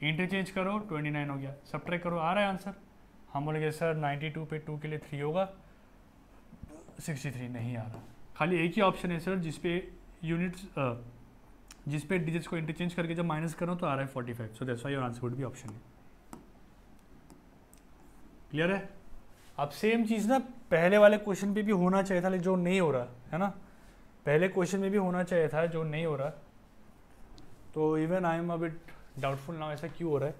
Speaker 1: इंटरचेंज करो 29 हो गया, सब्ट्रैक्ट करो, आ रहा है आंसर। हम बोलेंगे सर 92 पे 2 के लिए 3 होगा, 63 नहीं आ रहा। खाली एक ही ऑप्शन है सर जिसपे यूनिट्स जिस पे डिजिट्स को इंटरचेंज करके जब माइनस करो तो आ रहा है 45, सो that's why your answer would be option A. Clear है। अब सेम चीज़ ना पहले वाले क्वेश्चन पे भी होना चाहिए था, लेकिन जो नहीं हो रहा है ना, पहले क्वेश्चन में भी होना चाहिए था, जो नहीं हो रहा। तो even I am a bit doubtful now, ऐसा क्यों हो रहा है।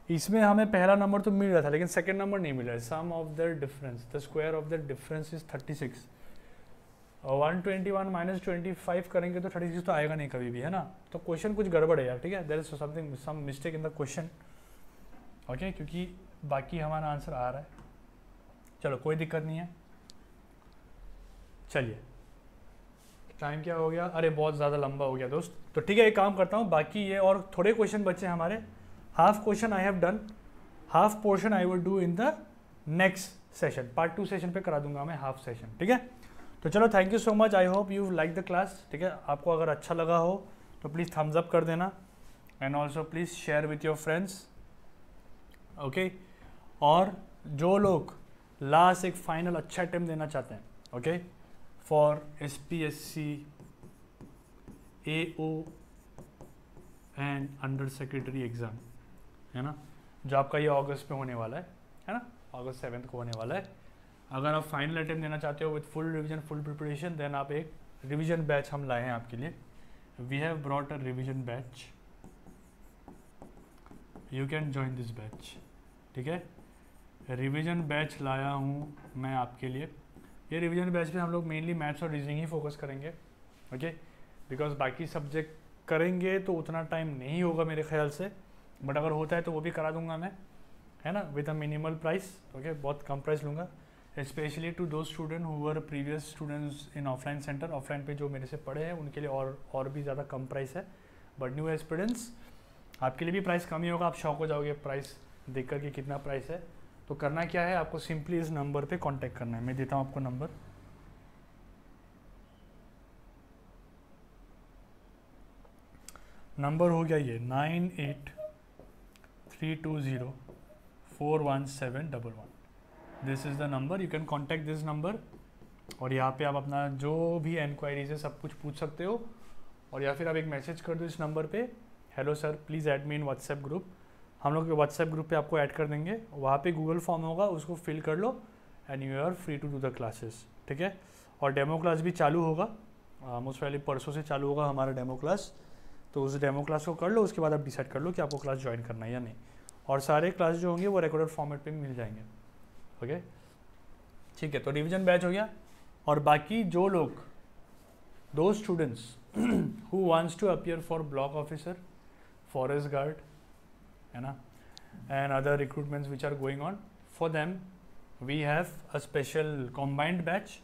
Speaker 1: इसमें हमें पहला नंबर तो मिल रहा था लेकिन सेकंड नंबर नहीं मिल रहा है। Sum of the difference, the square of the difference is 36। 121 minus 25 करेंगे तो 36 तो आएगा नहीं कभी भी, है ना। तो क्वेश्चन कुछ गड़बड़ है यार, ठीक है, there is something some mistake in the question, okay, क्योंकि बाकी हमारा आंसर आ रहा है। चलो कोई दिक्कत नहीं है। चलिए टाइम क्या हो गया, अरे बहुत ज़्यादा लंबा हो गया दोस्त, तो ठीक है एक काम करता हूँ, बाकी ये और थोड़े क्वेश्चन बचे हमारे। Half question I have done, half portion I will do in the next session, part 2 session पे करा दूंगा मैं हाफ सेशन, ठीक है। तो चलो thank you so much, I hope you like the class, ठीक है। आपको अगर अच्छा लगा हो तो प्लीज़ थम्स अप कर देना, and also please share with your friends, okay. और जो लोग लास्ट एक फाइनल अच्छा अटेम्प्ट देना चाहते हैं, okay, for SPSC AO and under secretary exam, है ना, जो आपका ये अगस्त में होने वाला है ना, अगस्त 7 को होने वाला है। अगर आप फाइनल अटेम्प्ट देना चाहते हो with full revision, full preparation, then आप एक रिवीजन बैच हम लाए हैं आपके लिए। We have brought a revision batch, you can join this batch, ठीक है। रिवीजन बैच लाया हूँ मैं आपके लिए। ये रिवीजन बैच में हम लोग मेनली मैथ्स और रीजनिंग ही फोकस करेंगे, ओके, बिकॉज बाकी सब्जेक्ट करेंगे तो उतना टाइम नहीं होगा मेरे ख्याल से, बट अगर होता है तो वो भी करा दूंगा मैं, है ना, with a minimal price, okay, बहुत कम प्राइस लूँगा, स्पेशली टू दो student who were previous students in offline centre. Offline पे जो मेरे से पढ़े हैं उनके लिए और भी ज़्यादा कम प्राइस है, बट न्यू एस्पिरेंट्स आपके लिए भी प्राइस कम ही होगा, आप शौक हो जाओगे प्राइस देख कर के कितना प्राइस है। तो करना क्या है, आपको सिंपली इस नंबर पे कांटेक्ट करना है। मैं देता हूँ आपको नंबर, नंबर हो गया ये 9832041711। This is the number, you can contact this number, और यहाँ पे आप अपना जो भी इंक्वायरीज है सब कुछ पूछ सकते हो, और या फिर आप एक मैसेज कर दो इस नंबर पे, hello sir please add me in WhatsApp group. हम लोग के व्हाट्सएप ग्रुप पे आपको ऐड कर देंगे, वहाँ पे गूगल फॉर्म होगा, उसको फिल कर लो and you are free to do the classes, ठीक है। और डेमो क्लास भी चालू होगा, मोस्ट पहले परसों से चालू होगा हमारा डेमो क्लास, तो उस डेमो क्लास को कर लो, उसके बाद आप डिसाइड कर लो कि आपको क्लास ज्वाइन करना है या नहीं। और सारे क्लास जो होंगे वो रिकॉर्डेड फॉर्मेट पे मिल जाएंगे, ओके, ठीक है। तो रिवीजन बैच हो गया, और बाकी जो लोग, दो students who wants to appear for block officer, forest guard, है ना, and other recruitments which are going on, for them we have a special combined batch,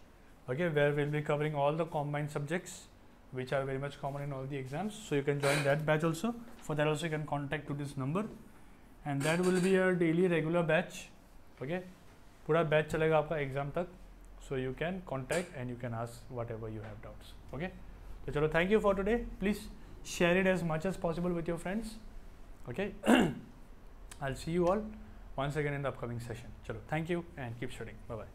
Speaker 1: okay, where we'll be covering all the combined subjects which are very much common in all the exams, so you can join that batch also. For that also you can contact to this number, and that will be a daily regular batch, okay, पूरा batch चलेगा आपका exam तक, so you can contact and you can ask whatever you have doubts, okay। तो चलो, thank you for today, please share it as much as possible with your friends, okay। I'll see you all once again in the upcoming session. चलो, thank you and keep studying, bye bye।